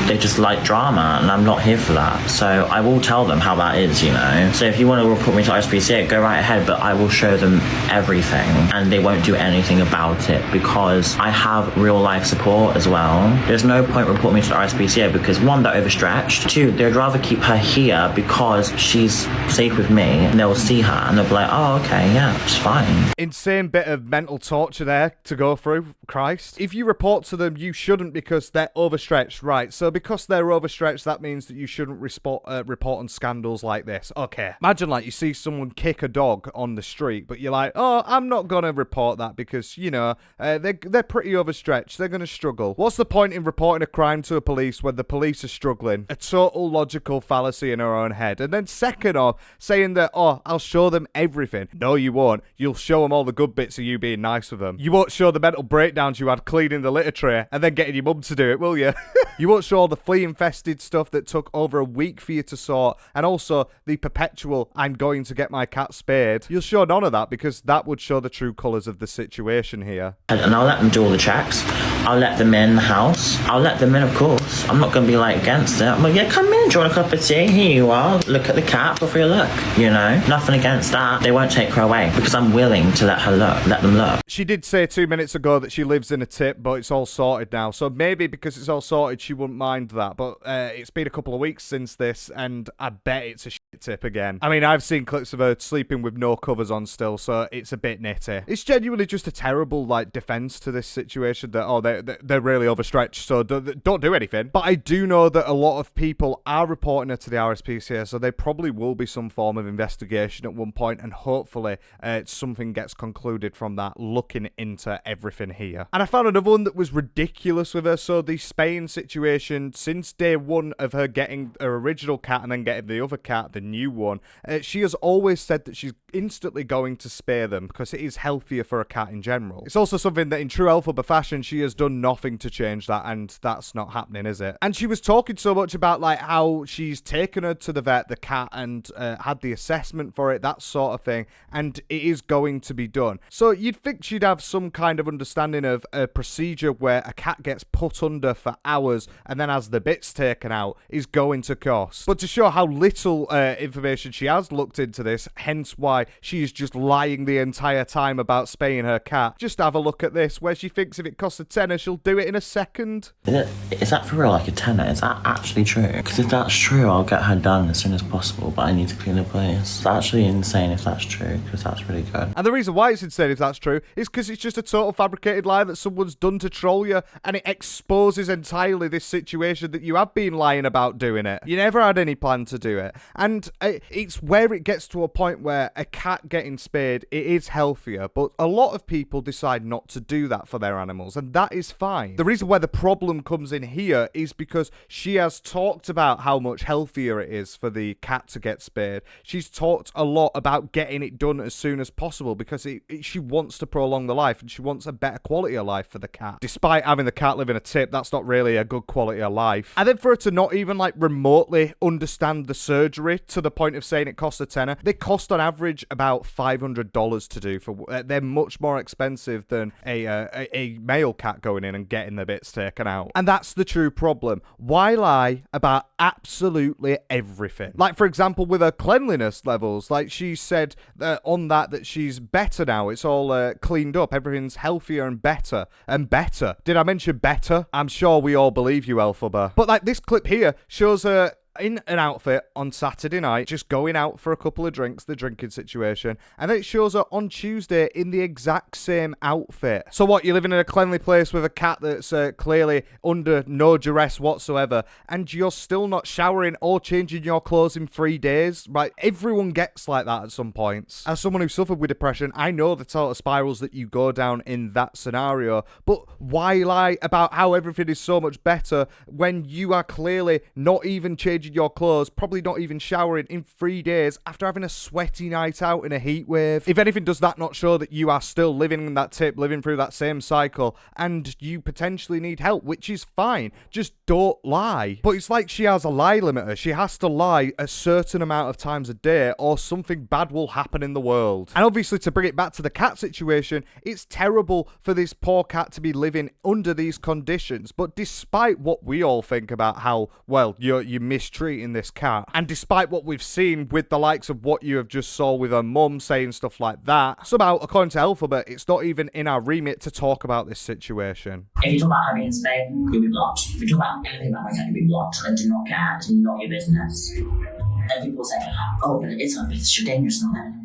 they just like drama, and I'm not here for that. So I will tell them how that is, you know. So if you want to report me to RSPCA, go right ahead, but I will show them everything, and they won't do anything about it because I have real life support as well. There's no point reporting me to the RSPCA because 1, they're overstretched, 2, they'd rather keep her here because she's safe with me, and they'll see her and they'll be like, oh, okay, yeah, it's fine. Insane bit of mental torture there to go through, Christ. If you report to them, you shouldn't because they're overstretched, right? So because they're overstretched, that means that you shouldn't report on scandals like this. Okay. Imagine like you see someone kick a dog on the street, but you're like, oh, I'm not gonna report that because, you know, they're pretty overstretched. They're gonna struggle. What's the point in reporting a crime to a police when the police are struggling? A total logical fallacy in her own head. And then second off, saying that, oh, I'll show them everything. No, you won't. You'll show them all the good bits of you being nice with them. You won't show the mental breakdowns you had cleaning the litter tray and then getting your mum to do it, will you? You won't show all the flea-infested stuff that took over a week for you to sort, and also the perpetual, I'm going to get my cat spayed. You'll show none of that because that would show the true colours of the situation here. And I'll let them do all the checks. I'll let them in the house. I'll let them in, of course. I'm not going to be like against it. I'm like, yeah, come in, do you want a cup of tea? Here you are. Look at the cat, feel free to look. You know, nothing against that. They won't take her away because I'm willing to let them look. She did say 2 minutes ago that she lives in a tip, but it's all sorted now. So maybe because it's all sorted, she wouldn't mind that. But it's been a couple of weeks since this, and I bet it's a shit tip again. I mean, I've seen clips of her sleeping with no covers on still, so it's a bit nitty. It's genuinely just a terrible, like, defense to this situation that, oh, they're really overstretched, so don't do anything. But I do know that a lot of people are reporting her to the RSPCA, so there probably will be some form of investigation at one point, and hopefully something gets concluded from that, looking into everything here. And I found another one that was ridiculous with her. So the spaying situation, since day one of her getting her original cat and then getting the other cat, the new one, she has always said that she's instantly going to spare them because it is healthier for a cat in general. It's also something that in true Elphaba fashion, she has done nothing to change that, and that's not happening, is it? And she was talking so much about like how how she's taken her to the vet, the cat, and had the assessment for it, that sort of thing, and it is going to be done. So you'd think she'd have some kind of understanding of a procedure where a cat gets put under for hours and then has the bits taken out is going to cost. But to show how little information she has looked into this, hence why she is just lying the entire time about spaying her cat, just have a look at this, where she thinks if it costs a tenner, she'll do it in a second. Is that for real, like a tenner? Is that actually true? Because if that's true, I'll get her done as soon as possible, but I need to clean the place. It's actually insane if that's true, because that's really good. And the reason why it's insane if that's true is because it's just a total fabricated lie that someone's done to troll you, and it exposes entirely this situation that you have been lying about doing it. You never had any plan to do it. And it's where it gets to a point where a cat getting spayed, it is healthier, but a lot of people decide not to do that for their animals, and that is fine. The reason why the problem comes in here is because she has talked about how much healthier it is for the cat to get spayed. She's talked a lot about getting it done as soon as possible because she wants to prolong the life, and she wants a better quality of life for the cat. Despite having the cat live in a tip, that's not really a good quality of life. And then for her to not even like remotely understand the surgery to the point of saying it costs a tenner, they cost on average about $500 to do. They're much more expensive than a male cat going in and getting the bits taken out. And that's the true problem. Why lie about absolutely everything? Like, for example, with her cleanliness levels, like she said on that she's better now. It's all cleaned up. Everything's healthier and better. And better. Did I mention better? I'm sure we all believe you, Elphaba. But like this clip here shows her in an outfit on Saturday night, just going out for a couple of drinks, the drinking situation, and then it shows her on Tuesday in the exact same outfit. So what, you're living in a cleanly place with a cat that's clearly under no duress whatsoever, and you're still not showering or changing your clothes in 3 days? Right, everyone gets like that at some points. As someone who suffered with depression, I know the sort of spirals that you go down in that scenario, but why lie about how everything is so much better when you are clearly not even changing your clothes, probably not even showering in 3 days after having a sweaty night out in a heat wave? If anything, does that not show that you are still living in that tip, living through that same cycle, and you potentially need help, which is fine. Just don't lie. But it's like she has a lie limiter. She has to lie a certain amount of times a day or something bad will happen in the world. And obviously, to bring it back to the cat situation, it's terrible for this poor cat to be living under these conditions. But despite what we all think about how, well, you're mistreating this cat, and despite what we've seen with the likes of what you have just saw with her mum saying stuff like that, somehow, according to Elphaba, it's not even in our remit to talk about this situation. If you talk about her being spayed, you'll be blocked. If you talk about anything about my cat, you'll be blocked. I do not care. It's not your business. And people say, oh, but it's our business. You're dangerous and all that.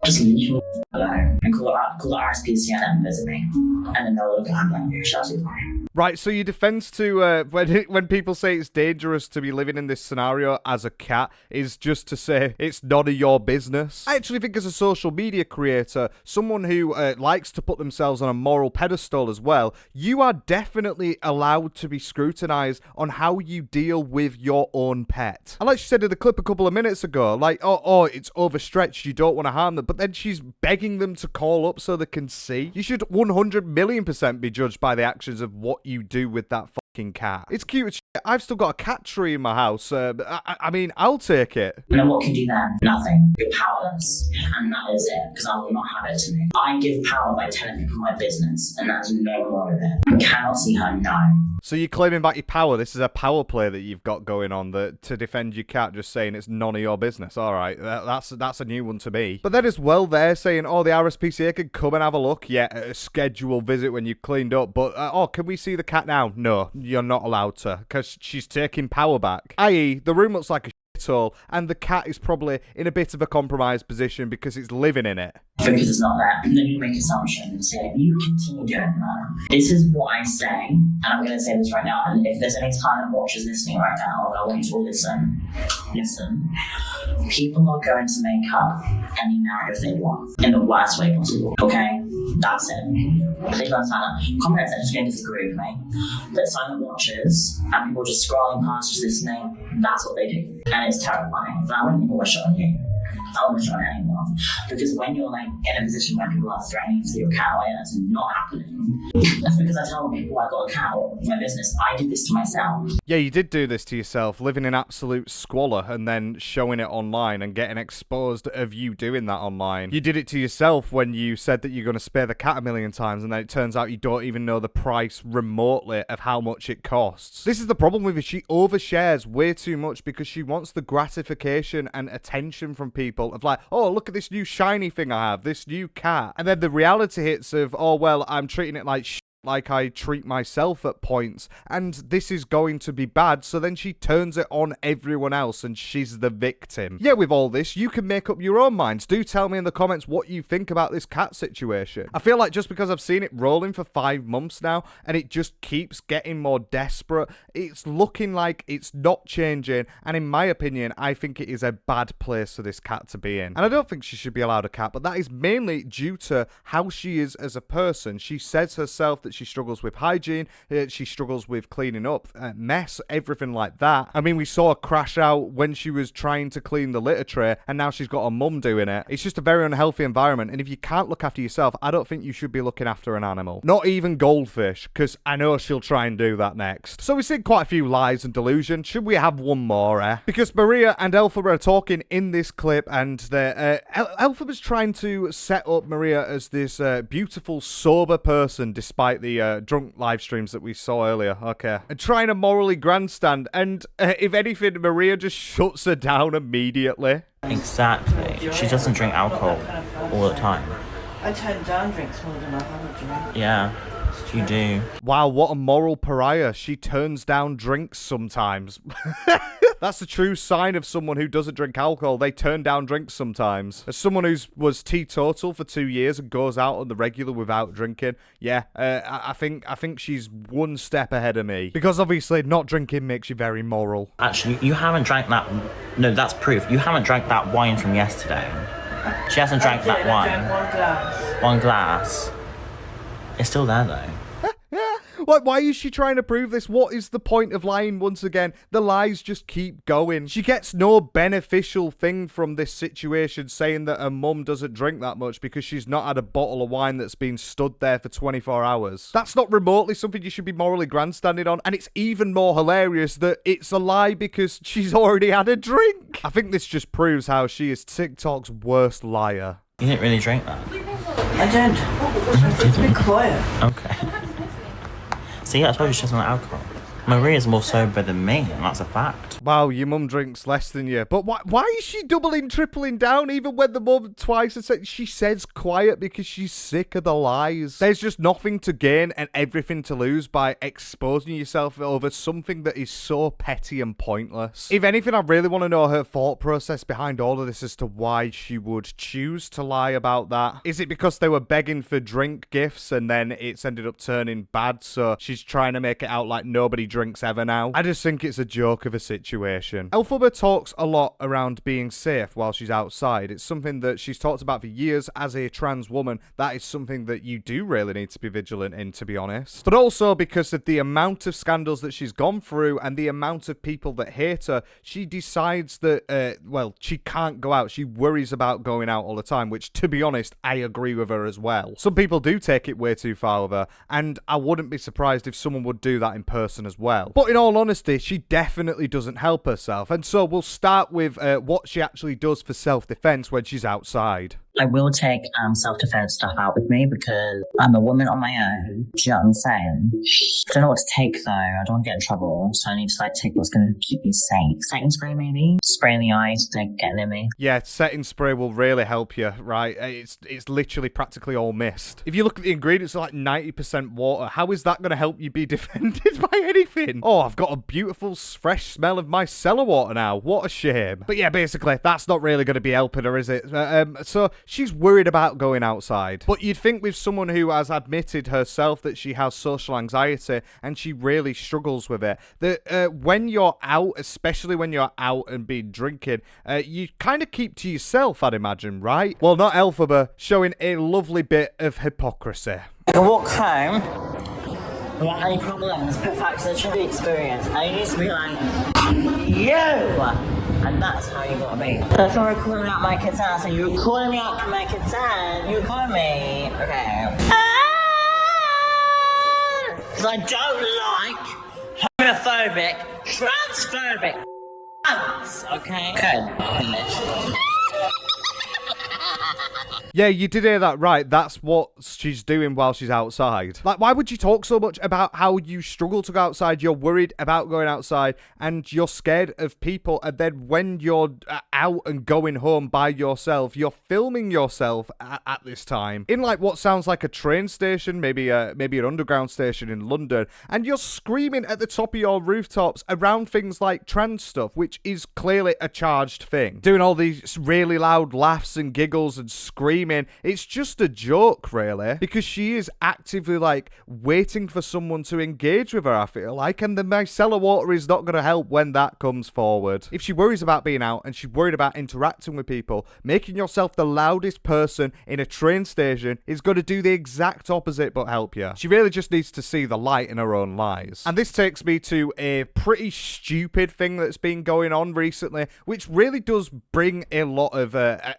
Just leave me alone and call the RSPCA and visit me. And then they'll look at me like, you're absolutely fine. Right, so your defense to when people say it's dangerous to be living in this scenario as a cat is just to say it's none of your business. I actually think as a social media creator, someone who likes to put themselves on a moral pedestal as well, you are definitely allowed to be scrutinized on how you deal with your own pet. And like she said in the clip a couple of minutes ago, like, oh, it's overstretched, you don't want to harm them, but then she's begging them to call up so they can see. You should 100,000,000% be judged by the actions of what you do with that fucking cat. It's cute as shit. I've still got a cat tree in my house. I mean, I'll take it. And then what can you do then? Nothing. You're powerless. And that is it, because I will not have it to me. I give power by telling people my business, and that's no more of it. I cannot see her, no. So you're claiming back your power. This is a power play that you've got going on to defend your cat, just saying it's none of your business. All right, that's a new one to me. But then as well, they're saying, oh, the RSPCA can come and have a look. Yeah, a scheduled visit when you've cleaned up. But, can we see the cat now? No, you're not allowed to, because she's taking power back. I.e., the room looks like a shithole, and the cat is probably in a bit of a compromised position because it's living in it. Because it's not there. And then you make assumptions. So you continue doing that. This is what I say, and I'm going to say this right now, and if there's any silent watchers listening right now, I want you to all listen. Listen. People are going to make up any narrative they want in the worst way possible. Okay? That's it. Please understand that. Comments are just going to disagree with me. But silent watchers and people just scrolling past, just listening, that's what they do. And it's terrifying. And I wouldn't even wish it on you. I won't show it anymore. Because when you're like in a position where people are threatening to your cat away, that's not happening. That's because I tell people I got a cat or my business. I did this to myself. Yeah, you did do this to yourself, living in absolute squalor and then showing it online and getting exposed of you doing that online. You did it to yourself when you said that you're going to spare the cat a million times and then it turns out you don't even know the price remotely of how much it costs. This is the problem with her. She overshares way too much because she wants the gratification and attention from people of like, oh, look at this new shiny thing I have, this new cat. And then the reality hits of, oh, well, I'm treating it like I treat myself at points, and this is going to be bad, so then she turns it on everyone else and she's the victim. Yeah, with all this, you can make up your own minds. Do tell me in the comments what you think about this cat situation. I feel like just because I've seen it rolling for 5 months now, and it just keeps getting more desperate, it's looking like it's not changing, and in my opinion, I think it is a bad place for this cat to be in. And I don't think she should be allowed a cat, but that is mainly due to how she is as a person. She says herself that she struggles with hygiene, she struggles with cleaning up, mess, everything like that. I mean, we saw her crash out when she was trying to clean the litter tray, and now she's got her mum doing it. It's just a very unhealthy environment, and if you can't look after yourself, I don't think you should be looking after an animal. Not even goldfish, because I know she'll try and do that next. So we've seen quite a few lies and delusion. Should we have one more, eh? Because Maria and Elphaba are talking in this clip, and Elphaba's trying to set up Maria as this beautiful, sober person, despite the drunk live streams that we saw earlier. Okay. And trying to morally grandstand, and if anything, Maria just shuts her down immediately. Exactly. She doesn't drink alcohol all the time. I turn down drinks more than I have a drink. Yeah, you do. Wow, what a moral pariah. She turns down drinks sometimes. That's the true sign of someone who doesn't drink alcohol. They turn down drinks sometimes. As someone who was teetotal for 2 years and goes out on the regular without drinking, yeah, I think she's one step ahead of me. Because obviously not drinking makes you very moral. Actually, you haven't drank that. No, that's proof. You haven't drank that wine from yesterday. She hasn't drank that wine. I drank 1 glass. 1 glass. It's still there though. Why is she trying to prove this? What is the point of lying once again? The lies just keep going. She gets no beneficial thing from this situation, saying that her mum doesn't drink that much because she's not had a bottle of wine that's been stood there for 24 hours. That's not remotely something you should be morally grandstanding on, and it's even more hilarious that it's a lie because she's already had a drink. I think this just proves how she is TikTok's worst liar. You didn't really drink that. I don't. Be quiet. Okay. See, I told you she doesn't like alcohol. Maria's more sober than me, and that's a fact. Wow, your mum drinks less than you. But why is she doubling, tripling down even when the mum twice has said she says quiet because she's sick of the lies? There's just nothing to gain and everything to lose by exposing yourself over something that is so petty and pointless. If anything, I really want to know her thought process behind all of this as to why she would choose to lie about that. Is it because they were begging for drink gifts and then it's ended up turning bad, so she's trying to make it out like nobody drinks ever now? I just think it's a joke of a situation. Elphaba talks a lot around being safe while she's outside. It's something that she's talked about for years as a trans woman. That is something that you do really need to be vigilant in, to be honest. But also because of the amount of scandals that she's gone through and the amount of people that hate her, she decides that, well, she can't go out. She worries about going out all the time, which, to be honest, I agree with her as well. Some people do take it way too far with her, and I wouldn't be surprised if someone would do that in person as well. But in all honesty, she definitely doesn't help herself, and so we'll start with what she actually does for self-defense when she's outside. I will take self-defense stuff out with me because I'm a woman on my own. Do you know what I'm saying? I don't know what to take though. I don't want to get in trouble, so I need to take what's going to keep me safe. Setting spray maybe? Spray in the eyes, they're getting in me. Yeah, setting spray will really help you, right? It's literally practically all mist. If you look at the ingredients, like 90% water. How is that going to help you be defended by anything? Oh, I've got a beautiful fresh smell of my cellar water now. What a shame. But yeah, basically, that's not really going to be helping her, is it? So she's worried about going outside. But you'd think with someone who has admitted herself that she has social anxiety and she really struggles with it, that when you're out, especially when you're out and been drinking, you kind of keep to yourself, I'd imagine, right? Well, not Elphaba, showing a lovely bit of hypocrisy. I can walk home without any problems, perfect the true experience. I used to be like, you! And that's how you gotta be. That's why we're calling out my concern. So you're calling me out for my concern. You're calling me. Okay. Because I don't like homophobic, transphobic okay? Good. Yeah, you did hear that right. That's what she's doing while she's outside. Like, why would you talk so much about how you struggle to go outside, you're worried about going outside, and you're scared of people, and then when you're out and going home by yourself, you're filming yourself at this time in, like, what sounds like a train station, maybe an underground station in London, and you're screaming at the top of your rooftops around things like trans stuff, which is clearly a charged thing. Doing all these really loud laughs and giggles and screaming. It's just a joke, really, because she is actively, like, waiting for someone to engage with her, I feel like, and the micellar water is not going to help when that comes forward. If she worries about being out and she's worried about interacting with people, making yourself the loudest person in a train station is going to do the exact opposite but help you. She really just needs to see the light in her own lies. And this takes me to a pretty stupid thing that's been going on recently, which really does bring a lot of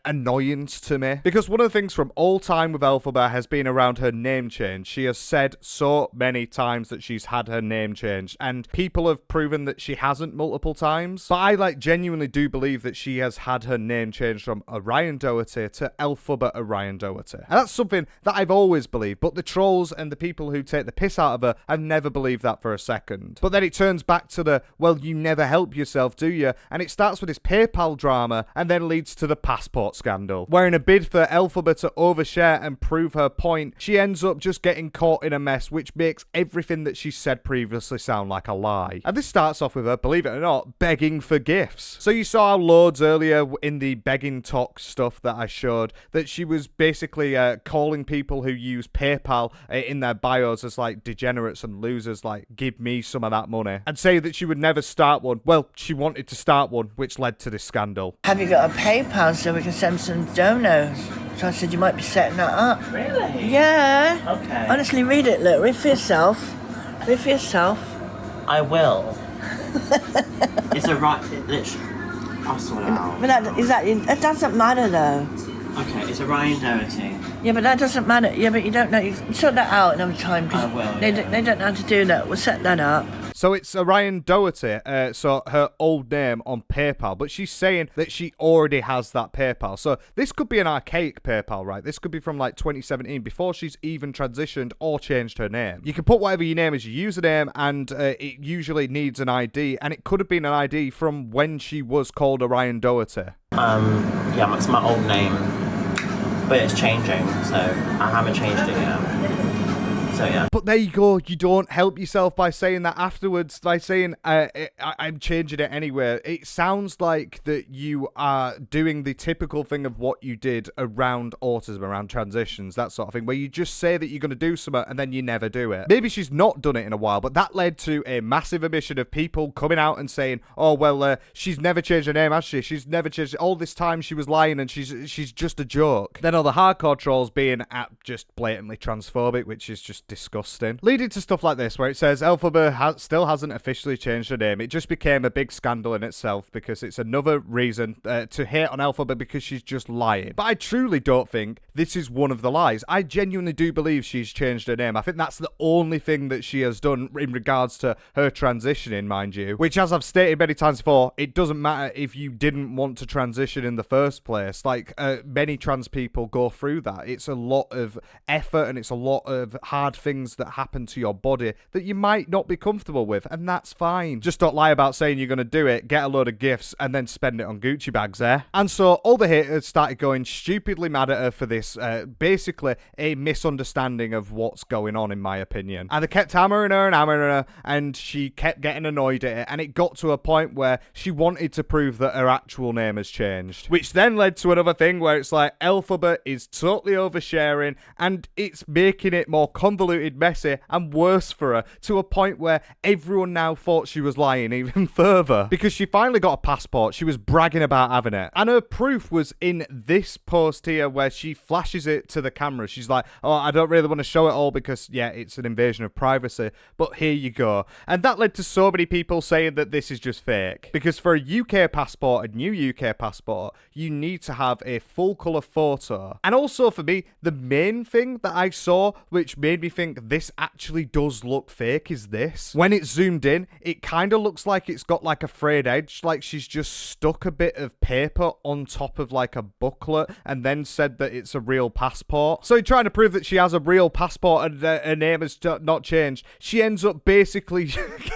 annoyance to me, because one of the things from all time with Elphaba has been around her name change. She has said so many times that she's had her name changed, and people have proven that she hasn't multiple times. But I, like, genuinely do believe that she has had her name changed from Orion Doherty to Elphaba Orion Doherty. And that's something that I've always believed, but the trolls and the people who take the piss out of her have never believed that for a second. But then it turns back to the, well, you never help yourself, do you? And it starts with this PayPal drama and then leads to the passport scandal, where in a bid for Elphaba to overshare and prove her point, she ends up just getting caught in a mess, which makes everything that she said previously sound like a lie. And this starts off with her, believe it or not, begging for gifts. So you saw how loads earlier in the begging talk stuff that I showed, that she was basically calling people who use PayPal in their bios as, like, degenerates and losers, like, give me some of that money, and say that she would never start one. Well, she wanted to start one, which led to this scandal. Have you got a PayPal so we can send some donos? So I said, you might be setting that up. Really? Yeah. Okay. Honestly, read it, look. Read for yourself. Read for yourself. I will. It's a right. Literally. I'll sort it out. But it doesn't matter, though. Okay, it's Orion Doherty. Yeah, but that doesn't matter. Yeah, but you don't know. You can sort that out another time. Cause I will, they yeah. don't know how to do that. We'll set that up. So it's Orion Doherty, so her old name on PayPal, but she's saying that she already has that PayPal. So this could be an archaic PayPal, right? This could be from, like, 2017, before she's even transitioned or changed her name. You can put whatever you name as your username, and it usually needs an ID, and it could have been an ID from when she was called Orion Doherty. Yeah, it's my old name, but it's changing, so I haven't changed it yet. So yeah. But there you go, you don't help yourself by saying that afterwards, by saying, I'm changing it anyway. It sounds like that you are doing the typical thing of what you did around autism, around transitions, that sort of thing, where you just say that you're going to do something and then you never do it. Maybe she's not done it in a while, but that led to a massive omission of people coming out and saying, oh, well, she's never changed her name, has she? She's never changed it. All this time she was lying and she's just a joke. Then all the hardcore trolls being just blatantly transphobic, which is just disgusting. Leading to stuff like this, where it says Elphaba still hasn't officially changed her name. It just became a big scandal in itself because it's another reason to hate on Elphaba because she's just lying. But I truly don't think this is one of the lies. I genuinely do believe she's changed her name. I think that's the only thing that she has done in regards to her transitioning, mind you. Which, as I've stated many times before, it doesn't matter if you didn't want to transition in the first place. Like, many trans people go through that. It's a lot of effort and it's a lot of hard things that happen to your body that you might not be comfortable with, and that's fine. Just don't lie about saying you're going to do it, get a load of gifts, and then spend it on Gucci bags, eh? And so all the haters started going stupidly mad at her for this, basically a misunderstanding of what's going on, in my opinion. And they kept hammering her, and she kept getting annoyed at it, and it got to a point where she wanted to prove that her actual name has changed. Which then led to another thing where it's like, Elphaba is totally oversharing, and it's making it more convoluted convoluted, messy, and worse for her, to a point where everyone now thought she was lying even further. Because she finally got a passport, she was bragging about having it. And her proof was in this post here where she flashes it to the camera. She's like, oh, I don't really want to show it all because, yeah, it's an invasion of privacy, but here you go. And that led to so many people saying that this is just fake. Because for a UK passport, a new UK passport, you need to have a full colour photo. And also for me, the main thing that I saw, which made me think this actually does look fake, is this. When it's zoomed in, it kind of looks like it's got like a frayed edge, like she's just stuck a bit of paper on top of like a booklet and then said that it's a real passport. So trying to prove that she has a real passport and her name has not changed, she ends up basically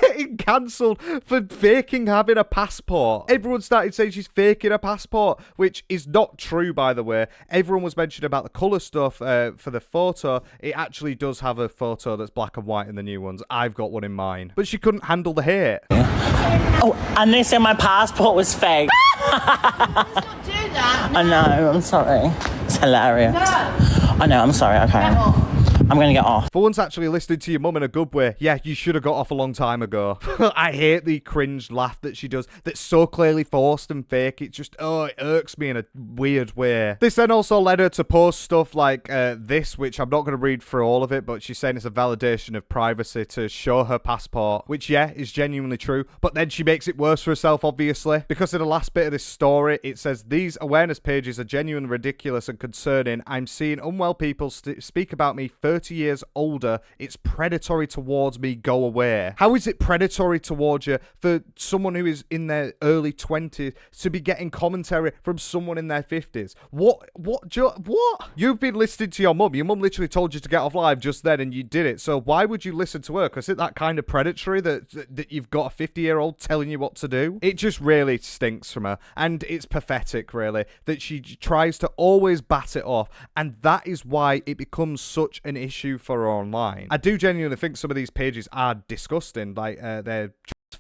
getting cancelled for faking having a passport. Everyone started saying she's faking a passport, which is not true, by the way. Everyone was mentioning about the colour stuff for the photo. It actually does have a photo that's black and white in the new ones. I've got one in mine. But she couldn't handle the hate. Oh, and they said my passport was fake. Let's not do that. I know, I'm sorry. It's hilarious. No. I know, I'm sorry, okay. Get off. I'm gonna get off. For once actually listening to your mum in a good way, yeah, you should have got off a long time ago. I hate the cringe laugh that she does that's so clearly forced and fake. It just, oh, it irks me in a weird way. This then also led her to post stuff like this, which I'm not going to read through all of it, but she's saying it's a validation of privacy to show her passport, which, yeah, is genuinely true. But then she makes it worse for herself, obviously, because in the last bit of this story, it says, these awareness pages are genuinely ridiculous and concerning. I'm seeing unwell people speak about me 30 years older. It's predatory towards me. Go away. How is it predatory towards you for someone who is in their early 20s to be getting commentary from someone in their 50s? What? You've been listening to your mum. Your mum literally told you to get off live just then and you did it. So why would you listen to her? Because is it that kind of predatory that you've got a 50-year-old telling you what to do? It just really stinks from her. And it's pathetic, really, that she tries to always bat it off. And that is why it becomes such an issue for her online. I do genuinely think some of these pages are disgusting. Like, they're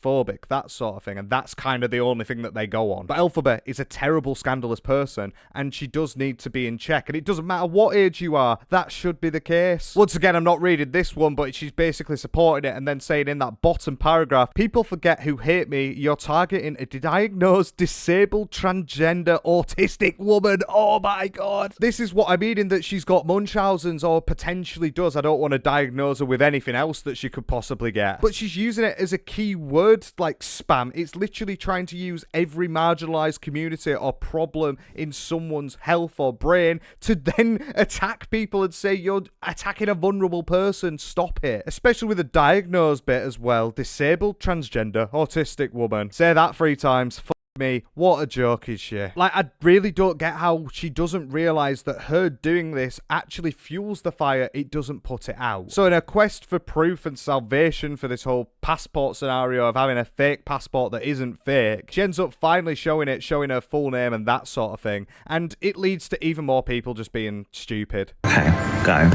phobic, that sort of thing, and that's kind of the only thing that they go on. But Elphaba is a terrible, scandalous person, and she does need to be in check, and it doesn't matter what age you are, that should be the case. Once again, I'm not reading this one, but she's basically supporting it and then saying in that bottom paragraph, people forget who hate me, you're targeting a diagnosed, disabled, transgender, autistic woman. Oh my god. This is what I mean in that she's got Munchausen's, or potentially does. I don't want to diagnose her with anything else that she could possibly get. But she's using it as a key word like spam. It's literally trying to use every marginalized community or problem in someone's health or brain to then attack people and say you're attacking a vulnerable person. Stop it. Especially with the diagnosed bit as well. Disabled, transgender, autistic woman. Say that 3 times. Me, what a joke is she? Like, I really don't get how she doesn't realize that her doing this actually fuels the fire, it doesn't put it out. So in her quest for proof and salvation for this whole passport scenario of having a fake passport that isn't fake, she ends up finally showing her full name and that sort of thing, and it leads to even more people just being stupid. Okay, go.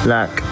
Look.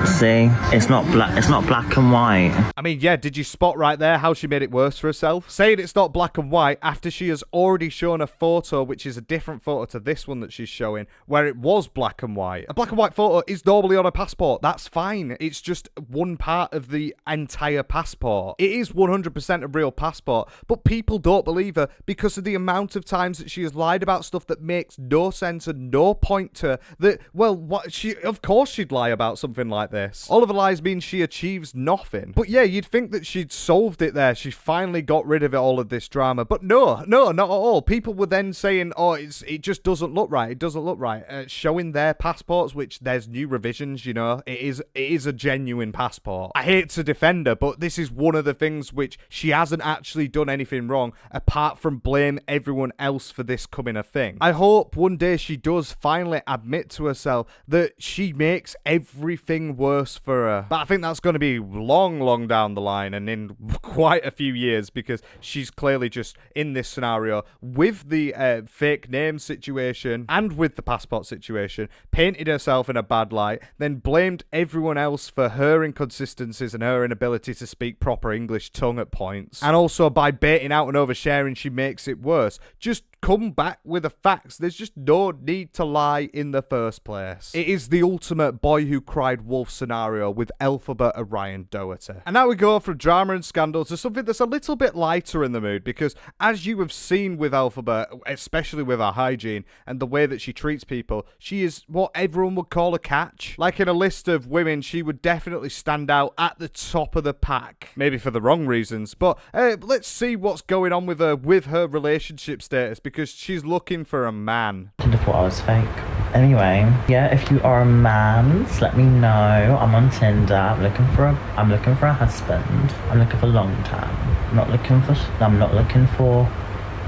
See, it's not black and white. I mean, yeah, did you spot right there how she made it worse for herself? Saying it's not black and white after she has already shown a photo, which is a different photo to this one that she's showing, where it was black and white. A black and white photo is normally on a passport. That's fine. It's just one part of the entire passport. It is 100% a real passport, but people don't believe her because of the amount of times that she has lied about stuff that makes no sense and no point to her. That, well, of course she'd lie about something like this. All of her lies mean she achieves nothing. But yeah, you'd think that she'd solved it there. She finally got rid of all of this drama. But no, not at all. People were then saying, oh, it just doesn't look right. It doesn't look right. Showing their passports, which there's new revisions, you know. It is a genuine passport. I hate to defend her, but this is one of the things which she hasn't actually done anything wrong, apart from blame everyone else for this coming a thing. I hope one day she does finally admit to herself that she makes everything worse for her. But I think that's going to be long down the line and in quite a few years, because she's clearly just in this scenario with the fake name situation and with the passport situation, painted herself in a bad light, then blamed everyone else for her inconsistencies and her inability to speak proper English tongue at points. And also by baiting out and oversharing, she makes it worse. Just come back with the facts. There's just no need to lie in the first place. It is the ultimate boy who cried wolf werewolf scenario with Elphaba, Orion, Doherty. And now we go from drama and scandals to something that's a little bit lighter in the mood, because as you have seen with Elphaba, especially with her hygiene and the way that she treats people, she is what everyone would call a catch. Like in a list of women, she would definitely stand out at the top of the pack. Maybe for the wrong reasons, but let's see what's going on with her relationship status, because she's looking for a man. Tinder thought I was fake. Anyway, yeah, if you are a man, let me know. I'm on Tinder. I'm looking for a husband. I'm looking for long term. I'm not looking for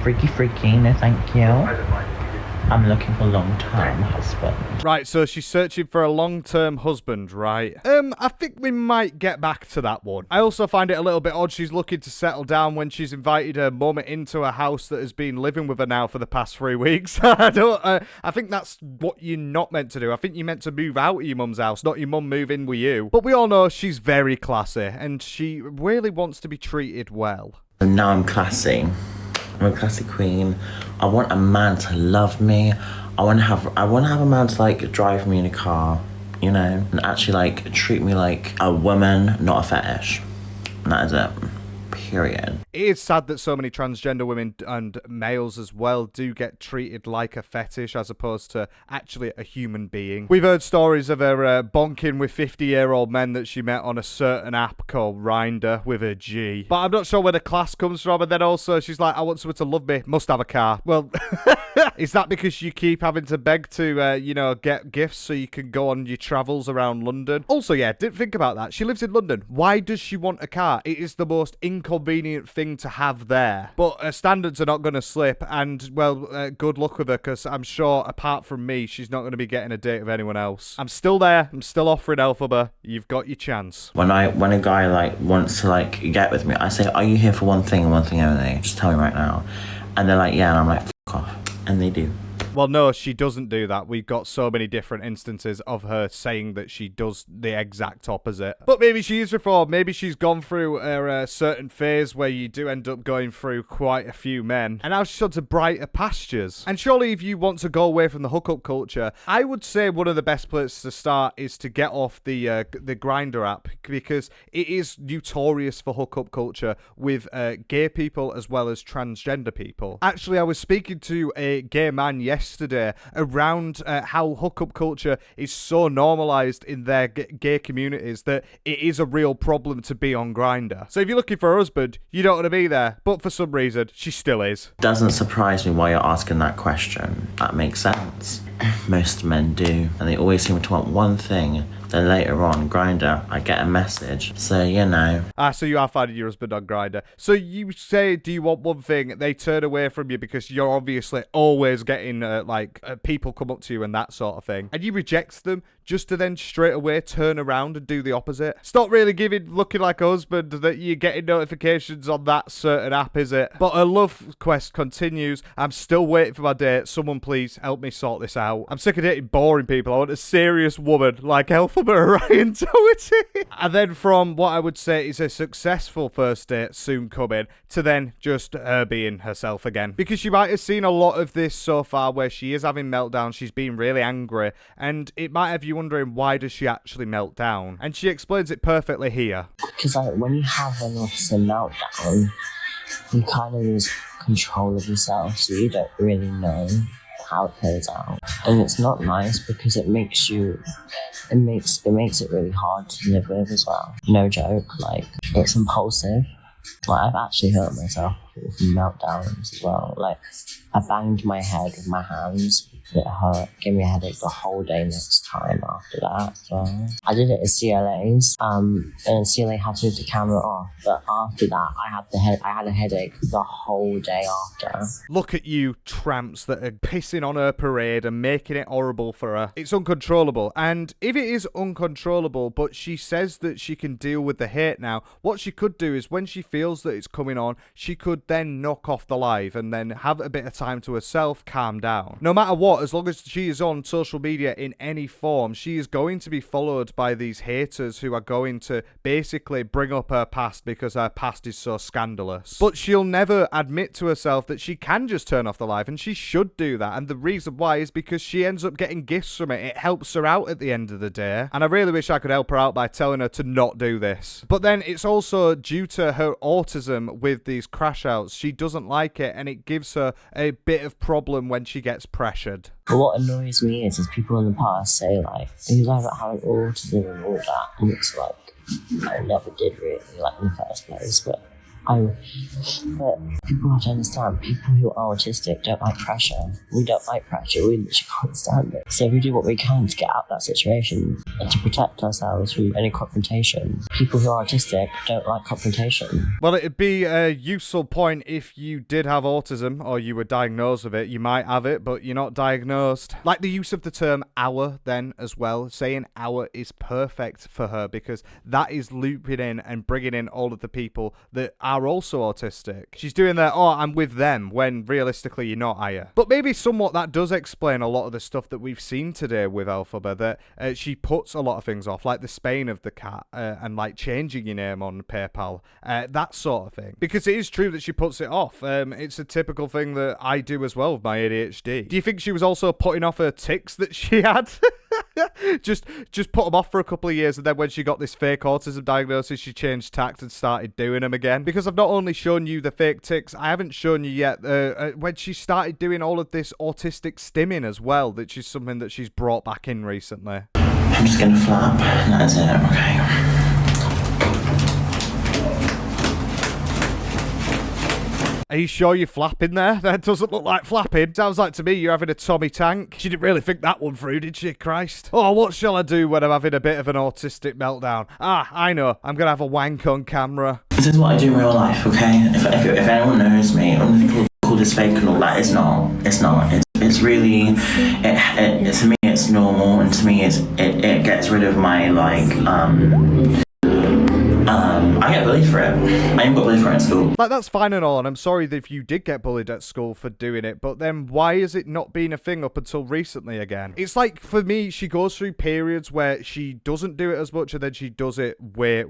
freaky. No, thank you. I'm looking for long-term husband. Right, so she's searching for a long-term husband, right? I think we might get back to that one. I also find it a little bit odd she's looking to settle down when she's invited her mum into a house that has been living with her now for the past 3 weeks. I think that's what you're not meant to do. I think you're meant to move out of your mum's house, not your mum move in with you. But we all know she's very classy, and she really wants to be treated well. And now I'm classy. I'm a classy queen. I want a man to love me. I want to have a man to like drive me in a car, you know, and actually like treat me like a woman, not a fetish. And that is it. Period. It is sad that so many transgender women and males as well do get treated like a fetish as opposed to actually a human being. We've heard stories of her bonking with 50-year-old men that she met on a certain app called Grindr with a G. But I'm not sure where the class comes from. And then also she's like, I want someone to love me, must have a car. Well, is that because you keep having to beg to, get gifts so you can go on your travels around London? Also, yeah, didn't think about that. She lives in London. Why does she want a car? It is the most inconvenient thing to have there. But her standards are not going to slip, and, well, good luck with her, because I'm sure, apart from me, she's not going to be getting a date with anyone else. I'm still there. I'm still offering Elphaba. You've got your chance. When a guy like wants to like get with me, I say, are you here for one thing and one thing only? Just tell me right now. And they're like, yeah, and I'm like, fuck off. And they do. Well, no, she doesn't do that. We've got so many different instances of her saying that she does the exact opposite. But maybe she is reformed. Maybe she's gone through a certain phase where you do end up going through quite a few men. And now she's on to brighter pastures. And surely if you want to go away from the hookup culture, I would say one of the best places to start is to get off the Grindr app, because it is notorious for hookup culture with gay people as well as transgender people. Actually, I was speaking to a gay man yesterday around how hookup culture is so normalized in their gay communities that it is a real problem to be on Grindr. So if you're looking for a husband, you don't want to be there, but for some reason, she still is. Doesn't surprise me why you're asking that question. That makes sense. Most men do, and they always seem to want one thing. Then later on, Grindr, I get a message. So, you know. So you are finding your husband on Grindr. So you say, do you want one thing? They turn away from you because you're obviously always getting, people come up to you and that sort of thing. And you reject them just to then straight away turn around and do the opposite. It's not really looking like a husband that you're getting notifications on that certain app, is it? But her love quest continues. I'm still waiting for my date. Someone please help me sort this out. I'm sick of dating boring people. I want a serious woman like Elphaba, Orion, Doherty. And then from what I would say is a successful first date soon coming to then just her being herself again. Because you might have seen a lot of this so far where she is having meltdowns. She's being really angry. And it might have you wondering, why does she actually melt down? And she explains it perfectly here. Because when you have an autism meltdown, you kind of lose control of yourself, so you don't really know how it plays out. And it's not nice because it makes it really hard to live with as well. No joke, it's impulsive. I've actually hurt myself from meltdowns as well. I banged my head with my hands. It hurt. Gave me a headache the whole day next time after that. So I did it at CLA's. And CLA had to leave the camera off. But after that, I had a headache the whole day after. Look at you tramps that are pissing on her parade and making it horrible for her. It's uncontrollable. And if it is uncontrollable, but she says that she can deal with the hate now, what she could do is when she feels that it's coming on, she could then knock off the live and then have a bit of time to herself, calm down. No matter what, what? As long as she is on social media in any form, she is going to be followed by these haters who are going to basically bring up her past because her past is so scandalous. But she'll never admit to herself that she can just turn off the live, and she should do that. And the reason why is because she ends up getting gifts from it. It helps her out at the end of the day. And I really wish I could help her out by telling her to not do this. But then it's also due to her autism with these crash outs. She doesn't like it, and it gives her a bit of problem when she gets pressured. But what annoys me is people in the past say, like, you guys are having autism and all that, and it's like, I never did really, like, in the first place, but people have to understand, people who are autistic don't like pressure. We don't like pressure, we literally can't stand it. So we do what we can to get out of that situation and to protect ourselves from any confrontation. People who are autistic don't like confrontation. Well, it'd be a useful point if you did have autism or you were diagnosed with it. You might have it, but you're not diagnosed. Like the use of the term our then as well. Saying our is perfect for her because that is looping in and bringing in all of the people that are also autistic. She's doing that, oh, I'm with them, when realistically you're not, are you? But maybe somewhat that does explain a lot of the stuff that we've seen today with Elphaba, that she puts a lot of things off, like the spaying of the cat and like changing your name on PayPal, that sort of thing. Because it is true that she puts it off. It's a typical thing that I do as well with my ADHD. Do you think she was also putting off her tics that she had? just put them off for a couple of years, and then when she got this fake autism diagnosis, she changed tact and started doing them again. Because I've not only shown you the fake tics, I haven't shown you yet when she started doing all of this autistic stimming as well, which is something that she's brought back in recently. I'm just gonna flap, and that's it, okay. Are you sure you're flapping there? That doesn't look like flapping. Sounds like to me you're having a Tommy tank. She didn't really think that one through, did she? Christ. Oh, what shall I do when I'm having a bit of an autistic meltdown? Ah, I know. I'm going to have a wank on camera. This is what I do in real life, okay? If anyone knows me, I'm gonna think call this fake and all that. It's not. It's really, to me it's normal, and to me it gets rid of my, like, I get bullied for it. I even got bullied for it in school. Like, that's fine and all, and I'm sorry that if you did get bullied at school for doing it, but then why is it not been a thing up until recently again? It's like, for me, she goes through periods where she doesn't do it as much, and then she does it way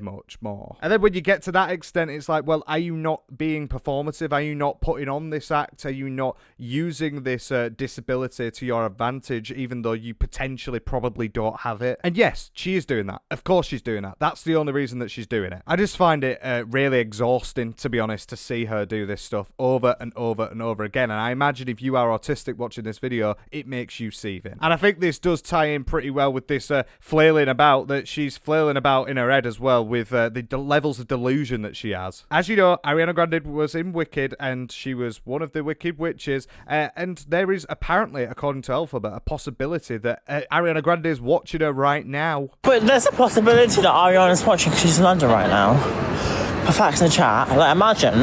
much more. And then when you get to that extent, it's like, well, are you not being performative? Are you not putting on this act? Are you not using this disability to your advantage, even though you potentially probably don't have it? And yes, she is doing that. Of course she's doing that. That's the only reason that she's doing it. I just find it really exhausting, to be honest, to see her do this stuff over and over and over again. And I imagine if you are autistic watching this video, it makes you seething. And I think this does tie in pretty well with this flailing about that she's flailing about in her head as well, with the levels of delusion that she has. As you know, Ariana Grande was in Wicked, and she was one of the Wicked witches. And there is apparently, according to Elphaba, a possibility that Ariana Grande is watching her right now. But there's a possibility that Ariana's watching because she's in London right now. For facts in the chat, like, imagine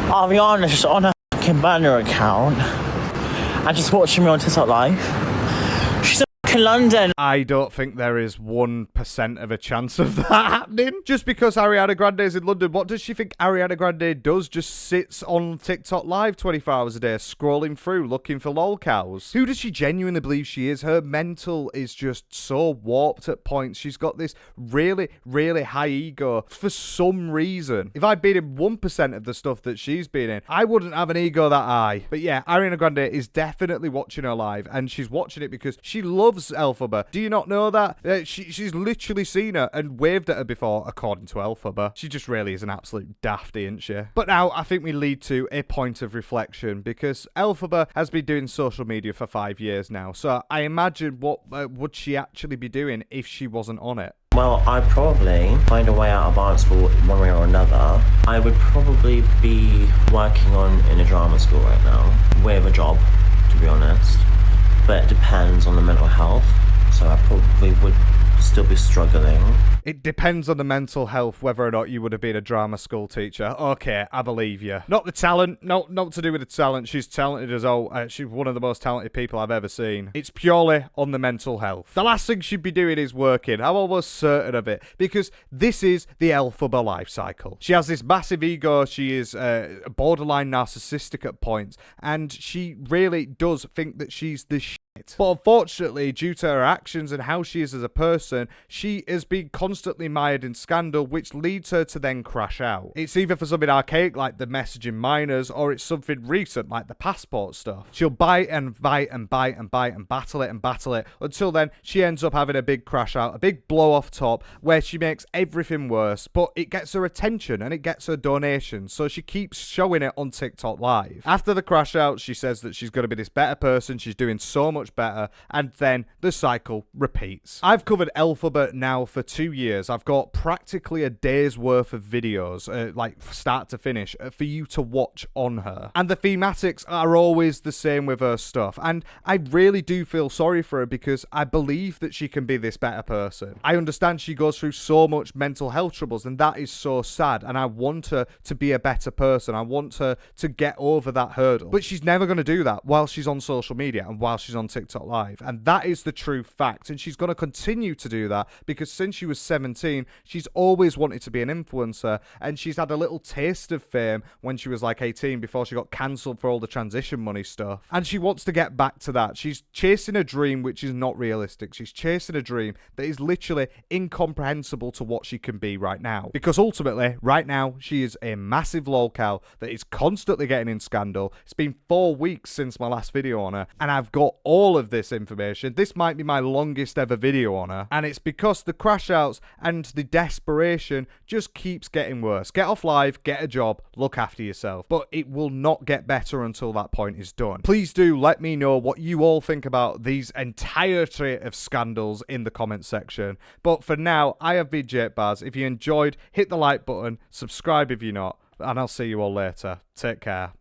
Ariana's just on her fucking burner account and just watching me on TikTok live. She's in London. I don't think there is 1% of a chance of that happening. Just because Ariana Grande is in London, what does she think Ariana Grande does? Just sits on TikTok live 24 hours a day, scrolling through, looking for lolcows. Who does she genuinely believe she is? Her mental is just so warped at points. She's got this really high ego for some reason. If I'd been in 1% of the stuff that she's been in, I wouldn't have an ego that high. But yeah, Ariana Grande is definitely watching her live, and she's watching it because she loves Elphaba. Do you not know that? She's literally seen her and waved at her before, according to Elphaba. She just really is an absolute dafty, isn't she? But now I think we lead to a point of reflection, because Elphaba has been doing social media for 5 years now, so I imagine what would she actually be doing if she wasn't on it? Well, I'd probably find a way out of art school one way or another. I would probably be working in a drama school right now, with a job, to be honest. But it depends on the mental health, so I probably would still be struggling. It depends on the mental health whether or not you would have been a drama school teacher. Okay, I believe you. Not the talent. No, not to do with the talent. She's talented as all. She's one of the most talented people I've ever seen. It's purely on the mental health. The last thing she'd be doing is working. I'm almost certain of it because this is the Elphaba life cycle. She has this massive ego. She is borderline narcissistic at points, and she really does think that she's the shit. But unfortunately, due to her actions and how she is as a person, she has been constantly mired in scandal, which leads her to then crash out. It's either for something archaic like the messaging minors, or it's something recent like the passport stuff. She'll bite and bite and bite and bite and battle it until then she ends up having a big crash out, a big blow off top where she makes everything worse, but it gets her attention and it gets her donations, so she keeps showing it on TikTok live. After the crash out, she says that she's going to be this better person, she's doing so much better, and then the cycle repeats. I've covered Elphaba now for 2 years. I've got practically a day's worth of videos, like start to finish, for you to watch on her. And the thematics are always the same with her stuff. And I really do feel sorry for her because I believe that she can be this better person. I understand she goes through so much mental health troubles, and that is so sad. And I want her to be a better person. I want her to get over that hurdle. But she's never going to do that while she's on social media and while she's on TikTok Live. And that is the true fact. And she's going to continue to do that because since she was 17, she's always wanted to be an influencer. And she's had a little taste of fame when she was like 18 before she got cancelled for all the transition money stuff. And she wants to get back to that. She's chasing a dream which is not realistic. She's chasing a dream that is literally incomprehensible to what she can be right now. Because ultimately, right now, she is a massive lolcow that is constantly getting in scandal. It's been 4 weeks since my last video on her, and I've got all of this information. This might be my longest ever video on her, and it's because the crash outs and the desperation just keeps getting worse. Get off live, get a job, look after yourself. But it will not get better until that point is done. Please do let me know what you all think about these entirety of scandals in the comments section. But for now, I have been Jake Baz. If you enjoyed, hit the like button, subscribe if you're not, and I'll see you all later. Take care.